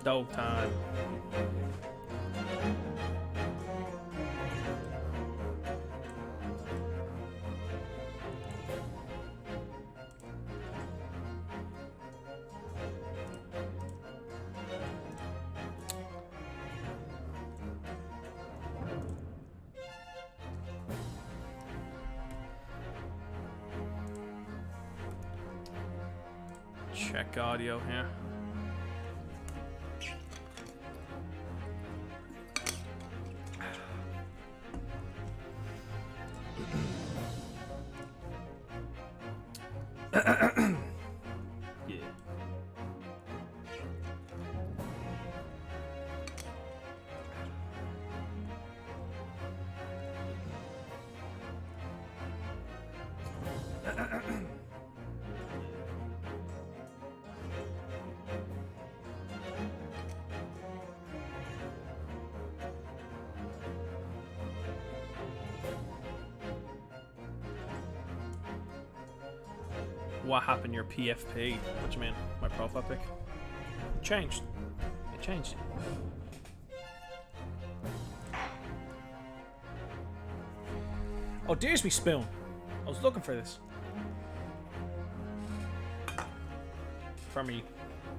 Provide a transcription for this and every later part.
Dope time. Check audio here. Yeah. What happened? Your PFP? What do you mean? My profile pic? It changed. It changed. Oh, there's me spoon. I was looking for this. For me,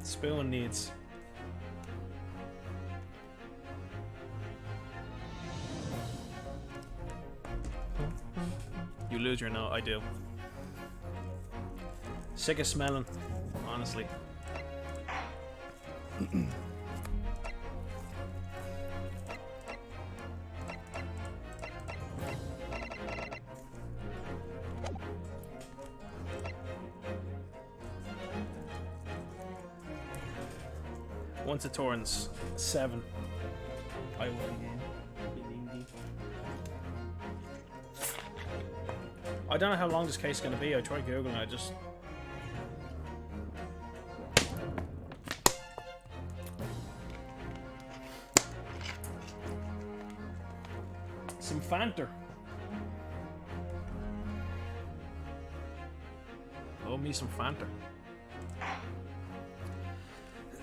spoon needs. You lose your note. I do. Sick of smelling, honestly. Once it turns 7, I will begin. I don't know how long this case is going to be. I tried Googling, I just... Some Fanta. Oh, me some Fanta.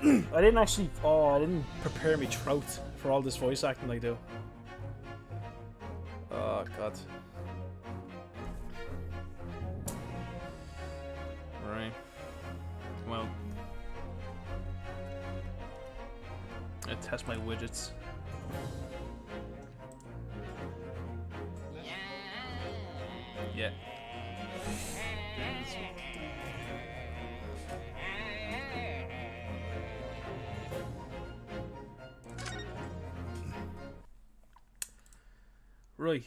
I didn't actually... Oh, I didn't prepare my throat for all this voice acting I do. Oh, God. Right. Well. I test my widgets. Yeah. Right.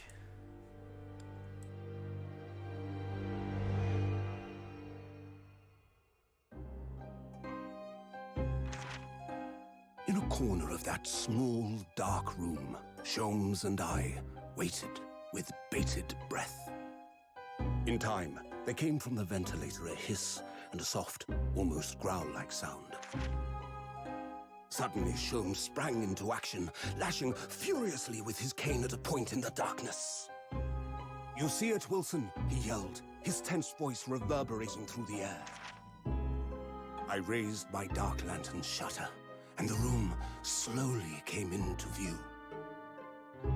In a corner of that small, dark room, Sholmes and I waited with bated breath. In time, there came from the ventilator a hiss and a soft, almost growl-like sound. Suddenly, Sholmes sprang into action, lashing furiously with his cane at a point in the darkness. "You see it, Wilson?" he yelled, his tense voice reverberating through the air. I raised my dark lantern's shutter, and the room slowly came into view.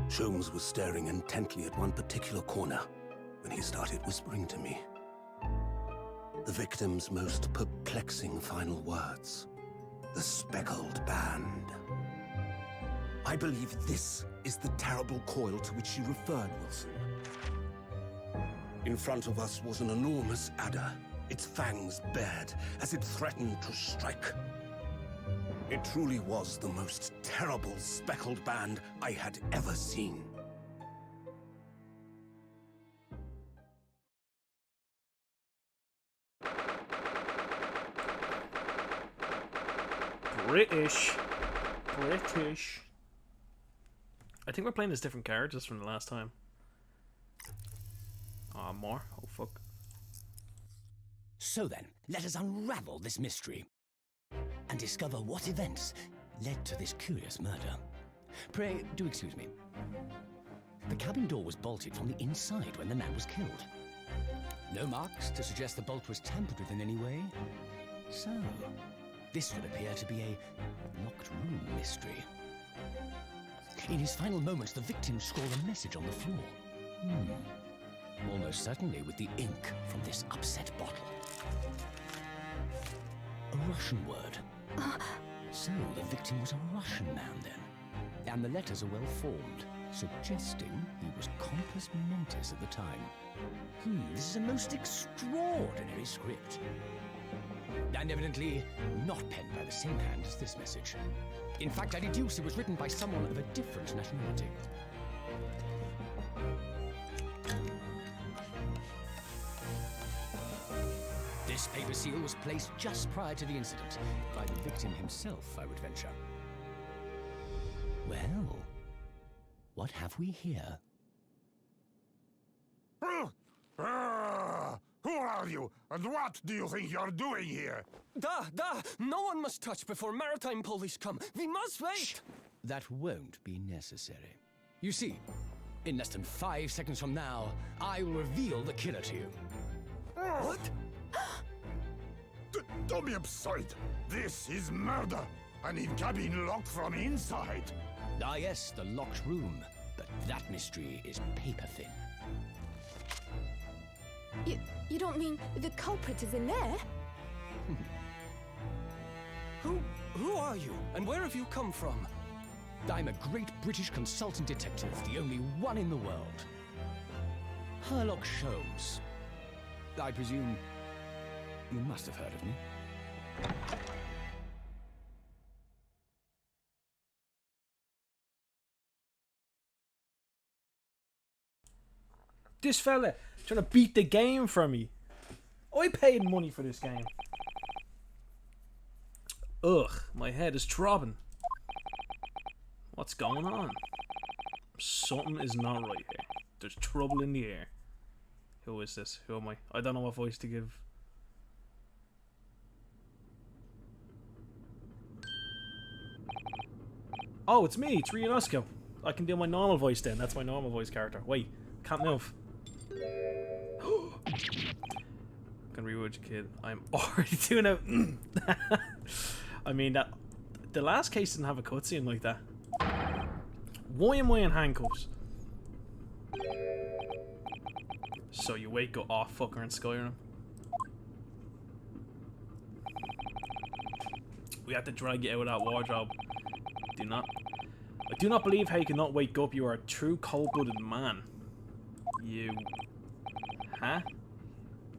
Sholmes was staring intently at one particular corner when he started whispering to me. The victim's most perplexing final words. The Speckled Band. I believe this is the terrible coil to which you referred, Wilson. In front of us was an enormous adder, its fangs bared as it threatened to strike. It truly was the most terrible Speckled Band I had ever seen. British. I think we're playing as different characters from the last time. Ah, more? Oh, fuck. So then, let us unravel this mystery and discover what events led to this curious murder. Pray, do excuse me. The cabin door was bolted from the inside when the man was killed. No marks to suggest the bolt was tampered with in any way. So, this would appear to be a locked room mystery. In his final moments, the victim scrawled a message on the floor. Almost certainly with the ink from this upset bottle. A Russian word. So the victim was a Russian man then. And the letters are well formed, suggesting he was compos mentis at the time. This is a most extraordinary script. And evidently not penned by the same hand as this message. In fact, I deduce it was written by someone of a different nationality. This paper seal was placed just prior to the incident, by the victim himself, I would venture. Well, what have we here? Who are you, and what do you think you're doing here? No one must touch before maritime police come. We must wait! Shh. That won't be necessary. You see, in less than 5 seconds from now, I will reveal the killer to you. What? Don't be absurd. This is murder. An cabin locked from inside. Ah yes, the locked room. But that mystery is paper thin. You don't mean the culprit is in there? Who are you, and where have you come from? I'm a great British consultant detective, the only one in the world. Sherlock Holmes. I presume you must have heard of me. This fella trying to beat the game from me. I paid money for this game. Ugh, my head is throbbing. What's going on? Something is not right here. There's trouble in the air. Who is this? Who am I? I don't know what voice to give. Oh, it's me. It's Rionosco. I can do my normal voice then. That's my normal voice character. Wait, can't move. Can rewatch a kid. I'm already doing it. I mean, that the last case didn't have a cutscene like that. Why am I in handcuffs? So you wake up, oh fucker, in Skyrim. We have to drag you out of that wardrobe. I do not believe how you cannot wake up. You are a true cold-blooded man. You. Huh?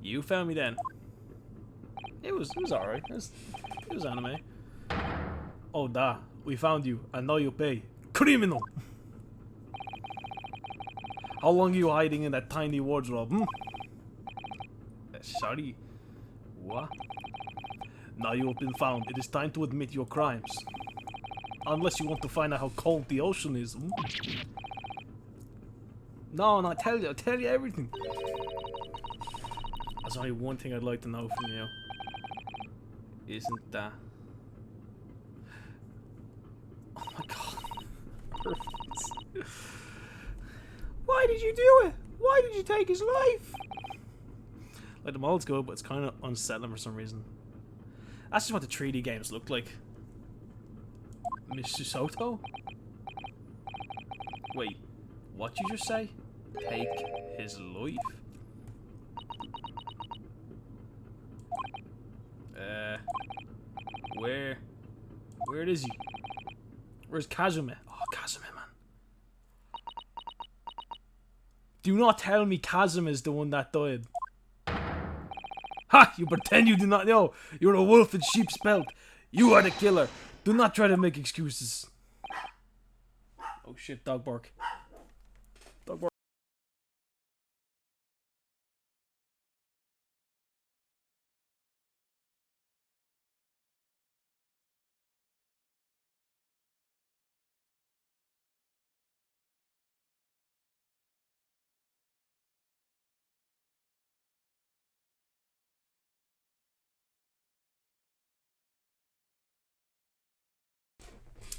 You found me then. It was alright. It was anime. Oh da, we found you, and now you pay. Criminal! How long are you hiding in that tiny wardrobe, Sorry. What? Now you have been found. It is time to admit your crimes. Unless you want to find out how cold the ocean is, No, I'll tell you everything. There's only one thing I'd like to know from you. Isn't that... Oh my god. Perfect. Why did you do it? Why did you take his life? Like, the mold's good, but it's kind of unsettling for some reason. That's just what the 3D games look like. Mr. Soto? Wait, what you just say? Take his life? Where is he? Where's Kazuma? Oh, Kazuma, man. Do not tell me Kazuma is the one that died. Ha! You pretend you do not know. You're a wolf in sheep's pelt. You are the killer. Do not try to make excuses. Oh shit, dog bark. Dog bark.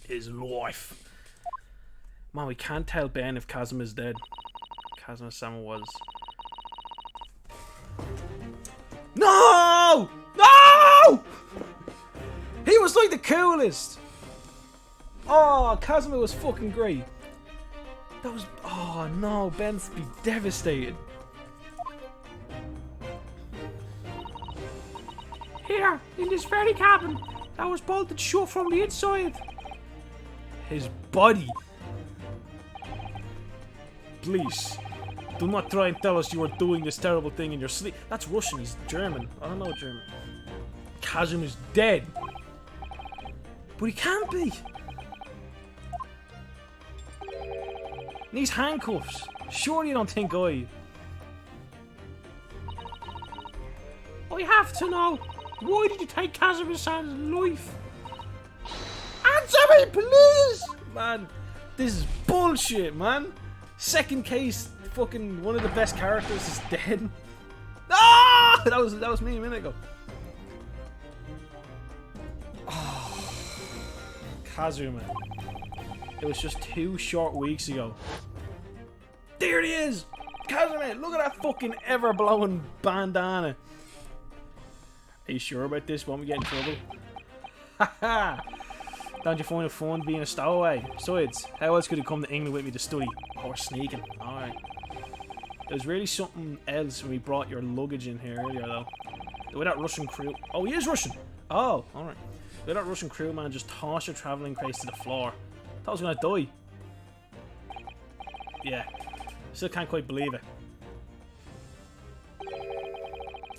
His life. Man, we can't tell Ben if Kazuma is dead. Kazuma-sama was. No! No! He was like the coolest. Oh, Kazuma was fucking great. That was... Oh no, Ben's be devastated. Here, in this very cabin, that was bolted shut from the inside. His body. Please, do not try and tell us you are doing this terrible thing in your sleep. That's Russian, he's German. I don't know German. Kazuma's dead. But he can't be. These handcuffs. Surely you don't think I have to know. Why did you take Kazuma-san's life? Answer me, please! Man, this is bullshit, man. Second case, fucking one of the best characters is dead. Ah! That was me a minute ago. Oh, Kazuma. It was just 2 short weeks ago. There he is! Kazuma, look at that fucking ever-blowing bandana. Are you sure about this? Won't we get in trouble? Haha! Don't you find it fun being a stowaway? Besides, how else could he come to England with me to study? Or sneaking. Alright. There's really something else when we brought your luggage in here earlier, though. The way that Russian crew... Oh, he is Russian! Oh, alright. The way that Russian crew man just tossed your travelling case to the floor. I thought I was gonna die. Yeah. Still can't quite believe it.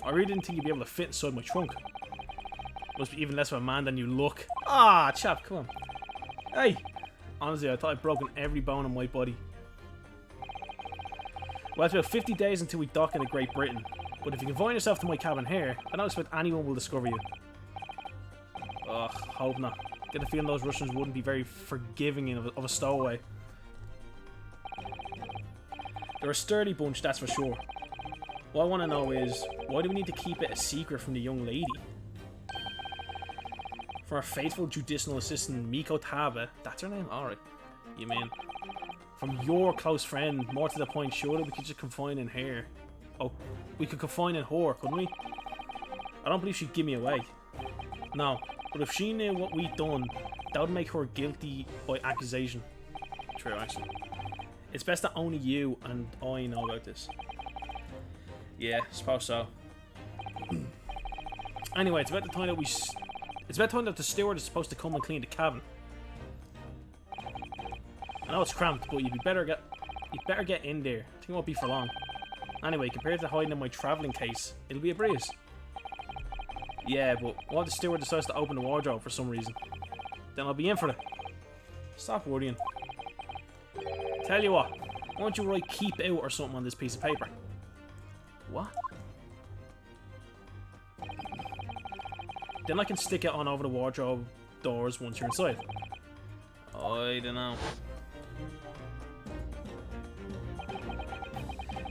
I really didn't think you'd be able to fit inside my trunk. Must be even less of a man than you look. Ah, chap, come on. Hey! Honestly, I thought I'd broken every bone in my body. Well, it's about 50 days until we dock into Great Britain. But if you confine yourself to my cabin here, I don't expect anyone will discover you. Ugh, hope not. Get the feeling those Russians wouldn't be very forgiving of a stowaway. They're a sturdy bunch, that's for sure. What I want to know is, why do we need to keep it a secret from the young lady? For our faithful judicial assistant, Miko Tabe. That's her name? Alright. You mean? From your close friend, more to the point, surely we could just confine in her. Oh, we could confine in her, couldn't we? I don't believe she'd give me away. No, but if she knew what we'd done, that would make her guilty by accusation. True, actually. It's best that only you and I know about this. Yeah, suppose so. Anyway, it's about the time that it's about time that the steward is supposed to come and clean the cabin. I know it's cramped, but you'd better get in there. I think it won't be for long. Anyway, compared to hiding in my travelling case, it'll be a breeze. Yeah, but what if the steward decides to open the wardrobe for some reason? Then I'll be in for it. Stop worrying. Tell you what, why don't you write "keep out" or something on this piece of paper? What? Then I can stick it on over the wardrobe doors once you're inside. I don't know.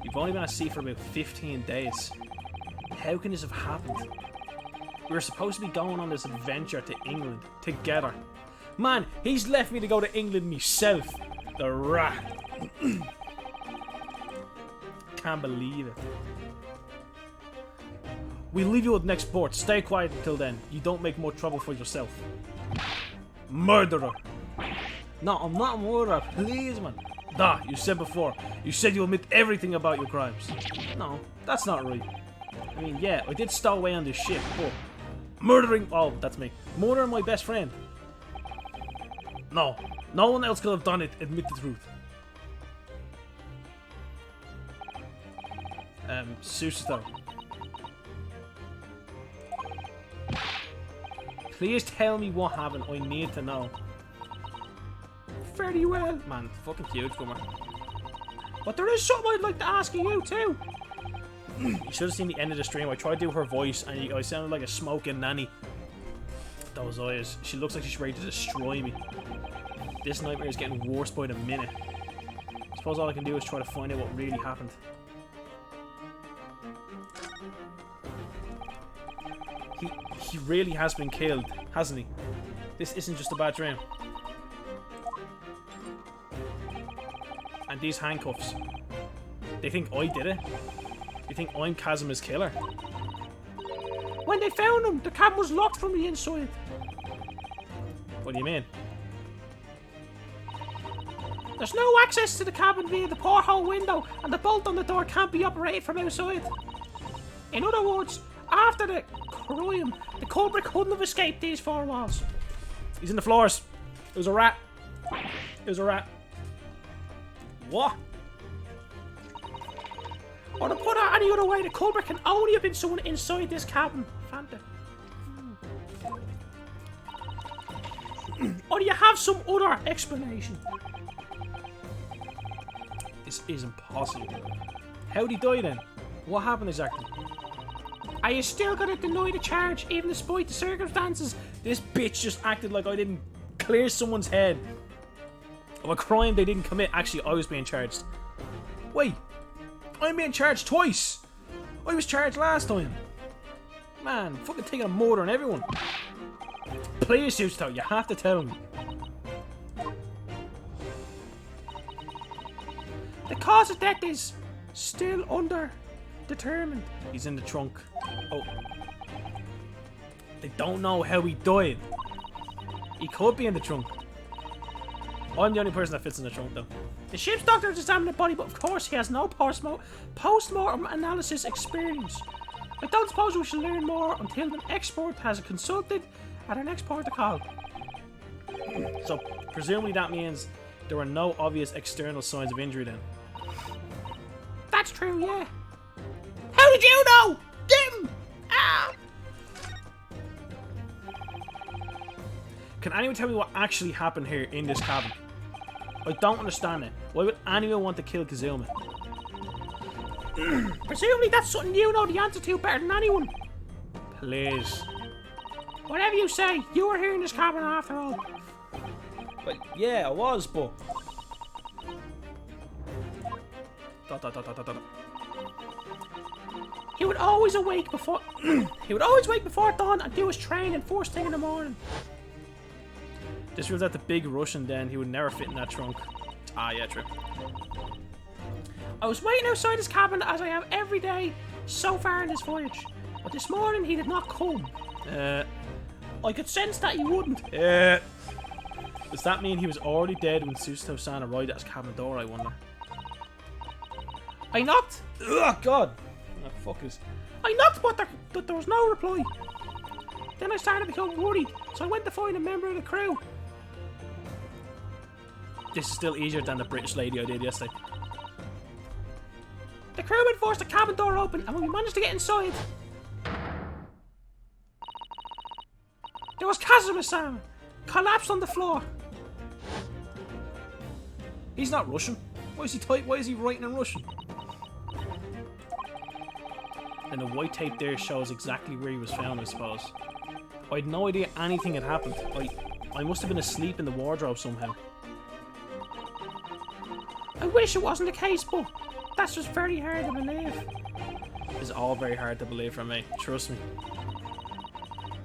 You've only been at sea for about 15 days. How can this have happened? We were supposed to be going on this adventure to England together. Man, he's left me to go to England myself. The rat. Can't believe it. We'll leave you at next port. Stay quiet until then. You don't make more trouble for yourself. Murderer. No, I'm not a murderer. Please, man. Da, you said before. You said you admit everything about your crimes. No, that's not right. I mean, yeah, I did stow away on this ship, but... Murdering... Oh, that's me. Murdering my best friend. No. No one else could have done it. Admit the truth. Susato. Please tell me what happened. I need to know. Very well. Man, fucking huge bummer. But there is something I'd like to ask of you too. You should have seen the end of the stream. I tried to do her voice and I sounded like a smoking nanny. Those eyes. She looks like she's ready to destroy me. This nightmare is getting worse by the minute. I suppose all I can do is try to find out what really happened. He really has been killed, hasn't he? This isn't just a bad dream. And these handcuffs. They think I did it? They think I'm Kazuma's killer? When they found him, the cabin was locked from the inside. What do you mean? There's no access to the cabin via the porthole window, and the bolt on the door can't be operated from outside. In other words, after the crime, the culprit couldn't have escaped these four walls. He's in the floors. It was a rat. It was a rat. What? Or to put it any other way, the culprit can only have been someone inside this cabin. Fanta. Or do you have some other explanation? This is impossible. How'd he die then? What happened exactly? Are you still gonna deny the charge, even despite the circumstances? This bitch just acted like I didn't clear someone's head of a crime they didn't commit. Actually, I was being charged. Wait, I'm being charged twice. I was charged last time. Man, fucking taking a murder on everyone. Please, Susto, you have to tell me. The cause of death is still determined. He's in the trunk. Oh. They don't know how he died. He could be in the trunk. I'm the only person that fits in the trunk, though. The ship's doctor has examined the body, but of course he has no post-mortem analysis experience. I don't suppose we should learn more until an expert has consulted at our next port of call. So, presumably that means there were no obvious external signs of injury then. That's true, yeah. How did you know? Dim! Ah! Can anyone tell me what actually happened here in this cabin? I don't understand it. Why would anyone want to kill Kazuma? Presumably that's something you know the answer to better than anyone. Please. Whatever you say, you were here in this cabin after all. But yeah, I was, but... He would always awake before dawn and do his training first thing in the morning. This was at the big Russian den. He would never fit in that trunk. Ah, yeah, true. I was waiting outside his cabin as I have every day so far in this voyage. But this morning he did not come. I could sense that he wouldn't. Does that mean he was already dead when Susto-san arrived at his cabin door, I wonder? I knocked. Ugh, God. Oh, fuck this. I knocked, but there was no reply. Then I started to become worried, so I went to find a member of the crew. This is still easier than the British lady I did yesterday. The crewman forced the cabin door open, and when we managed to get inside, there was Kazuma-san, collapsed on the floor. He's not Russian. Why is he writing in Russian? And the white tape there shows exactly where he was found, I suppose. I had no idea anything had happened. I must have been asleep in the wardrobe somehow. I wish it wasn't the case, but that's just very hard to believe. It's all very hard to believe for me, trust me.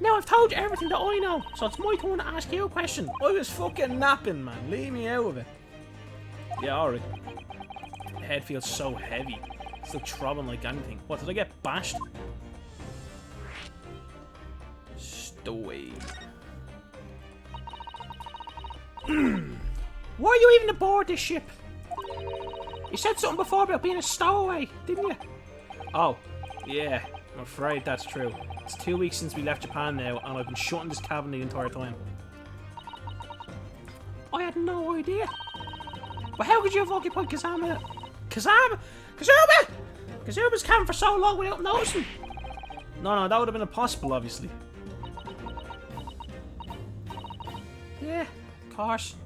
Now I've told you everything that I know, so it's my turn to ask you a question. I was fucking napping, man. Leave me out of it. Yeah, alright. The head feels so heavy. It's still throbbing like anything. What, did I get bashed? Stowaway. Why are you even aboard this ship? You said something before about being a stowaway, didn't you? Oh, yeah. I'm afraid that's true. It's 2 weeks since we left Japan now, and I've been shut in this cabin the entire time. I had no idea. But how could you have occupied Kazuma's cabin for so long without noticing? No, that would have been impossible, obviously. Yeah, of course.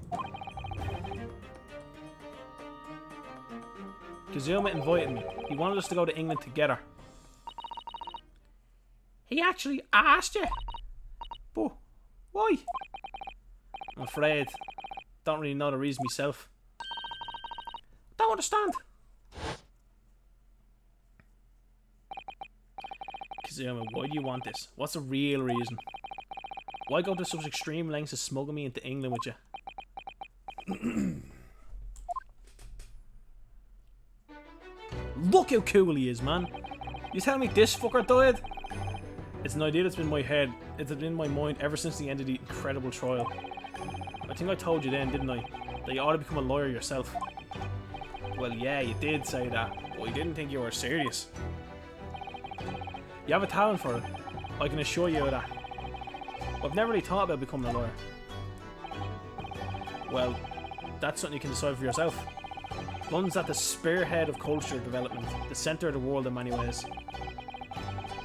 Kazuma invited me. He wanted us to go to England together. He actually asked you? But why? I'm afraid. Don't really know the reason myself. Don't understand. Kazuma, why do you want this? What's the real reason? Why go to such extreme lengths to smuggle me into England with you? Look how cool he is, man. You tell me this fucker died? It's an idea that's been in my head. It's been in my mind ever since the end of the incredible trial. I think I told you then, didn't I? That you ought to become a lawyer yourself. Well, yeah, you did say that, but I didn't think you were serious. You have a talent for it. I can assure you of that. I've never really thought about becoming a lawyer. Well, that's something you can decide for yourself. London's at the spearhead of culture development, the centre of the world in many ways.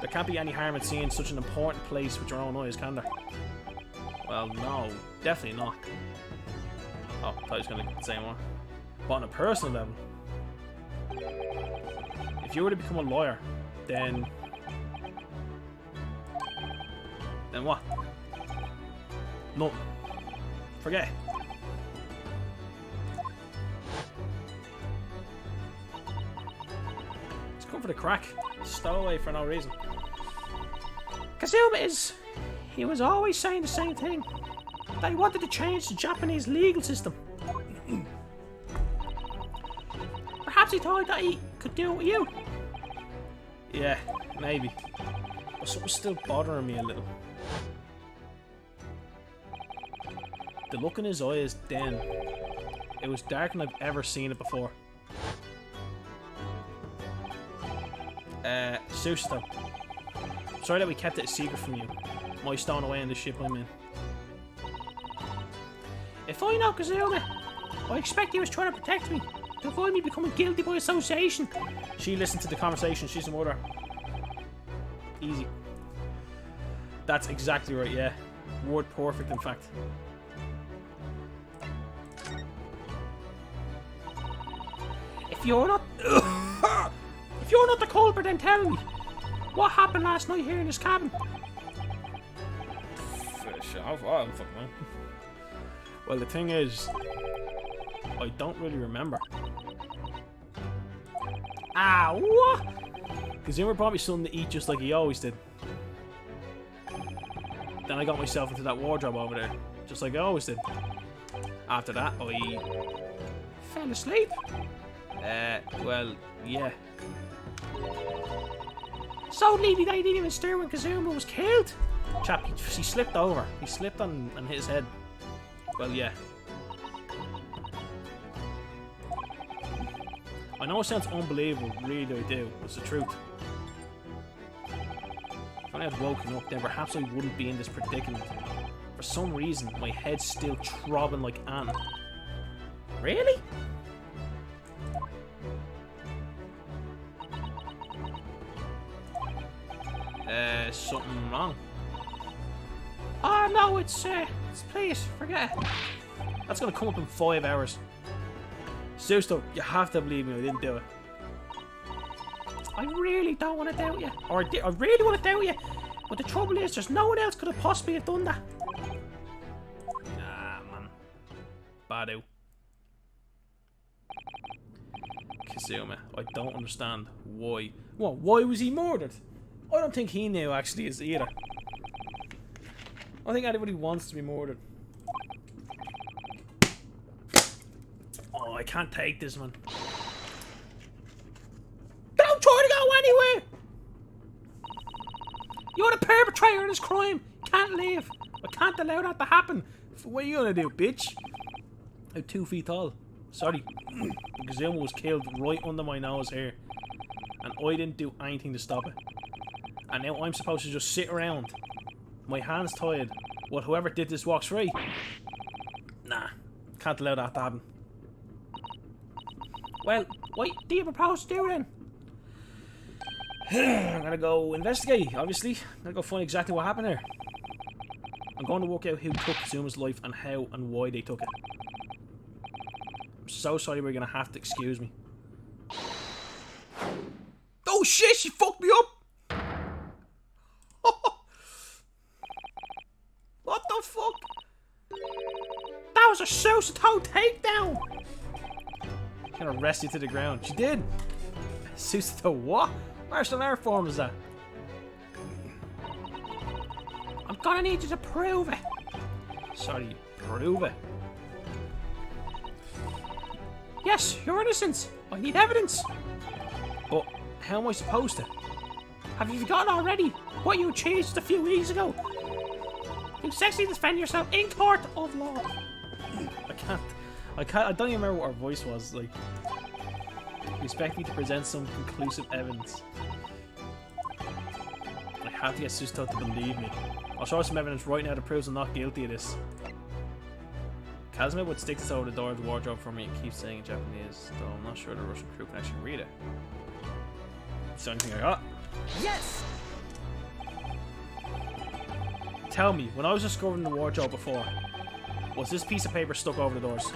There can't be any harm in seeing such an important place with your own eyes, can there? Well, no, definitely not. Oh, I thought he was going to say more. But on a personal level, if you were to become a lawyer, then what? Nothing. Forget it. It's come for the crack. Stowaway for no reason. Kazuma he was always saying the same thing. That he wanted to change the Japanese legal system. Perhaps he thought that he could do it with you. Yeah, maybe. But something's still bothering me a little. The look in his eyes then. It was darker than I've ever seen it before. Susato. Sorry that we kept it a secret from you. My stowing away in the ship I'm in. If I know Kazuma, I expect he was trying to protect me. To avoid me becoming guilty by association. She listened to the conversation. She's a murderer. Easy. That's exactly right, yeah. Word perfect, in fact. If you're not... if you're not the culprit, then tell me. What happened last night here in this cabin? Well, the thing is... I don't really remember. Ah, what? Kazuma brought me something to eat just like he always did. Then I got myself into that wardrobe over there, just like I always did. After that, I fell asleep. Well, yeah. So Levy, they didn't even stir when Kazuma was killed. Chap, he slipped over. He slipped on hit his head. Well, yeah. I know it sounds unbelievable, really I do. It's the truth. If I had woken up, then perhaps I wouldn't be in this predicament. For some reason, my head's still throbbing like Anne. Really? Something wrong? Oh no, it's please, forget it. That's gonna come up in 5 hours. Susto, you have to believe me, I didn't do it. I really don't want to doubt you. Or I really want to doubt you. But the trouble is, there's no one else could have possibly have done that. Nah, man. Badu. Kazuma, I don't understand why. What, why was he murdered? I don't think he knew, actually, is either. I think anybody wants to be murdered. Oh, I can't take this, man. Don't try to go anywhere! You're the perpetrator of this crime. Can't leave. I can't allow that to happen. What are you gonna do, bitch? I'm 2 feet tall. Sorry. Kazuma was killed right under my nose here. And I didn't do anything to stop it. And now I'm supposed to just sit around. My hands tied. Well, whoever did this walks free. Nah. Can't allow that to happen. Well, what do you propose to do then? I'm gonna go investigate, obviously. I'm gonna go find exactly what happened there. I'm going to work out who took Zuma's life and how and why they took it. I'm so sorry, we're gonna have to excuse me. Oh shit, she fucked me up! What the fuck? That was a Susato takedown! She's gonna wrest you to the ground. She did! Susato what? Martial art form is that? I'm gonna need you to prove it. Sorry, prove it. Yes, you're innocent. I need evidence. But how am I supposed to? Have you forgotten already what you achieved just a few weeks ago? You sexually defend yourself in court of law. I don't even remember what her voice was. Like, you expect me to present some conclusive evidence. I have to get Susto to believe me. I'll show her some evidence right now that proves I'm not guilty of this. Kazuma would stick this over the door of the wardrobe for me and keep saying in Japanese, though I'm not sure the Russian crew can actually read it. It's the only thing I got. Yes! Tell me, when I was discovering the wardrobe before, was this piece of paper stuck over the doors?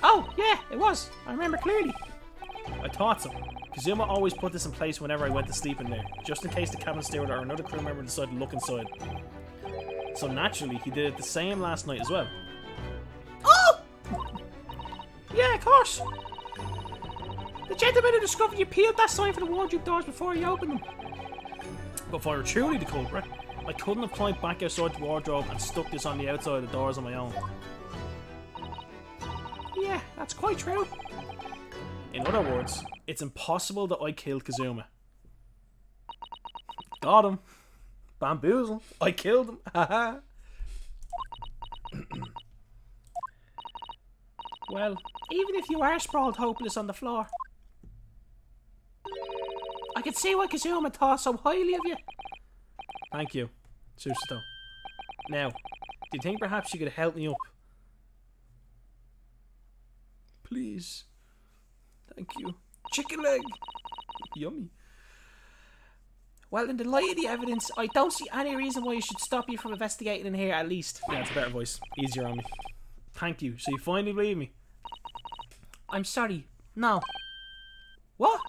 Oh, yeah, it was. I remember clearly. I thought so. Kazuma always put this in place whenever I went to sleep in there, just in case the cabin steward or another crew member decided to look inside. So naturally, he did it the same last night as well. Oh! Yeah, of course. The gentleman who discovered you peeled that sign for the wardrobe doors before you opened them. But if I were truly the culprit, I couldn't have climbed back outside the wardrobe and stuck this on the outside of the doors on my own. Yeah, that's quite true. In other words, it's impossible that I killed Kazuma. Got him. Bamboozle. I killed him. Haha. Well, even if you are sprawled hopeless on the floor, I can see why Kazuma thought so highly of you. Thank you, Susato. Now, do you think perhaps you could help me up? Please. Thank you. Chicken leg. Yummy. Well, in the light of the evidence, I don't see any reason why you should stop you from investigating in here, at least. Yeah, it's a better voice. Easier on me. Thank you. So you finally believe me? I'm sorry. No. What?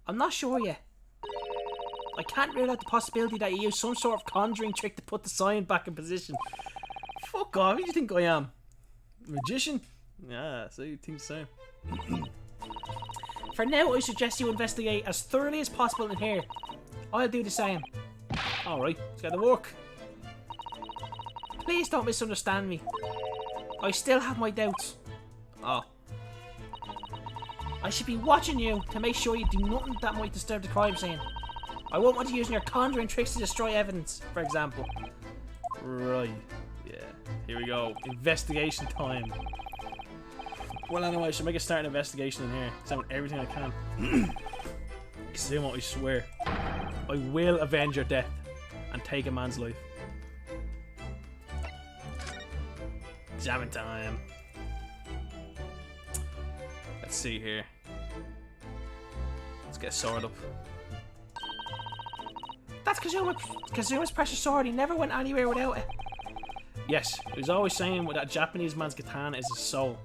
I'm not sure yet. I can't rule out the possibility that you used some sort of conjuring trick to put the sign back in position. Fuck off. Who do you think I am? A magician? Yeah, so you think so. For now, I suggest you investigate as thoroughly as possible in here. I'll do the same. Alright, let's get to work. Please don't misunderstand me. I still have my doubts. Oh. I should be watching you to make sure you do nothing that might disturb the crime scene. I won't want you using your conjuring tricks to destroy evidence, for example. Right. Yeah. Here we go. Investigation time. Well, anyway, I should make a start an investigation in here. Examine everything I can. Kazuma, I swear. I will avenge your death and take a man's life. Examine time. Let's see here. Let's get a sword up. That's Kazuma's precious sword. He never went anywhere without it. Yes, he was always saying that Japanese man's katana is his soul.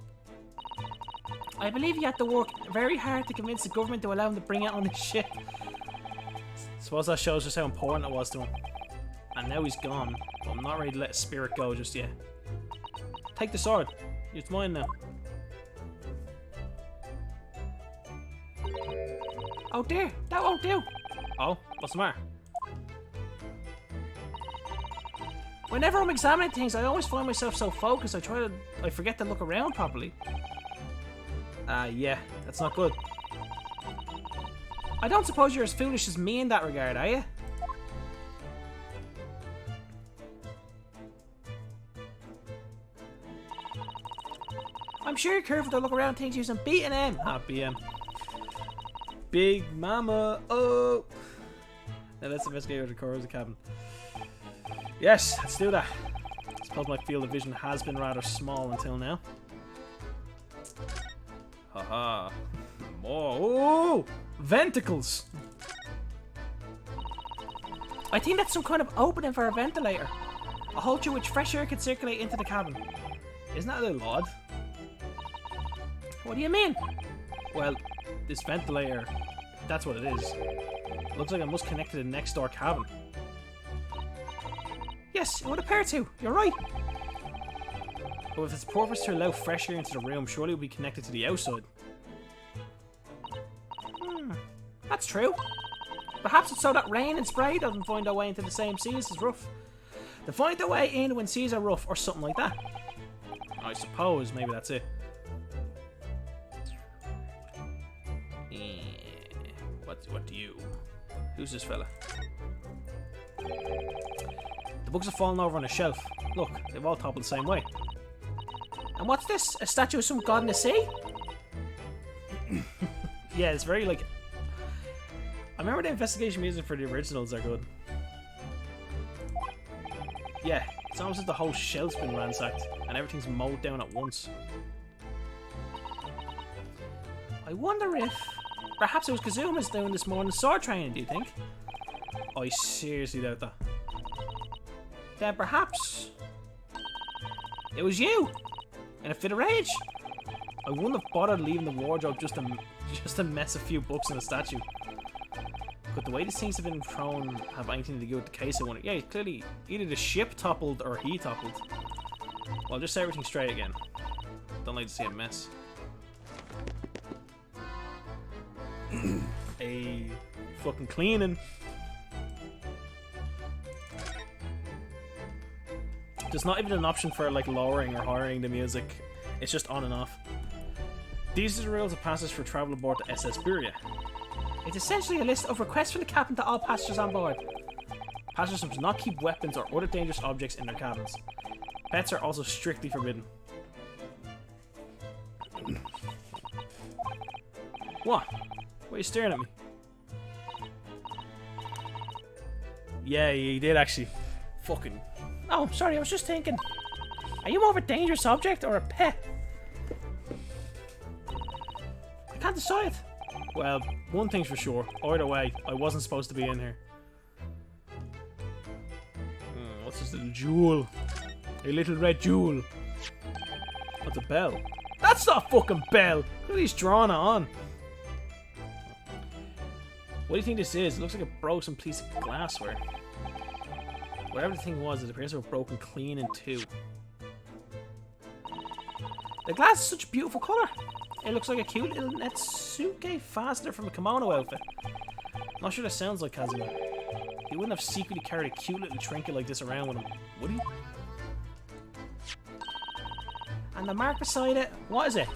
I believe he had to work very hard to convince the government to allow him to bring it on his ship. Suppose that shows just how important it was to him. And now he's gone, but I'm not ready to let his spirit go just yet. Take the sword. It's mine now. Oh dear, that won't do. Oh, what's the matter? Whenever I'm examining things, I always find myself so focused, I forget to look around properly. Yeah, that's not good. I don't suppose you're as foolish as me in that regard, are you? I'm sure you're careful to look around things using B&M. Ah, BM. Big Mama. Oh. Now let's investigate the core of the cabin. Yes, let's do that. I suppose my field of vision has been rather small until now. Haha. More. Oh! Venticles! I think that's some kind of opening for a ventilator. A hole through which fresh air can circulate into the cabin. Isn't that a little odd? What do you mean? Well, this ventilator, that's what it is. Looks like it must connect to the next door cabin. Yes, it would appear to. You're right. But if its purpose to allow fresh air into the room, surely it would be connected to the outside. That's true. Perhaps it's so that rain and spray doesn't find their way into the same seas as rough. They find their way in when seas are rough or something like that. I suppose maybe that's it. What do you? Who's this fella? The books have fallen over on a shelf. Look, they've all toppled the same way. And what's this? A statue of some god in the sea? Yeah, it's very like... I remember the investigation music for the originals are good. Yeah, it's almost like the whole shelf's been ransacked and everything's mowed down at once. I wonder if... Perhaps it was Kazuma's doing this morning's sword training, do you think? I seriously doubt that. Then perhaps... it was you! In a fit of rage! I wouldn't have bothered leaving the wardrobe just to mess a few books in the statue. But the way these things have been thrown have anything to do with the case, I wonder. Yeah, clearly either the ship toppled or he toppled. Well, just set everything straight again. Don't like to see a mess. Hey, fucking cleaning. There's not even an option for like lowering or hiring the music. It's just on and off. These are the rules of passage for travel aboard the SS Buria. It's essentially a list of requests from the captain to all passengers on board. Passengers must not keep weapons or other dangerous objects in their cabins. Pets are also strictly forbidden. What? Why are you staring at me? Yeah, you did actually. Fucking... Oh, sorry, I was just thinking. Are you more of a dangerous object or a pet? I can't decide. Well, one thing's for sure. Either way, I wasn't supposed to be in here. What's this little jewel? A little red jewel. What's a bell? That's not a fucking bell! Look at these drawing it on. What do you think this is? It looks like a broken piece of glassware. Whatever the thing was, it appears to have broken clean in two. The glass is such a beautiful colour. It looks like a cute little Netsuke fastener from a kimono outfit. Not sure that sounds like Kazuma. He wouldn't have secretly carried a cute little trinket like this around with him, would he? And the mark beside it, what is it?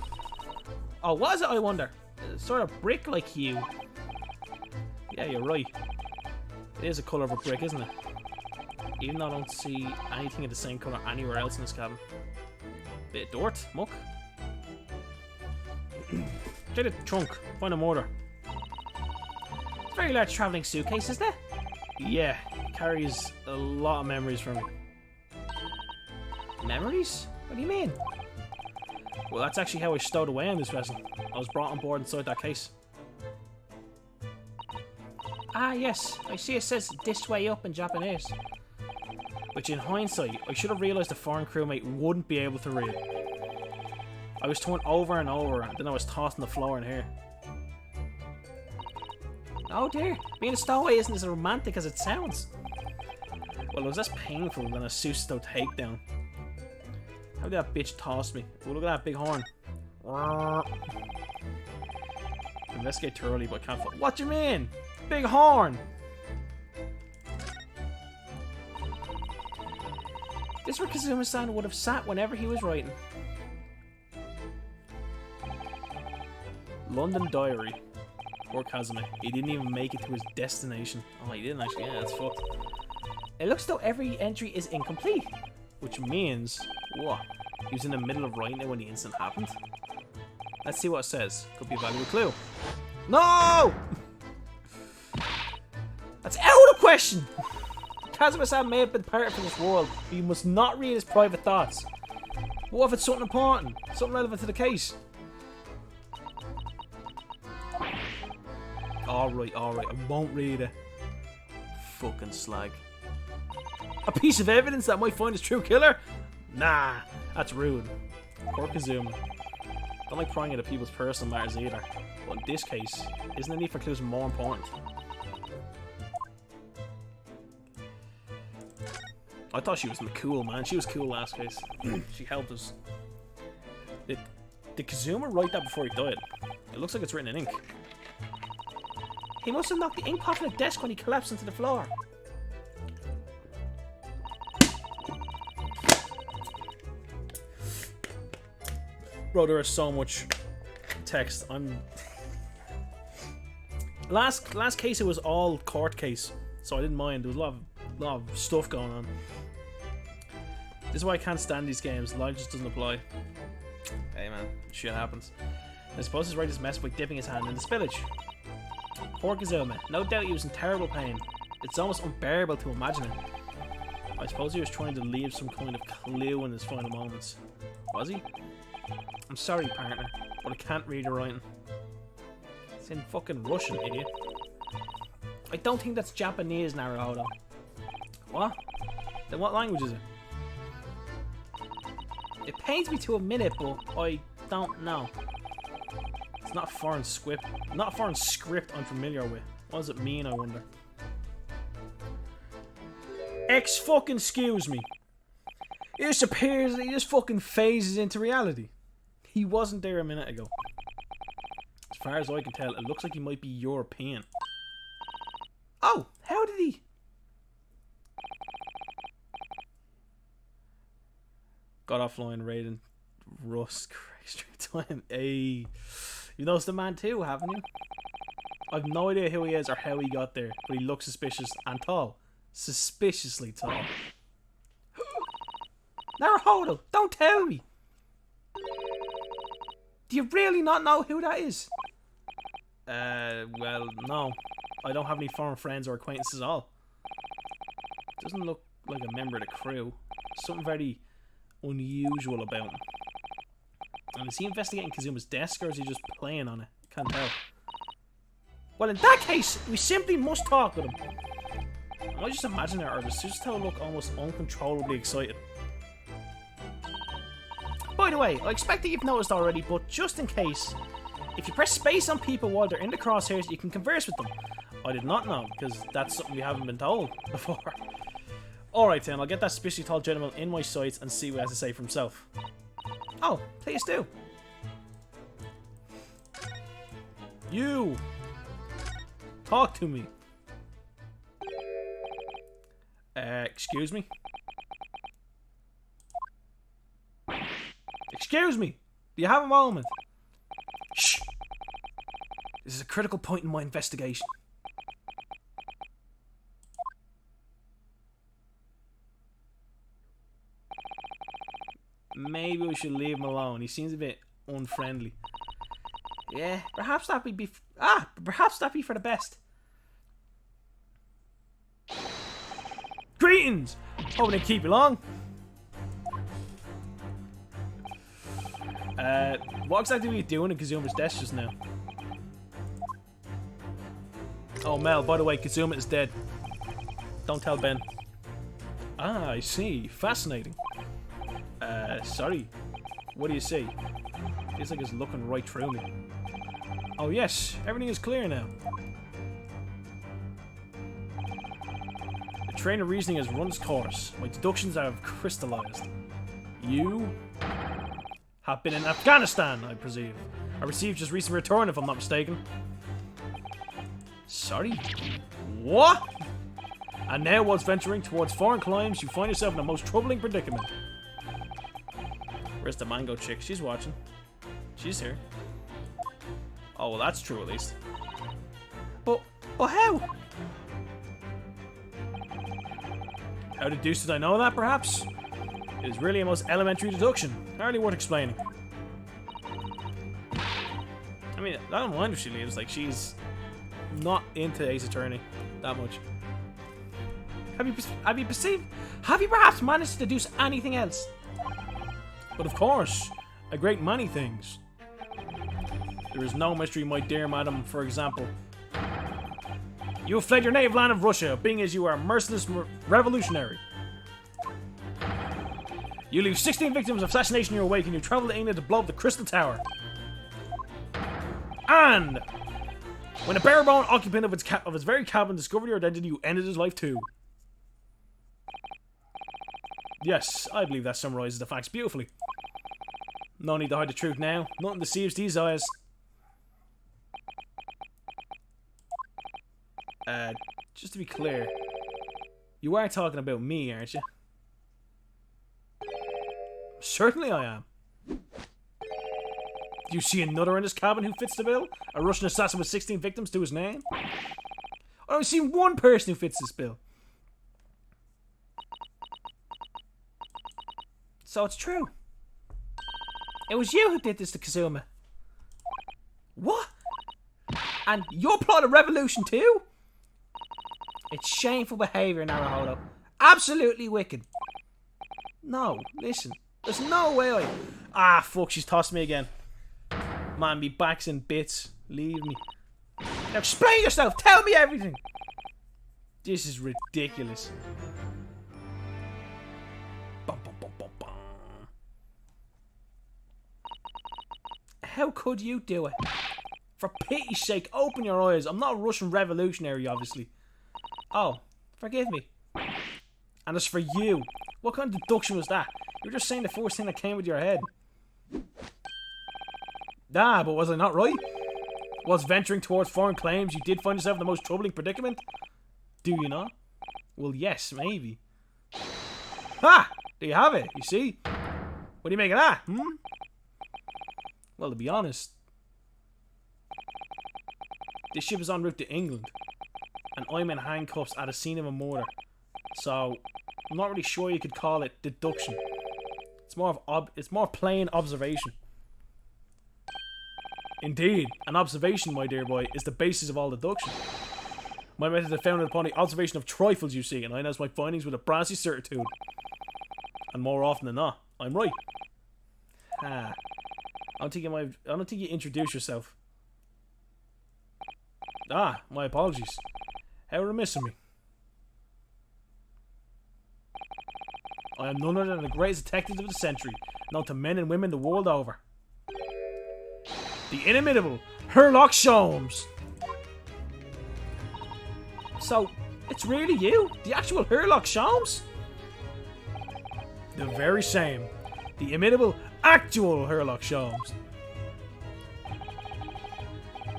Oh, what is it, I wonder? It's sort of brick like hue. Yeah, you're right. It is a colour of a brick, isn't it? Even though I don't see anything of the same colour anywhere else in this cabin. Bit of dirt, muck. Check the trunk, find a mortar. It's a very large travelling suitcase, isn't it? Yeah, it carries a lot of memories for me. Memories? What do you mean? Well, that's actually how I stowed away on this vessel. I was brought on board inside that case. Ah, yes. I see it says "this way up" in Japanese. Which, in hindsight, I should have realised the foreign crewmate wouldn't be able to read. I was torn over and over, and then I was tossed on the floor in here. Oh dear, being a stowaway isn't as romantic as it sounds. Well, it was less painful than a Susto takedown. How did that bitch toss me? Oh, look at that big horn. Investigate thoroughly, but I can't find. What do you mean? Big horn! This is where Kazuma-san would have sat whenever he was writing. London Diary. Poor Kazuma. He didn't even make it to his destination. Oh, he didn't actually. Yeah, that's fucked. It looks as though every entry is incomplete. Which means... What? He was in the middle of writing it when the incident happened? Let's see what it says. Could be a valuable clue. No! That's out of question! Kazuma-san may have been part of this world, but you must not read his private thoughts. What if it's something important? Something relevant to the case? Alright, I won't read it. Fucking slag. A piece of evidence that might find his true killer? Nah, that's rude. Poor Kazuma. Don't like prying into people's personal matters either. But in this case, isn't the need for clues more important? I thought she was cool, man. She was cool last case. She helped us. Did Kazuma write that before he died? It looks like it's written in ink. He must have knocked the ink off the desk when he collapsed into the floor. Bro, there is so much text. Last case it was all court case, so I didn't mind. There was a lot of stuff going on. This is why I can't stand these games. Logic just doesn't apply. Hey man, shit happens. I suppose he's right this mess by dipping his hand in the spillage. Poor Kazuma. No doubt he was in terrible pain. It's almost unbearable to imagine it. I suppose he was trying to leave some kind of clue in his final moments. Was he? I'm sorry, partner, but I can't read your writing. It's in fucking Russian, idiot. I don't think that's Japanese, Naruhodo. What? Then what language is it? It pains me to admit it, but I don't know. It's not a foreign script. Not a foreign script I'm familiar with. What does it mean, I wonder? Fucking-excuse me. He just appears, he just fucking phases into reality. He wasn't there a minute ago. As far as I can tell, it looks like he might be European. Oh, how did he? Got offline raiding Russ straight time. Hey, you noticed the man too, haven't you? I've no idea who he is or how he got there, but he looks suspicious and tall. Suspiciously tall. Naruhodo, don't tell me. Do you really not know who that is? Well, no. I don't have any foreign friends or acquaintances at all. Doesn't look like a member of the crew. Something very unusual about him. And is he investigating Kazuma's desk or is he just playing on it? Can't tell. Well, in that case, we simply must talk with him. I might just imagine it, or does Suzuto look almost uncontrollably excited? By the way, I expect that you've noticed already, but just in case, if you press space on people while they're in the crosshairs, you can converse with them. I did not know, because that's something we haven't been told before. Alright then, I'll get that suspiciously tall gentleman in my sights and see what he has to say for himself. Oh, please do. You! Talk to me. Excuse me? Excuse me! Do you have a moment? Shh! This is a critical point in my investigation. Maybe we should leave him alone. He seems a bit unfriendly. Yeah, perhaps that be perhaps that be for the best. Greetings! Hoping to keep you long. What exactly were you doing at Kazuma's desk just now? Oh, Mel, by the way, Kazuma is dead. Don't tell Ben. Ah, I see. Fascinating. Sorry. What do you see? Feels like it's looking right through me. Oh yes, everything is clear now. The train of reasoning has run its course. My deductions have crystallized. You have been in Afghanistan, I perceive. I received just recent return, if I'm not mistaken. Sorry? What? And now, whilst venturing towards foreign climes, you find yourself in a most troubling predicament. Where's the mango chick? She's watching. She's here. Oh, well, that's true at least. But how? How the deuce did I know that, perhaps? It is really a most elementary deduction. Hardly worth explaining. I mean, I don't mind if she leaves. Like, she's not into Ace Attorney that much. Have you perhaps managed to deduce anything else? But of course, a great many things. There is no mystery, my dear madam, for example. You have fled your native land of Russia, being as you are a merciless revolutionary. You leave 16 victims of assassination in your wake, and you travel to England to blow up the Crystal Tower. And when a bare-bone occupant of his very cabin discovered your identity, you ended his life too. Yes, I believe that summarizes the facts beautifully. No need to hide the truth now. Nothing deceives these eyes. Just to be clear, you are talking about me, aren't you? Certainly I am. Do you see another in this cabin who fits the bill? A Russian assassin with 16 victims to his name? I've only seen one person who fits this bill. So it's true. It was you who did this to Kazuma. What? And you're plotting a revolution too? It's shameful behaviour, Naruhodo. Absolutely wicked. No, listen. There's no way I... Ah, fuck, she's tossed me again. Man, me back's in bits. Leave me. Now explain yourself. Tell me everything. This is ridiculous. Bum, bum, bum, bum, bum. How could you do it? For pity's sake, open your eyes. I'm not a Russian revolutionary, obviously. Oh, forgive me. And as for you, what kind of deduction was that? You were just saying the first thing that came with your head. Ah, but was I not right? Whilst venturing towards foreign claims, you did find yourself in the most troubling predicament? Do you not? Well, yes, maybe. Ha! There you have it, you see? What do you make of that, Well, to be honest, this ship is en route to England, and I'm in handcuffs at a scene of a murder. So, I'm not really sure you could call it deduction. It's more plain observation. Indeed, an observation, my dear boy, is the basis of all deduction. My method is founded upon the observation of trifles, you see, and I announce my findings with a brassy certitude. And more often than not, I'm right. I don't think you introduced yourself. Ah, my apologies. How remiss of me. I am none other than the greatest detective of the century, known to men and women the world over. The inimitable Sherlock Holmes. So, it's really you? The actual Sherlock Holmes? The very same. The imitable, actual Sherlock Holmes.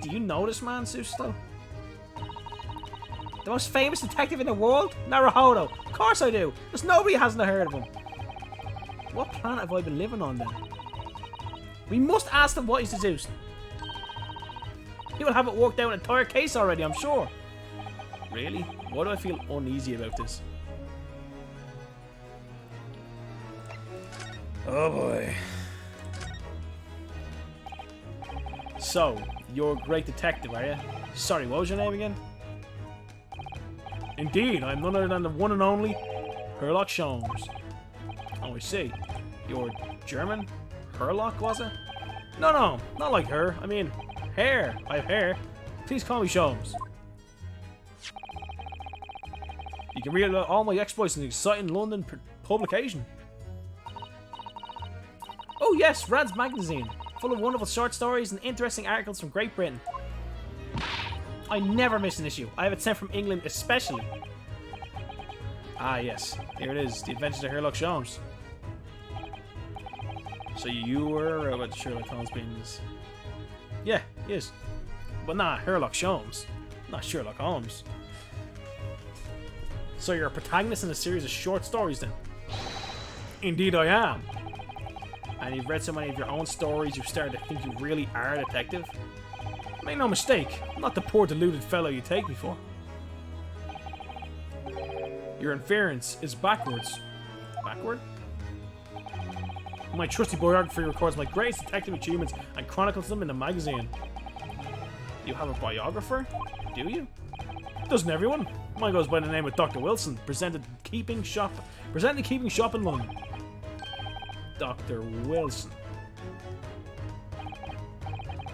Do you know this man, Susto? The most famous detective in the world? Naruhodo. Of course I do. There's nobody who hasn't heard of him. What planet have I been living on then? We must ask them what he's deduced. He will have it worked out an entire case already, I'm sure. Really? Why do I feel uneasy about this? Oh boy. So, you're a great detective, are you? Sorry, what was your name again? Indeed, I'm none other than the one and only Sherlock Holmes. Oh, I see. You're German? Sherlock, was it? No, not like her. I mean, hair. I have hair. Please call me Holmes. You can read about all my exploits in an exciting London publication. Oh yes, Rad's magazine, full of wonderful short stories and interesting articles from Great Britain. I never miss an issue. I have it sent from England especially. Ah yes, here it is, The Adventures of Sherlock Holmes. So you were about Sherlock Holmes being this? Yeah, he is. But nah, Sherlock Holmes, not Sherlock Holmes. So you're a protagonist in a series of short stories then? Indeed I am. And you've read so many of your own stories you've started to think you really are a detective? Make no mistake, I'm not the poor deluded fellow you take me for. Your inference is backwards. Backward? My trusty biography records my greatest detective achievements and chronicles them in the magazine. You have a biographer? Do you? Doesn't everyone? Mine goes by the name of Dr. Wilson, presented keeping shop in London. Dr. Wilson.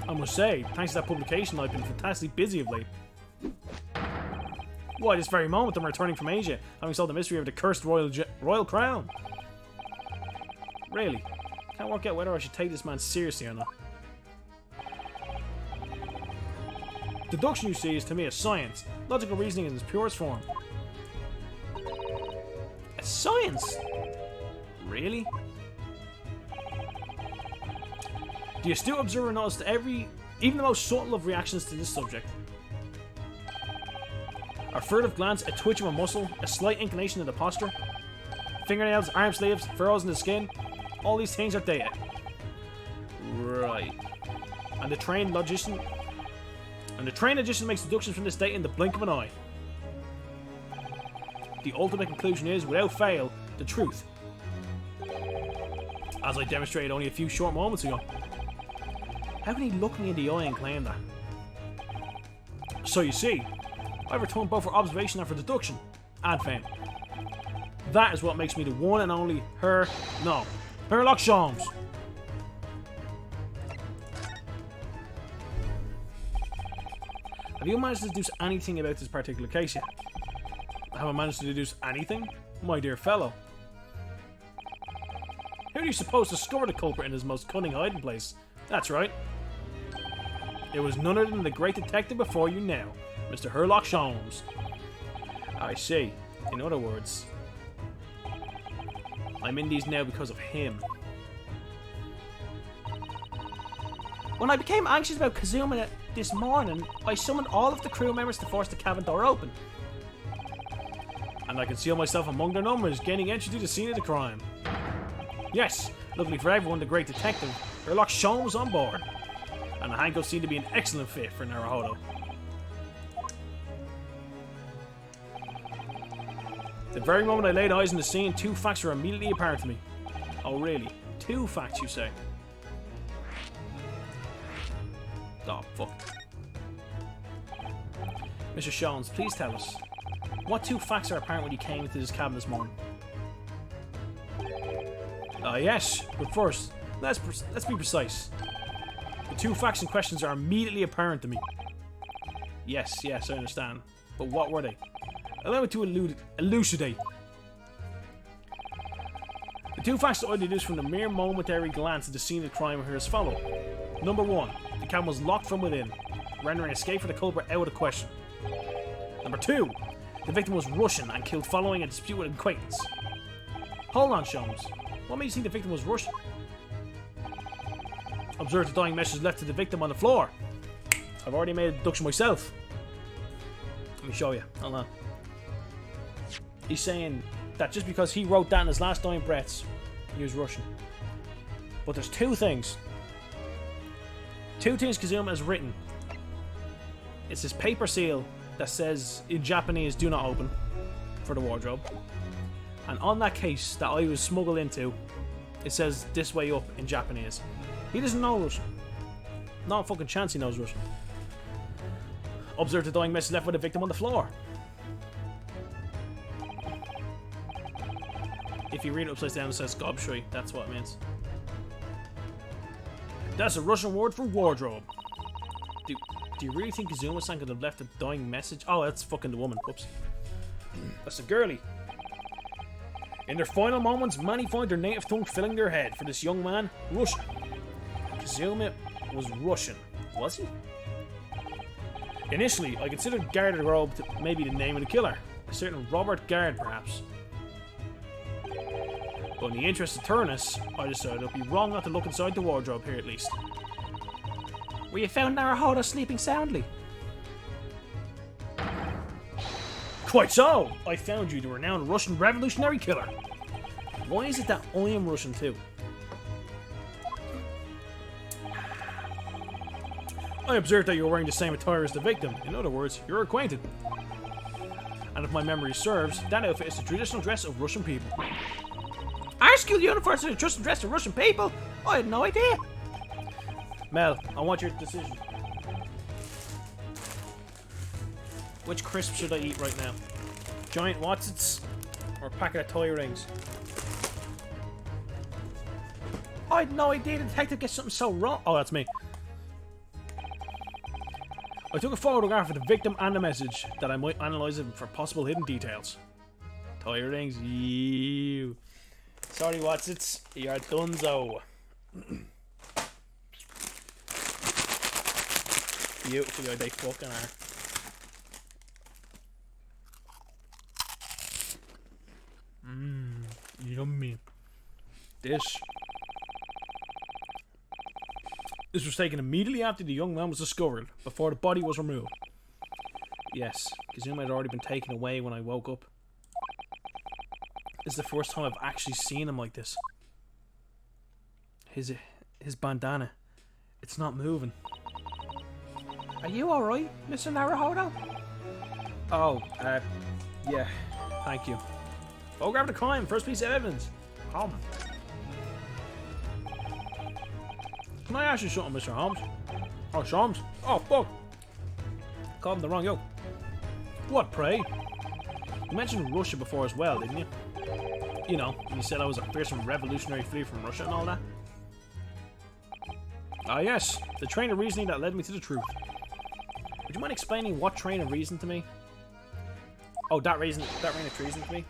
I must say, thanks to that publication, I've been fantastically busy of late. Why, this very moment I'm returning from Asia, having solved the mystery of the cursed royal crown. Really? Can't work out whether I should take this man seriously or not. Deduction, you see, is to me a science. Logical reasoning in its purest form. A science? Really? The astute observer noticed even the most subtle of reactions to this subject. A furtive glance, a twitch of a muscle, a slight inclination of the posture, fingernails, arm sleeves, furrows in the skin, all these things are data. Right. And the trained logician makes deductions from this data in the blink of an eye. The ultimate conclusion is, without fail, the truth. as I demonstrated only a few short moments ago. How can he look me in the eye and claim that? So you see, I've returned both for observation and for deduction, and fame. That is what makes me the one and only Sherlock Holmes. Have you managed to deduce anything about this particular case yet? Have I managed to deduce anything, my dear fellow? Who do you suppose discovered the culprit in his most cunning hiding place? That's right. It was none other than the great detective before you now, Mr. Sherlock Holmes. I see. In other words, I'm in these now because of him. When I became anxious about Kazuma this morning, I summoned all of the crew members to force the cabin door open. And I concealed myself among their numbers, gaining entry to the scene of the crime. Yes, luckily for everyone, the great detective, Sherlock Holmes, was on board. And the handcuffs seemed to be an excellent fit for Naruhodo. The very moment I laid eyes on the scene, 2 facts were immediately apparent to me. Oh really? 2 facts, you say? Oh, fuck. Mr. Shones, please tell us, what 2 facts are apparent when you came into this cabin this morning? Yes, but first, let's be precise. The 2 facts in questions are immediately apparent to me. Yes, I understand. But what were they? Allow me to elucidate. The 2 facts that I deduced from the mere momentary glance at the scene of the crime are here as follow. Number 1, the cabin was locked from within, rendering escape for the culprit out of the question. Number 2, the victim was Russian and killed following a dispute with an acquaintance. Hold on, Sholmes. What made you think the victim was Russian? Observe the dying message left to the victim on the floor. I've already made a deduction myself. Let me show you. Hold on. He's saying that just because he wrote that in his last dying breaths, he was Russian. But there's 2 things. 2 things Kazuma has written. It's his paper seal that says in Japanese, "Do not open," for the wardrobe. And on that case that I was smuggled into, it says "this way up" in Japanese. He doesn't know Russian. Not a fucking chance he knows Russian. Observe the dying message left with the victim on the floor. If you read it upside down, it says "gobshui." That's what it means. That's a Russian word for wardrobe. Do you really think Kazuma-san could have left a dying message? Oh, that's fucking the woman. Whoops. That's a girlie. In their final moments, many find their native tongue filling their head. For this young man, Russian. Kazuma was Russian. Was he? Initially, I considered Garderobe to maybe the name of the killer. A certain Robert Gard, perhaps. But in the interest of thoroughness, I decided it would be wrong not to look inside the wardrobe here at least. Where you found Naruhodo sleeping soundly? Quite so! I found you, the renowned Russian revolutionary killer. Why is it that I am Russian too? I observed that you were wearing the same attire as the victim. In other words, you're acquainted. And if my memory serves, that outfit is the traditional dress of Russian people. Our school uniforms are the traditional dress of Russian people? I had no idea. Mel, I want your decision. Which crisp should I eat right now? Giant Watsits or a packet of toy rings? I had no idea the detective gets something so wrong. Oh, that's me. I took a photograph of the victim and the message that I might analyze it for possible hidden details. Toy rings, you. Sorry, Watsits, you're donezo. Beautiful, they fucking are. Yummy. This was taken immediately after the young man was discovered, before the body was removed. Yes, Kazuma had already been taken away when I woke up. This is the first time I've actually seen him like this. His bandana, it's not moving. Are you alright, Mr. Naruhodo? Oh, yeah, thank you. Photograph of the crime, first piece of evidence. Can I ask you something, Mr. Holmes? Oh, Holmes. Oh, fuck. Called him the wrong yo. What, pray? You mentioned Russia before as well, didn't you? You know, when you said I was a fearsome revolutionary flee from Russia and all that. Ah, yes. The train of reasoning that led me to the truth. Would you mind explaining what train of reason to me? Oh, that reign of treason to me?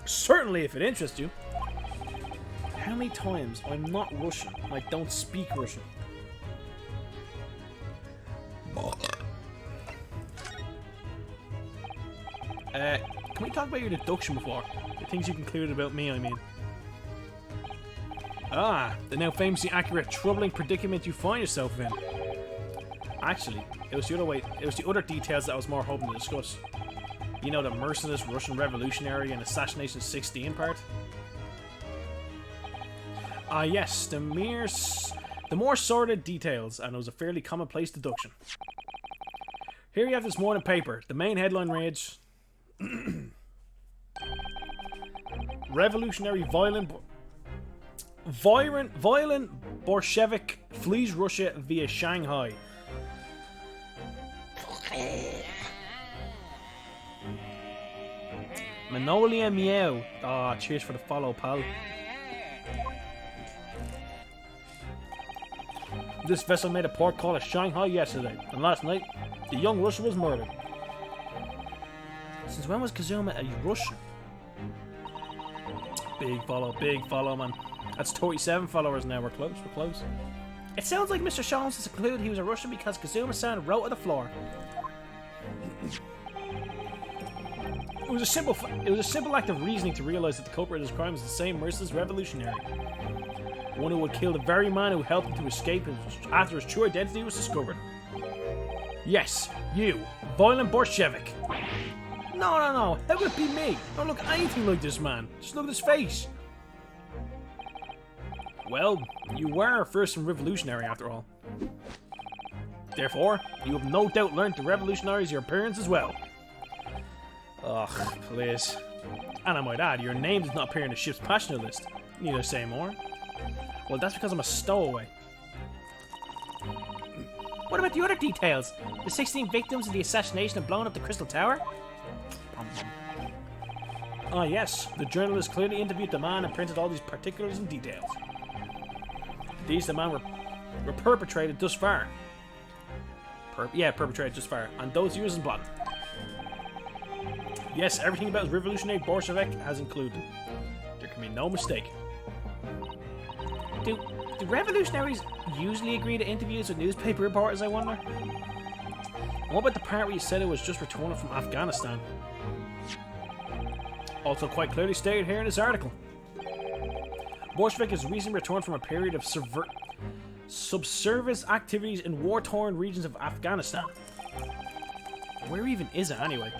Certainly, if it interests you. How many times I'm not Russian and I don't speak Russian? Can we talk about your deduction before? The things you concluded about me, I mean. Ah, the now famously accurate, troubling predicament you find yourself in. Actually, it was the other way. It was the other details that I was more hoping to discuss. You know, the merciless Russian revolutionary and Assassination 16 part? Ah, yes, the more sordid details, and it was a fairly commonplace deduction. Here you have this morning paper. The main headline reads... Revolutionary violent Bolshevik flees Russia via Shanghai. Manolia Meow. Ah, cheers for the follow, pal. This vessel made a port call at Shanghai yesterday, and last night, the young Russian was murdered. Since when was Kazuma a Russian? Big follow, man. That's 37 followers now. We're close. It sounds like Mr. Sholmes has concluded he was a Russian because Kazuma-san wrote on the floor. It was a simple act of reasoning to realize that the culprit of his crime is the same merciless revolutionary. One who would kill the very man who helped him to escape after his true identity was discovered. Yes, you, violent Bolshevik. No. How could it be me? Don't look anything like this man. Just look at his face. Well, you were a fearsome revolutionary after all. Therefore, you have no doubt learned to revolutionize your appearance as well. Ugh, please. And I might add, your name does not appear in the ship's passenger list. Need I say more? Well, that's because I'm a stowaway. What about the other details? The 16 victims of the assassination and blowing up the Crystal Tower? Ah, yes. The journalist clearly interviewed the man and printed all these particulars and details. These, the man, were perpetrated thus far. Perpetrated thus far. And those used in blood. Yes, everything about his revolutionary Bolshevik has included. There can be no mistake. Do revolutionaries usually agree to interviews with newspaper reporters, I wonder? And what about the part where you said it was just returning from Afghanistan? Also quite clearly stated here in this article. Bolshevik has recently returned from a period of subservice activities in war-torn regions of Afghanistan. Where even is it anyway?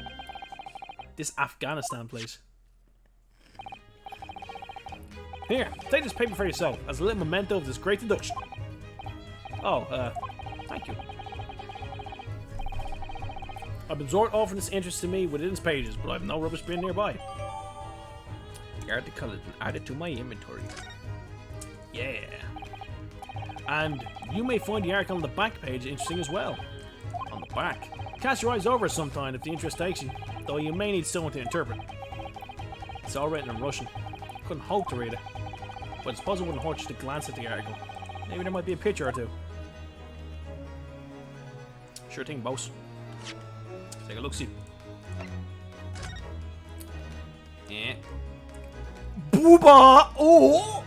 This Afghanistan place. Here, take this paper for yourself as a little memento of this great deduction. Oh, thank you. I've absorbed all from this interest to me within its pages, but I have no rubbish bin nearby. The article has been added to my inventory. Yeah. And you may find the article on the back page interesting as well. On the back. Cast your eyes over it sometime if the interest takes you, though you may need someone to interpret. It's all written in Russian. Couldn't hope to read it, but I suppose it wouldn't hurt just to glance at the article. Maybe there might be a picture or two. Sure thing, boss. Take a look-see. Yeah. Booba! Oh!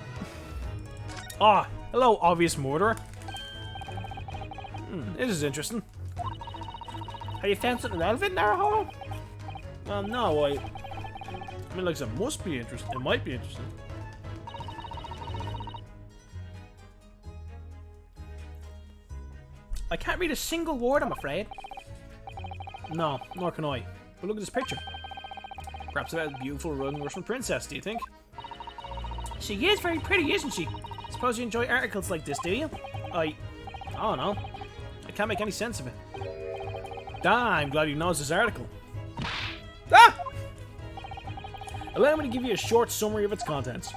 Ah, hello, obvious murderer. This is interesting. Have you found something relevant there, Holo? Well, no, I mean, like, it must be interesting. It might be interesting. I can't read a single word, I'm afraid. No, nor can I. But look at this picture. Perhaps about a beautiful young Russian princess, do you think? She is very pretty, isn't she? Suppose you enjoy articles like this, do you? I don't know. I can't make any sense of it. I'm glad you knows this article. Ah! Allow me to give you a short summary of its contents.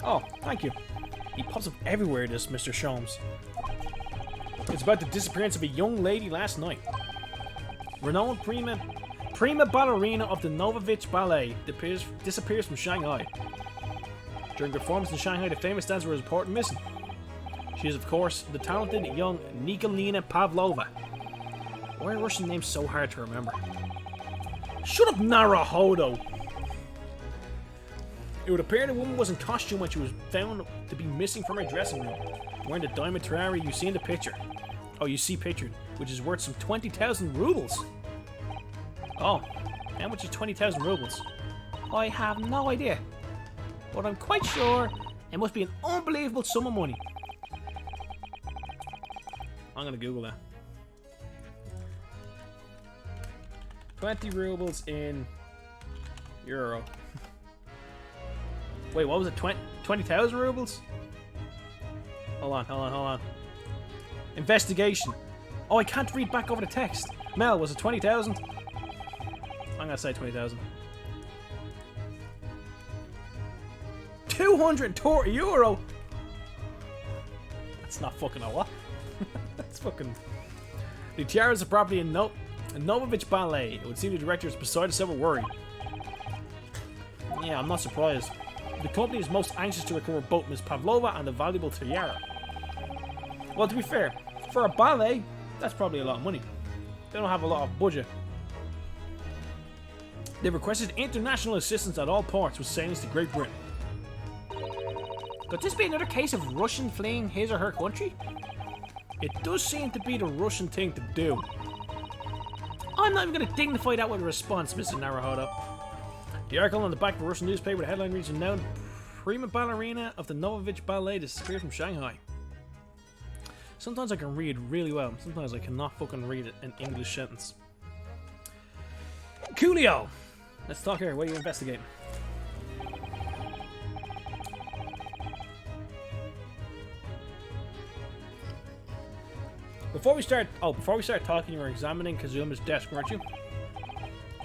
Oh, thank you. He pops up everywhere, this Mr. Sholmes. It's about the disappearance of a young lady last night. Renowned prima ballerina of the Novovich Ballet disappears from Shanghai. During a performance in Shanghai, the famous dancer was reported missing. She is, of course, the talented young Nikolina Pavlova. Why are Russian names so hard to remember? Shut up, Naruhodo! It would appear the woman was in costume when she was found to be missing from her dressing room, wearing the diamond tiara you see in the picture. Oh, you see pictured, which is worth some 20,000 rubles. Oh, how much is 20,000 rubles? I have no idea, but I'm quite sure it must be an unbelievable sum of money. I'm gonna Google that. 20 rubles in euro. Wait, what was it? 20,000 rubles? Hold on. Investigation. Oh, I can't read back over the text. Mel, was it 20,000? I'm gonna say 20,000. 230 euro? That's not fucking a lot. That's fucking... The tiara is a property in Novovich Ballet. It would seem the director is beside himself with worry. Yeah, I'm not surprised. The company is most anxious to recover both Miss Pavlova and the valuable tiara. Well, to be fair, for a ballet, that's probably a lot of money. They don't have a lot of budget. They've requested international assistance at all ports with sailings to Great Britain. Could this be another case of Russian fleeing his or her country? It does seem to be the Russian thing to do. I'm not even going to dignify that with a response, Mr. Naruhodo. The article on the back of a Russian newspaper, the headline reads, "Renowned prima ballerina of the Novovich Ballet disappeared from Shanghai." Sometimes I can read really well, sometimes I cannot fucking read an English sentence. Coolio! Let's talk here, what are you investigating? Before we start talking, you were examining Kazuma's desk, weren't you?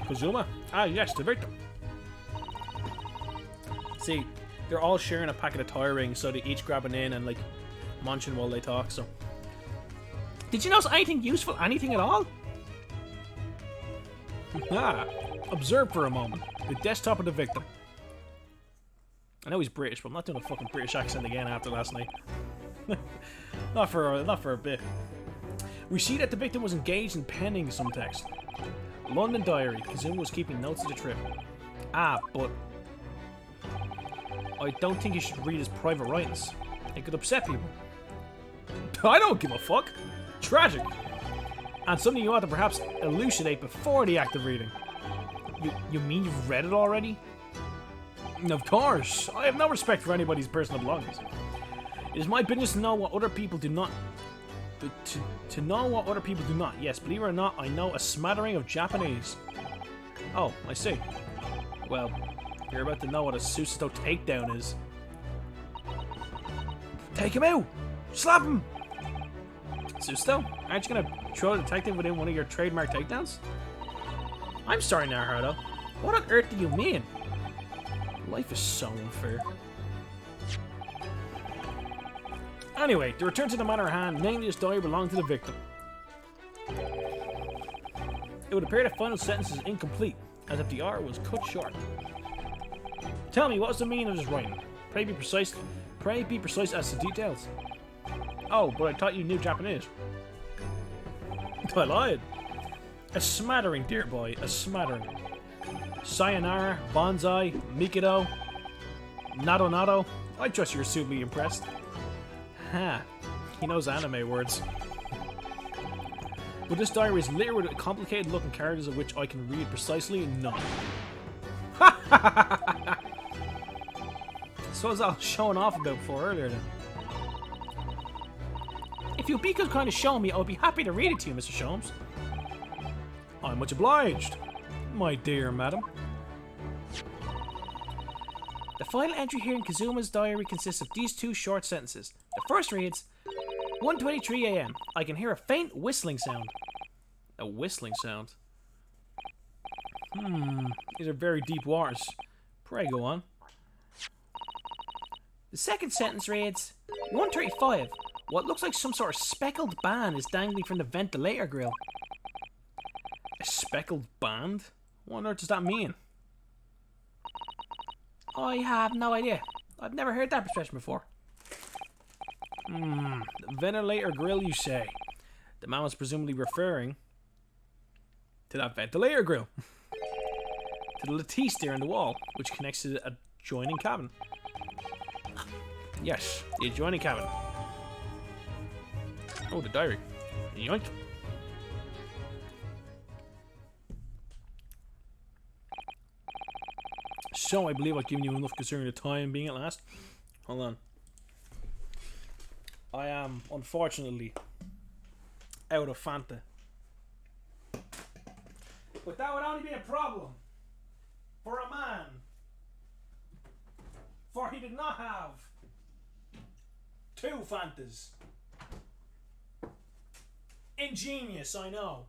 Kazuma? Ah, yes, the victim. See, they're all sharing a packet of tire rings, so they each grab an in and, like, munching while they talk, so... Did you notice anything useful? Anything at all? Ah, observe for a moment. The desktop of the victim. I know he's British, but I'm not doing a fucking British accent again after last night. not for a bit. We see that the victim was engaged in penning some text. London diary. Kazuma was keeping notes of the trip. Ah, but... I don't think you should read his private writings. It could upset people. I don't give a fuck. Tragic. And something you ought to perhaps elucidate before the act of reading. You mean you've read it already? Of course. I have no respect for anybody's personal belongings. It is my business to know what other people do not... To know what other people do not. Yes, believe it or not, I know a smattering of Japanese. Oh, I see. Well, you're about to know what a Susato takedown is. Take him out! Slap him! Susato, aren't you gonna throw a detective within one of your trademark takedowns? I'm sorry, Naruhodo. What on earth do you mean? Life is so unfair. Anyway, to return to the matter at hand, namely this diary belonged to the victim. It would appear the final sentence is incomplete, as if the R was cut short. Tell me, what was the meaning of this writing? Pray be precise as to details. Oh, but I thought you knew Japanese. I lied. A smattering, dear boy, a smattering. Sayonara, bonsai, Mikado, Nado Nado. I trust you're suitably impressed. Ha, he knows anime words. But this diary is littered with complicated looking characters of which I can read precisely none. Ha ha ha ha! So as I was showing off about before earlier then. If you'll be so kind of show me, I'll be happy to read it to you, Mr. Sholmes. I'm much obliged, my dear madam. The final entry here in Kazuma's diary consists of these two short sentences. The first reads, 1:23 AM. I can hear a faint whistling sound. A whistling sound? These are very deep waters. Pray go on. The second sentence reads, 135. What looks like some sort of speckled band is dangling from the ventilator grill. A speckled band? What on earth does that mean? I have no idea. I've never heard that expression before. The ventilator grill, you say? The man was presumably referring to that ventilator grill. To the lattice there in the wall, which connects to the adjoining cabin. Yes, the adjoining cabin. Oh, the diary. Yoink. So, I believe I've given you enough considering the time being at last. Hold on. I am, unfortunately, out of Fanta. But that would only be a problem for a man. For he did not have 2 Fantas. Ingenious, I know.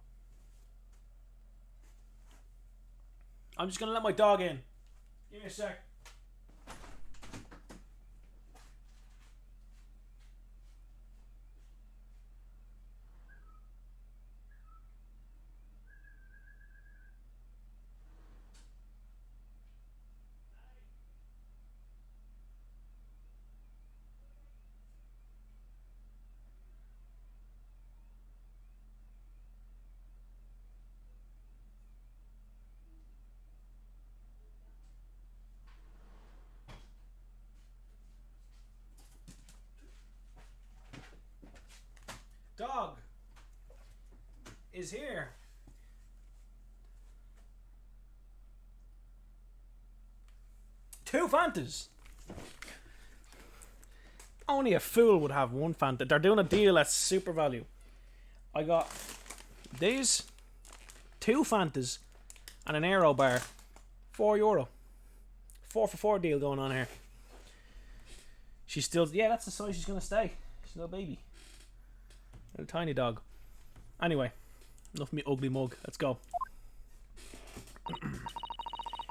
I'm just gonna let my dog in. Give me a sec. Dog is here. Two Fantas. Only a fool would have 1 Fanta. They're doing a deal at super value. I got these 2 Fantas and an Aero bar. €4. 4 for 4 deal going on here. She's still, yeah, that's the size she's gonna stay. She's a little baby. Little tiny dog. Anyway, enough of me ugly mug. Let's go.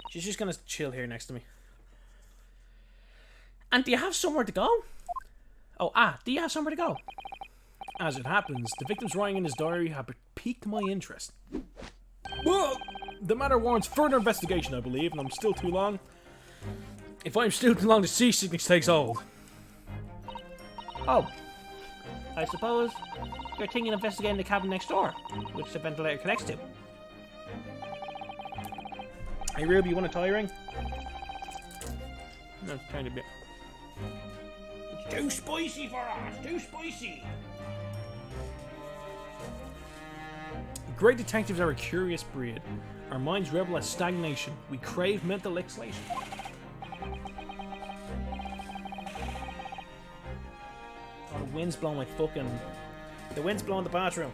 She's just gonna chill here next to me. And do you have somewhere to go? Do you have somewhere to go? As it happens, the victim's writing in his diary have piqued my interest. Whoa! The matter warrants further investigation, I believe, and I'm still too long. If I'm still too long, the seasickness takes hold. Oh. I suppose you're thinking of investigating the cabin next door, which the ventilator connects to. Hey Ruby, you want a tie ring? No, it's trying to be. It's too spicy for us, too spicy! Great detectives are a curious breed. Our minds rebel at stagnation. We crave mental exhalation. The wind's blowing my fucking... The wind's blowing the bathroom.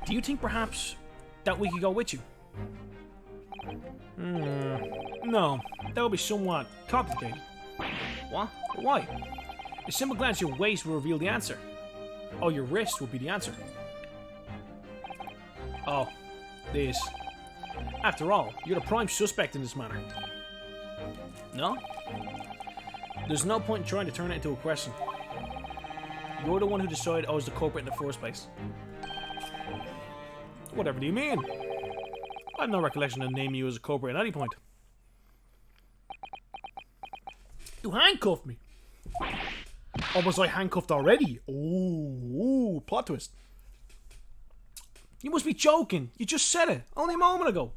Do you think perhaps that we could go with you? No, that would be somewhat complicated. What? Why? A simple glance at your waist will reveal the answer. Oh, your wrist will be the answer. Oh, this. After all, you're the prime suspect in this matter. No? There's no point in trying to turn it into a question. You're the one who decided I was the culprit in the first place. Whatever do you mean? I have no recollection of naming you as a culprit at any point. You handcuffed me. Or was I handcuffed already? Ooh, plot twist. You must be joking. You just said it only a moment ago.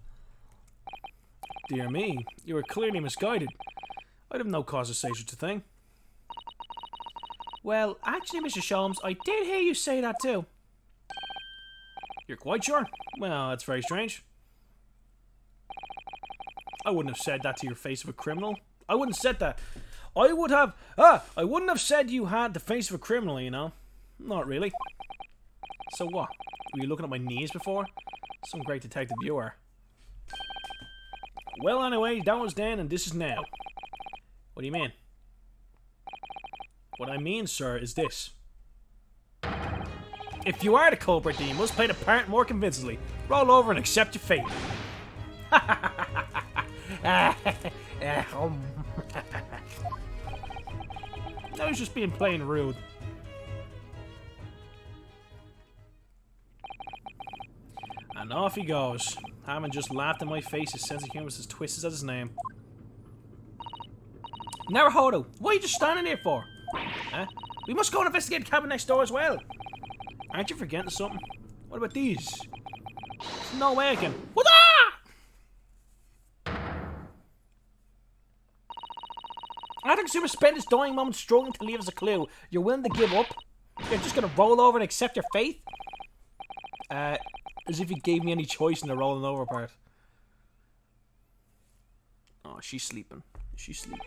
Dear me, you were clearly misguided. I'd have no cause to say such a thing. Well, actually, Mr. Sholmes, I did hear you say that too. You're quite sure? Well, that's very strange. I wouldn't have said that to your face of a criminal. I wouldn't have said that. I wouldn't have said you had the face of a criminal, you know. Not really. So what? Were you looking at my knees before? Some great detective you are. Well, anyway, that was then and this is now. What do you mean? What I mean, sir, is this. If you are the culprit, then you must play the part more convincingly. Roll over and accept your fate. I was just being plain rude. And off he goes. Hammond just laughed in my face. His sense of humor was as twisted as his name. Naruhodo, what are you just standing there for? Huh? We must go and investigate the cabin next door as well. Aren't you forgetting something? What about these? No way I can. What? I think Zuma spent his dying moment struggling to leave us a clue. You're willing to give up? You're just gonna roll over and accept your fate? As if you gave me any choice in the rolling over part. Oh, she's sleeping. She's sleeping.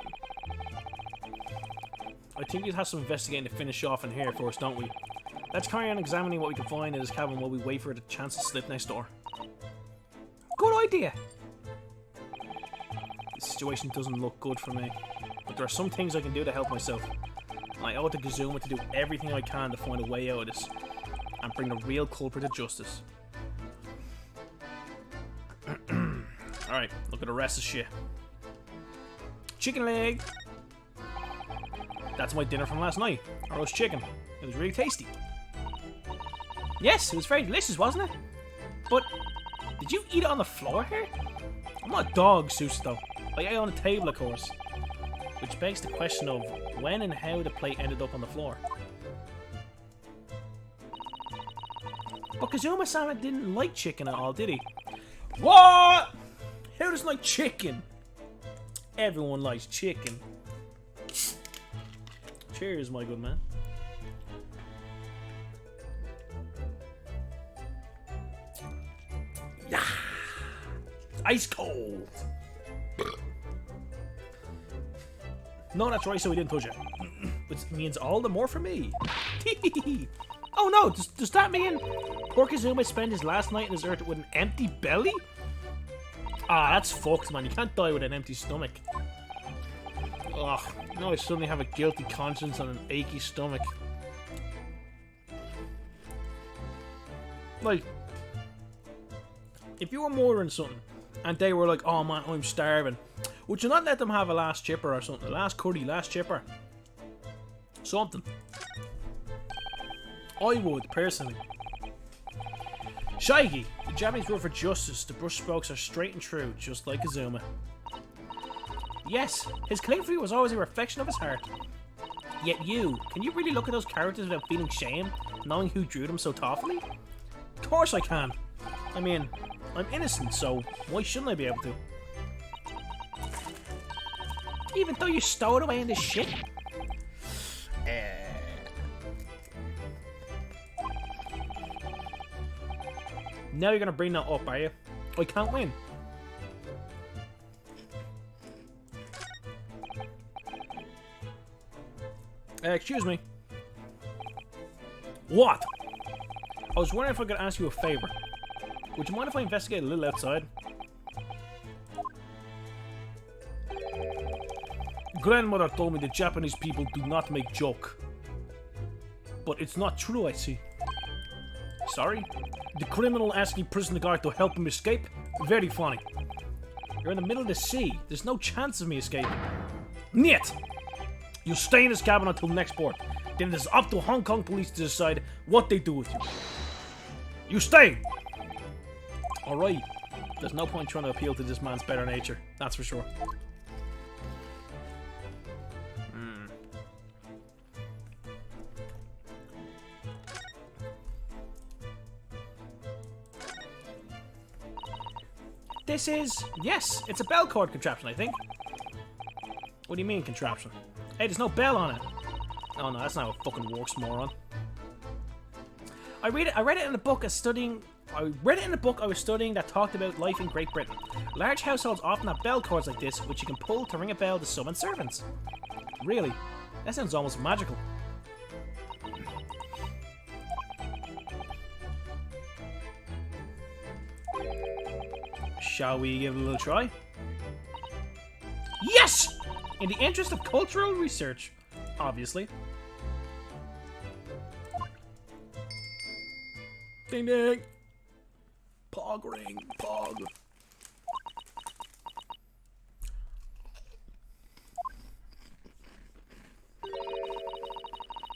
I think we'd have some investigating to finish off in here first, don't we? Let's carry on examining what we can find in this cabin while we wait for the chance to slip next door. Good idea! The situation doesn't look good for me. But there are some things I can do to help myself. I owe it to Kazuma to do everything I can to find a way out of this. And bring the real culprit to justice. Alright, look at the rest of shit. Chicken leg! That's my dinner from last night. A roast chicken. It was really tasty. Yes, it was very delicious, wasn't it? But, did you eat it on the floor here? I'm not a dog, Susto. I ate on the table, of course. Which begs the question of when and how the plate ended up on the floor. But Kazuma-sama didn't like chicken at all, did he? What? Who doesn't like chicken? Everyone likes chicken. Cheers, my good man. Yeah. Ice cold. No, that's right, so we didn't touch it. Which means all the more for me. Oh no, does that mean poor Kazuma spent his last night in his earth with an empty belly? Ah, that's fucked, man. You can't die with an empty stomach. Ugh, now I suddenly have a guilty conscience and an achy stomach. Like, if you were murdering something, and they were like, oh man, I'm starving, would you not let them have a last chipper or something? Last curry, last chipper? Something. I would, personally. Shaigi, the Japanese word for justice. The brushstrokes are straight and true, just like Kazuma. Yes, his calligraphy was always a reflection of his heart. Yet you, can you really look at those characters without feeling shame, knowing who drew them so thoughtfully? Of course I can. I mean, I'm innocent, so why shouldn't I be able to? Even though you stowed away in this shit? Now you're gonna bring that up, are you? I can't win. Excuse me. What? I was wondering if I could ask you a favor. Would you mind if I investigate a little outside? Grandmother told me the Japanese people do not make joke. But it's not true, I see. Sorry? The criminal asking prison guard to help him escape? Very funny. You're in the middle of the sea. There's no chance of me escaping. Niet! You stay in this cabin until next port. Then it is up to Hong Kong police to decide what they do with you. You stay! Alright. There's no point trying to appeal to this man's better nature. That's for sure. This is... Yes, it's a bell cord contraption, I think. What do you mean, contraption? Hey, there's no bell on it. Oh no, that's not how it fucking works, moron. I read it in a book as studying... I read it in a book I was studying that talked about life in Great Britain. Large households often have bell cords like this, which you can pull to ring a bell to summon servants. Really? That sounds almost magical. Shall we give it a little try? Yes! In the interest of cultural research, obviously. Ding ding! Pog ring, pog.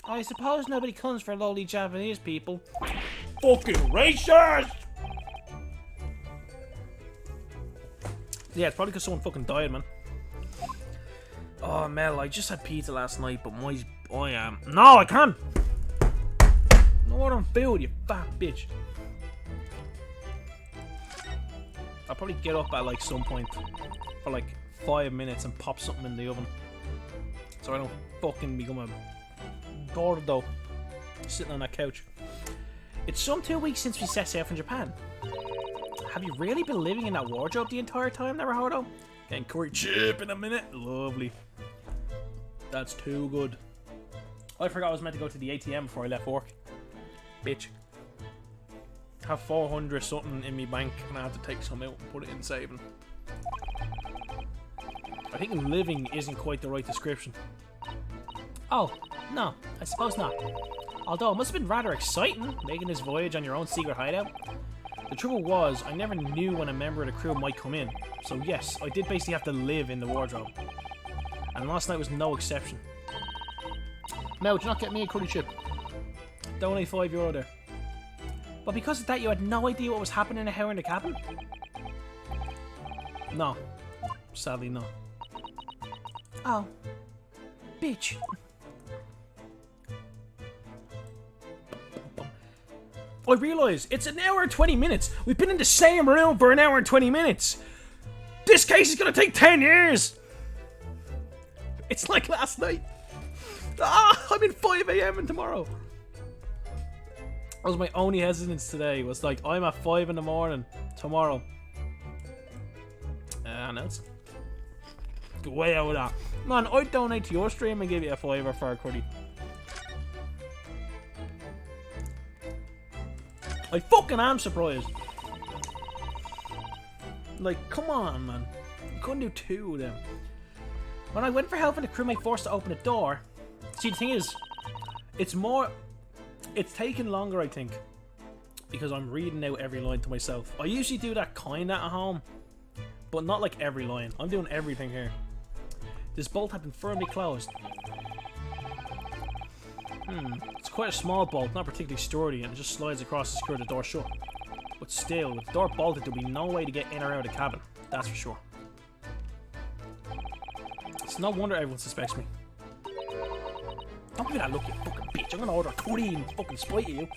I suppose nobody comes for lowly Japanese people. Fucking racist! Yeah, it's probably because someone fucking died, man. Oh, Mel, I just had pizza last night, but I am. No, I can't! No order on food, you fat bitch. I'll probably get up at like some point for like 5 minutes and pop something in the oven. So I don't fucking become a gordo sitting on that couch. It's some 2 weeks since we set sail from Japan. Have you really been living in that wardrobe the entire time, Naruhodo? Getting curry chip in a minute. Lovely. That's too good. I forgot I was meant to go to the ATM before I left work. Bitch. Have 400 something in my bank and I have to take some out and put it in saving. I think living isn't quite the right description. Oh, no, I suppose not. Although it must have been rather exciting, making this voyage on your own secret hideout. The trouble was, I never knew when a member of the crew might come in. So yes, I did basically have to live in the wardrobe. And last night was no exception. Mel, do not get me a curry chip. Donate €5 there. But because of that, you had no idea what was happening out in the cabin? No. Sadly, no. Oh. Bitch. I realise, it's an hour and 20 minutes. We've been in the same room for an hour and 20 minutes. This case is going to take 10 years. It's like last night. Ah, I'm in 5 AM and tomorrow. That was my only hesitance today. Was like, I'm at 5 in the morning tomorrow. And it's way out of that. Man, I'd donate to your stream and give you a $5 for a curry. I fucking am surprised. Like, come on, man. You couldn't do 2 of them. When I went for help and the crewmate forced to open the door. See, the thing is, it's taken longer, I think, because I'm reading out every line to myself. I usually do that kinda at home, but not like every line. I'm doing everything here. This bolt had been firmly closed. It's quite a small bolt, not particularly sturdy, and it just slides across to secure the door shut. But still, with the door bolted, there'll be no way to get in or out of the cabin. That's for sure. It's no wonder everyone suspects me. Don't give me that look, you fucking bitch. I'm gonna order a curry and fucking spite at you.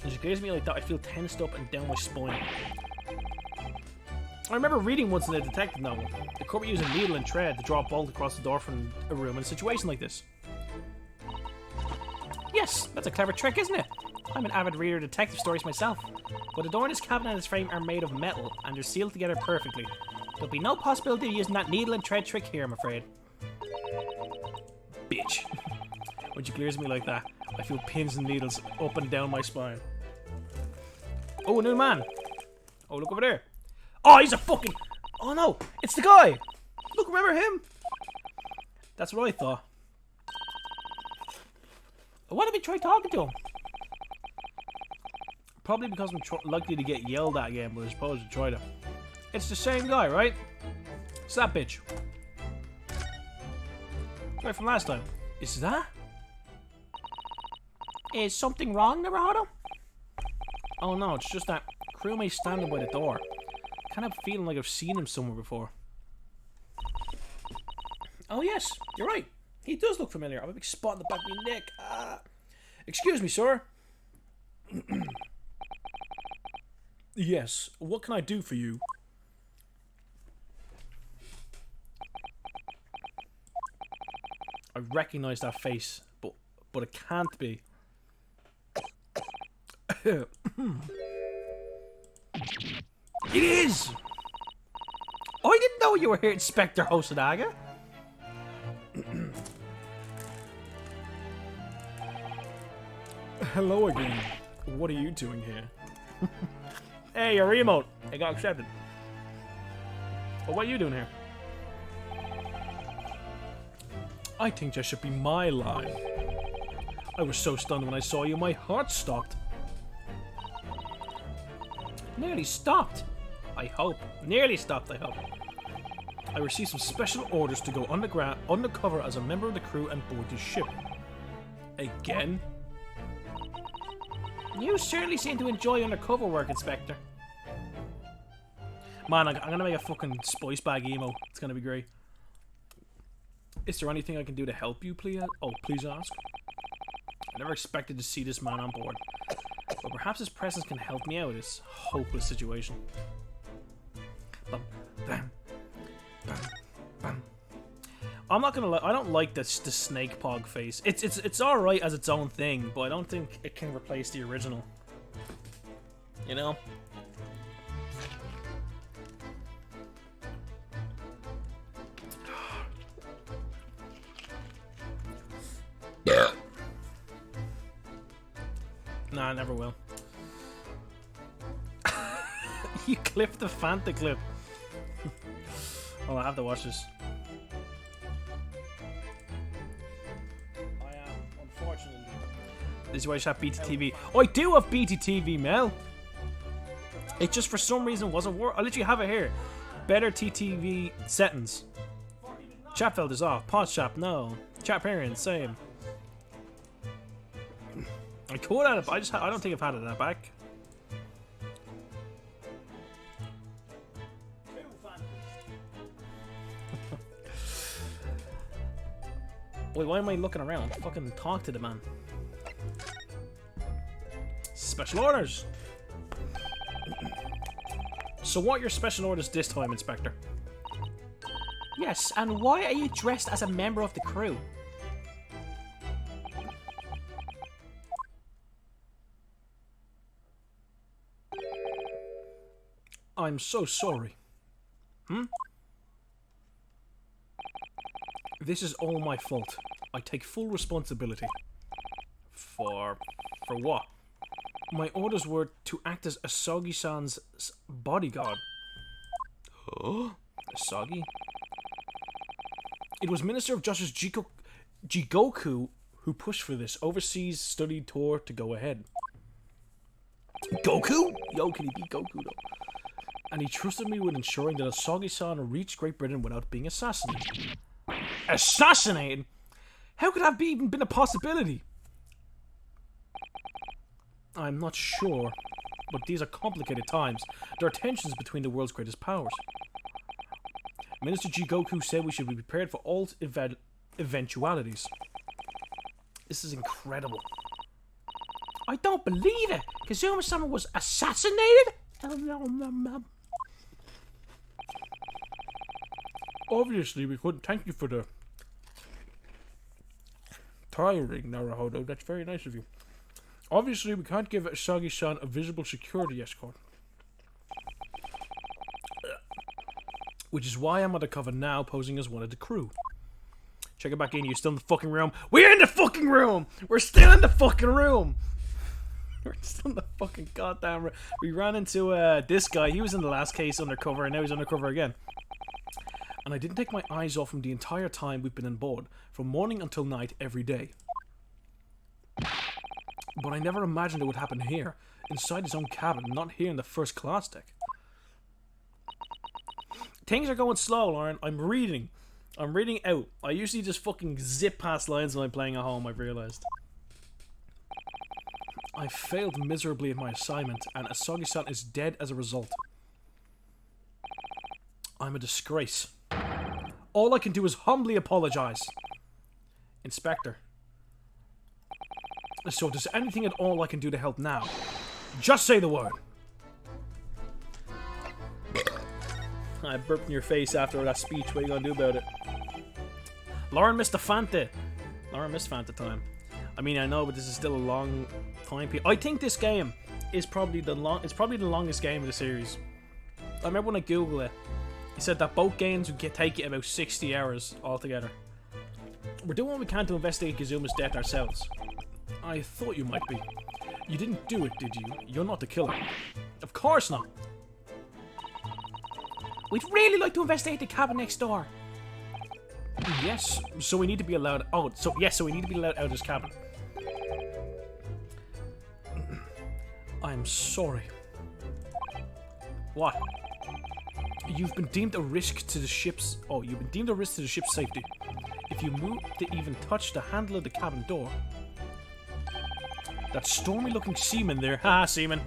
When she glares at me like that, I feel tensed up and down my spine. I remember reading once in a detective novel. The corporate used a needle and thread to draw a bolt across the door from a room in a situation like this. Yes, that's a clever trick, isn't it? I'm an avid reader of detective stories myself. But the door in this cabin and its frame are made of metal, and they're sealed together perfectly. There'll be no possibility of using that needle and thread trick here, I'm afraid. Bitch. When she glares at me like that, I feel pins and needles up and down my spine. Oh, a new man. Oh, look over there. Oh, he's a fucking... Oh, no. It's the guy. Look, remember him? That's what I thought. Why did we try talking to him? Probably because I'm likely to get yelled at again, but I suppose we tried it. It's the same guy, right? It's that bitch. Guy from last time. Is that? Is something wrong, Naruhodo? Oh no, it's just that crewmate standing by the door. Kind of feeling like I've seen him somewhere before. Oh yes, you're right. He does look familiar. I have a big spot in the back of my neck. Excuse me, sir. Yes, what can I do for you? I recognize that face, but it can't be. It is! I didn't know you were here, Inspector Hosonaga. Hello again. What are you doing here? Hey, your remote. I got accepted. Well, what are you doing here? I think that should be my line. I was so stunned when I saw you, my heart stopped. Nearly stopped, I hope. Nearly stopped, I hope. I received some special orders to go undercover as a member of the crew and board this ship. Again? You certainly seem to enjoy undercover work, Inspector. Man, I'm gonna make a fucking spice bag emo. It's gonna be great. Is there anything I can do to help you, please? Oh, please ask. I never expected to see this man on board, but perhaps his presence can help me out of this hopeless situation. Bum, bam, bam, bam. I'm not gonna lie, I don't like the snake pog face. It's all right as its own thing, but I don't think it can replace the original. You know. Nah, I never will. You clipped the Fanta clip. Oh, I have to watch this. I am, unfortunately. This is why I should have BTTV. Oh, I do have BTTV, Mel. It just for some reason wasn't working. I literally have it here. Better TTV settings. Chat filters off. Pause chat, no. Chat parents, same. I could have it, but I don't think I've had it back. Wait, why am I looking around? Fucking talk to the man. Special orders! So what are your special orders this time, Inspector? Yes, and why are you dressed as a member of the crew? I'm so sorry. This is all my fault. I take full responsibility. For what? My orders were to act as Asagi-san's bodyguard. Huh? Asagi? It was Minister of Justice Jigoku who pushed for this overseas study tour to go ahead. Goku? Yo, can he beat Goku though? And he trusted me with ensuring that Asagi-san reached Great Britain without being assassinated. Assassinated? How could that even been a possibility? I'm not sure, but these are complicated times. There are tensions between the world's greatest powers. Minister Jigoku said we should be prepared for all eventualities. This is incredible. I don't believe it! Kazuma-sama was assassinated? Obviously, we couldn't thank you for the tiring, Naruhodo. That's very nice of you. Obviously, we can't give Asagi-san a visible security escort. Which is why I'm undercover now, posing as one of the crew. Check it back in, you're still in the fucking room. We're in the fucking room! We're still in the fucking room! We're still in the fucking goddamn room. We ran into this guy, he was in the last case undercover, and now he's undercover again. And I didn't take my eyes off him the entire time we've been on board, from morning until night, every day. But I never imagined it would happen here, inside his own cabin, not here in the first class deck. Things are going slow, Lauren. I'm reading out. I usually just fucking zip past lines when I'm playing at home, I've realised. I failed miserably at my assignment, and Asagi-san is dead as a result. I'm a disgrace. All I can do is humbly apologise. Inspector. So if there's anything at all I can do to help now, just say the word. I burped in your face after that speech. What are you gonna do about it? Lauren missed the Fanta. Lauren missed Fanta time. I mean, I know, but this is still a long time. I think this game is probably the longest game of the series. I remember when I googled it, it said that both games would take it about 60 hours altogether. We're doing what we can to investigate Kazuma's death ourselves. I thought you might be. You didn't do it, did you? You're not the killer. Of course not. We'd really like to investigate the cabin next door. Yes, so we need to be allowed... Oh, so yes, so we need to be allowed out of this cabin. I'm sorry. What? You've been deemed a risk to the ship's... Oh, you've been deemed a risk to the ship's safety. If you move to even touch the handle of the cabin door... That stormy-looking seaman there... Ha, seaman!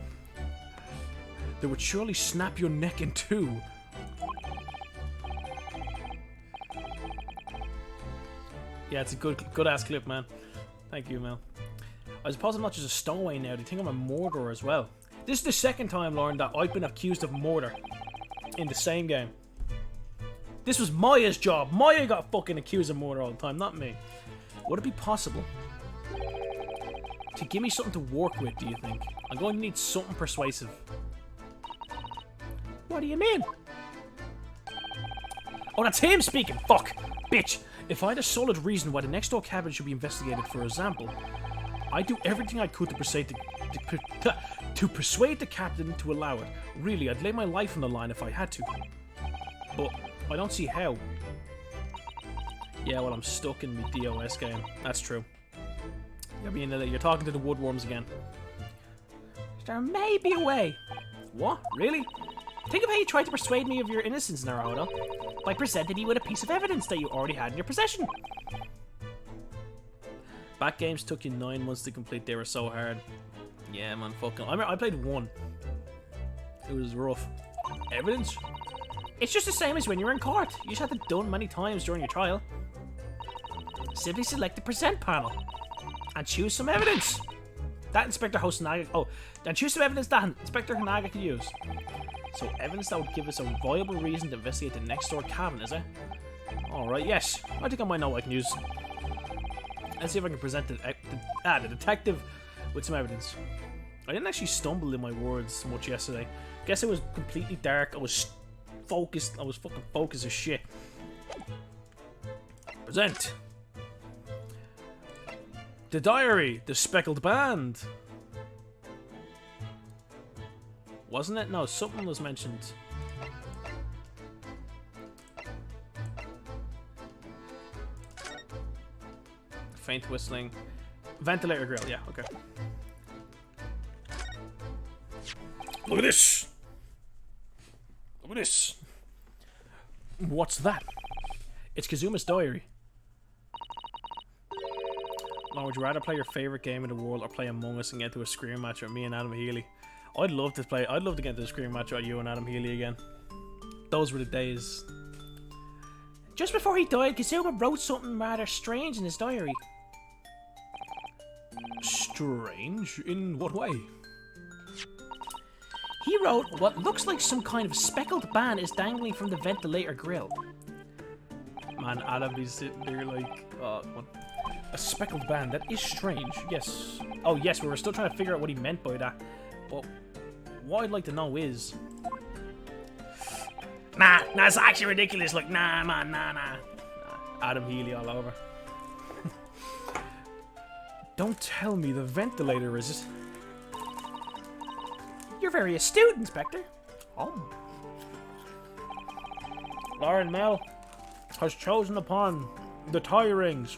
They would surely snap your neck in two. Yeah, it's a good-ass clip, man. Thank you, Mel. I suppose I'm not just a stowaway now. They think I'm a murderer as well. This is the second time, Lauren, that I've been accused of murder in the same game. This was Maya's job. Maya got fucking accused of murder all the time, not me. Would it be possible to give me something to work with, do you think? I'm going to need something persuasive. What do you mean? Oh, that's him speaking! Fuck! Bitch! If I had a solid reason why the next door cabin should be investigated, for example, I'd do everything I could to persuade the captain to allow it. Really, I'd lay my life on the line if I had to. But I don't see how. Yeah, well, I'm stuck in my DOS game. That's true. You're talking to the woodworms again. There may be a way. What? Really? Think of how you tried to persuade me of your innocence, Naruto, by presenting you with a piece of evidence that you already had in your possession. Back games took you 9 months to complete. They were so hard. Yeah, man, fucking... I played 1. It was rough. Evidence? It's just the same as when you were in court. You just had it done many times during your trial. Simply select the present panel and choose some evidence that Inspector Hosanaga... Oh, and choose some evidence that Inspector Hanaga could use. So evidence that would give us a viable reason to investigate the next door cabin, is it? Alright, yes. I think I might know what I can use. Let's see if I can present the detective with some evidence. I didn't actually stumble in my words much yesterday. Guess it was completely dark. I was focused. I was fucking focused as shit. Present. The diary. The Speckled Band. Wasn't it? No, something was mentioned. Faint whistling. Ventilator grill, yeah, okay. Look at this! Look at this! What's that? It's Kazuma's diary. Now, would you rather play your favorite game in the world or play Among Us and get into a scream match with me and Adam Healy? I'd love to get into a scream match with you and Adam Healy again. Those were the days. Just before he died, Kazuma wrote something rather strange in his diary. Strange? In what way? He wrote, what looks like some kind of speckled band is dangling from the ventilator grill. Man, Adam is sitting there like, a speckled band, that is strange, yes. Oh yes, we were still trying to figure out what he meant by that. But what I'd like to know is... Nah, it's actually ridiculous, like, nah, man, nah. Adam Healy all over. Don't tell me the ventilator is it? You're very astute, Inspector. Oh. Lauren Mel has chosen upon the tie rings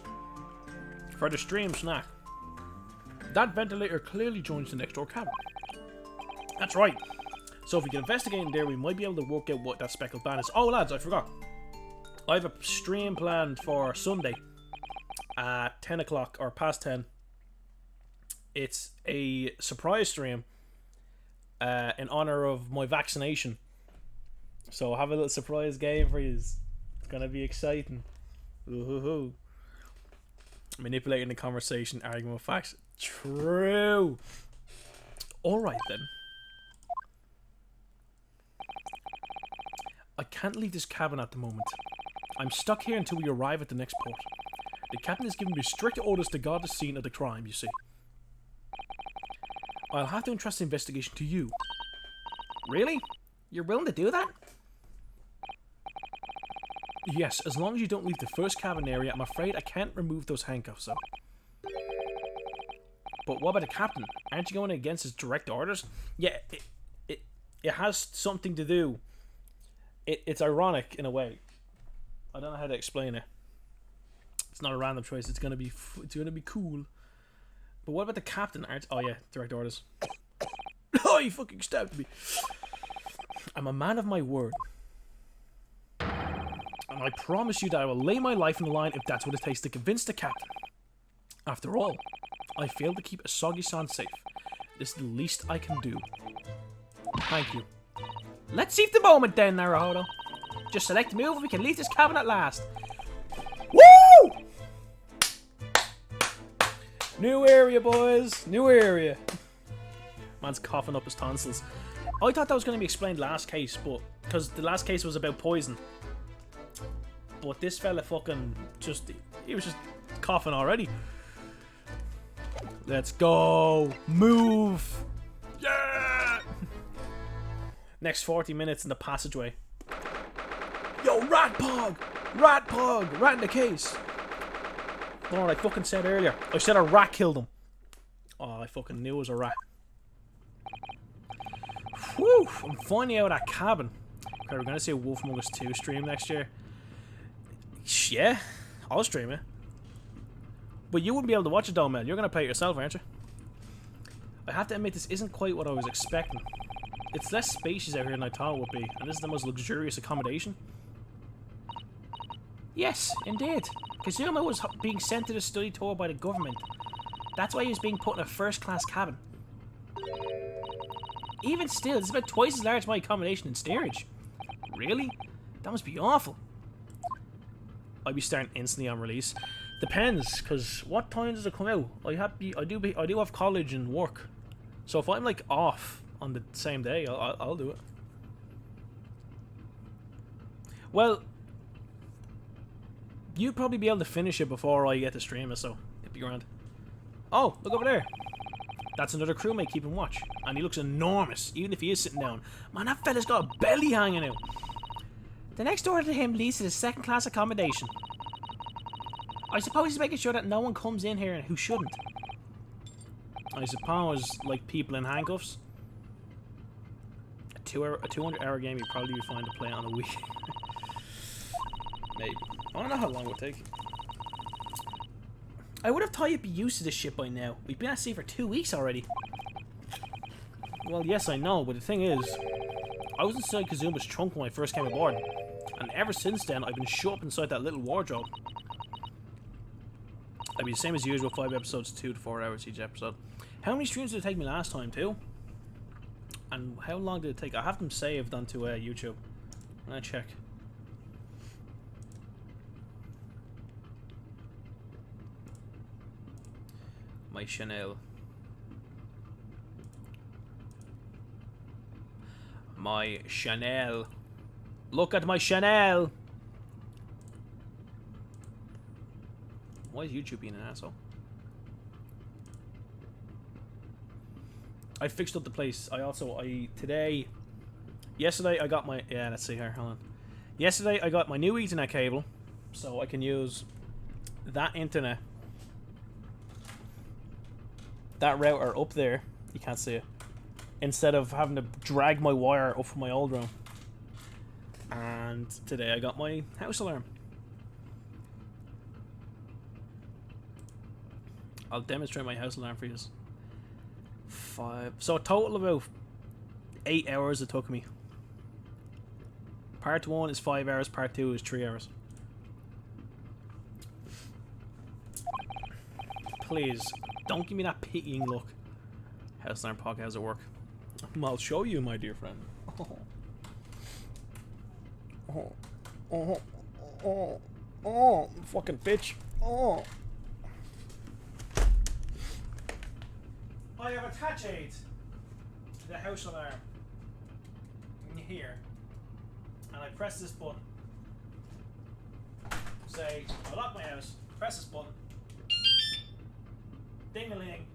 for the stream snack. That ventilator clearly joins the next door cabin. That's right. So if we can investigate in there, we might be able to work out what that speckled band is. Oh, lads, I forgot. I have a stream planned for Sunday at 10 o'clock or past 10. It's a surprise stream in honor of my vaccination. So I'll have a little surprise game for you. It's gonna be exciting. Ooh-hoo-hoo. Manipulating the conversation, arguing with facts. True. Alright then. I can't leave this cabin at the moment. I'm stuck here until we arrive at the next port. The captain has given me strict orders to guard the scene of the crime, you see. I'll have to entrust the investigation to you. Really? You're willing to do that? Yes, as long as you don't leave the first cabin area. I'm afraid I can't remove those handcuffs, though. But what about the captain? Aren't you going against his direct orders? Yeah, it has something to do. It's ironic in a way. I don't know how to explain it. It's not a random choice. It's gonna be cool. But what about the captain? Oh yeah, direct orders. Oh, he fucking stabbed me. I'm a man of my word. And I promise you that I will lay my life on the line if that's what it takes to convince the captain. After all, I failed to keep Asagi-san safe. This is the least I can do. Thank you. Let's seize the moment then, Naruhodo. Just select a move and we can leave this cabin at last. Woo! New area, boys. New area. Man's coughing up his tonsils. I thought that was going to be explained last case, but because the last case was about poison. But this fella fucking he was just coughing already. Let's go. Move. Yeah. Next 40 minutes in the passageway. Yo, rat pog! Rat pog! Rat in the case! You know what I fucking said earlier? I said a rat killed him. Oh, I fucking knew it was a rat. Whew! I'm finally out of that cabin. Okay, we're gonna see a Wolf Among Us 2 stream next year. Yeah, I'll stream it. But you wouldn't be able to watch it though, Mel. You're gonna play it yourself, aren't you? I have to admit, this isn't quite what I was expecting. It's less spacious out here than I thought it would be, and this is the most luxurious accommodation. Yes, indeed. Kazuma was being sent to the study tour by the government. That's why he was being put in a first-class cabin. Even still, it's about twice as large as my accommodation in steerage. Really? That must be awful. I'd be starting instantly on release. Depends, because what time does it come out? I do have college and work. So if I'm like off on the same day, I'll do it. Well, you'd probably be able to finish it before I get to stream it, so it'd be grand. Oh, look over there. That's another crewmate keeping watch. And he looks enormous, even if he is sitting down. Man, that fella's got a belly hanging out. The next door to him leads to the second-class accommodation. I suppose he's making sure that no one comes in here who shouldn't. I suppose, like people in handcuffs. A 200-hour game you'd probably be fine to play on a week. Maybe. I don't know how long it would take. I would have thought you'd be used to this shit by now. We've been at sea for 2 weeks already. Well, yes, I know, but the thing is, I was inside Kazuma's trunk when I first came aboard. And ever since then, I've been shut up inside that little wardrobe. I'd be the same as usual, 5 episodes, 2 to 4 hours each episode. How many streams did it take me last time, too? And how long did it take? I have them saved onto YouTube. I'm gonna check. My Chanel. My Chanel. Look at my Chanel! Why is YouTube being an asshole? I fixed up the place. Yesterday I got my, let's see here, hold on. Yesterday I got my new Ethernet cable, so I can use that internet, that router up there, you can't see it, instead of having to drag my wire up from my old room. And today I got my house alarm. I'll demonstrate my house alarm for you. 5. So a total of about 8 hours it took me. Part 1 is 5 hours, part 2 is 3 hours. Please, don't give me that pitying look. House alarm podcast, how's it work? I'll show you, my dear friend. Oh, fucking bitch. Oh. I have attached to the house alarm here, and I press this button. Say, I lock my house, press this button, ding-a-ling,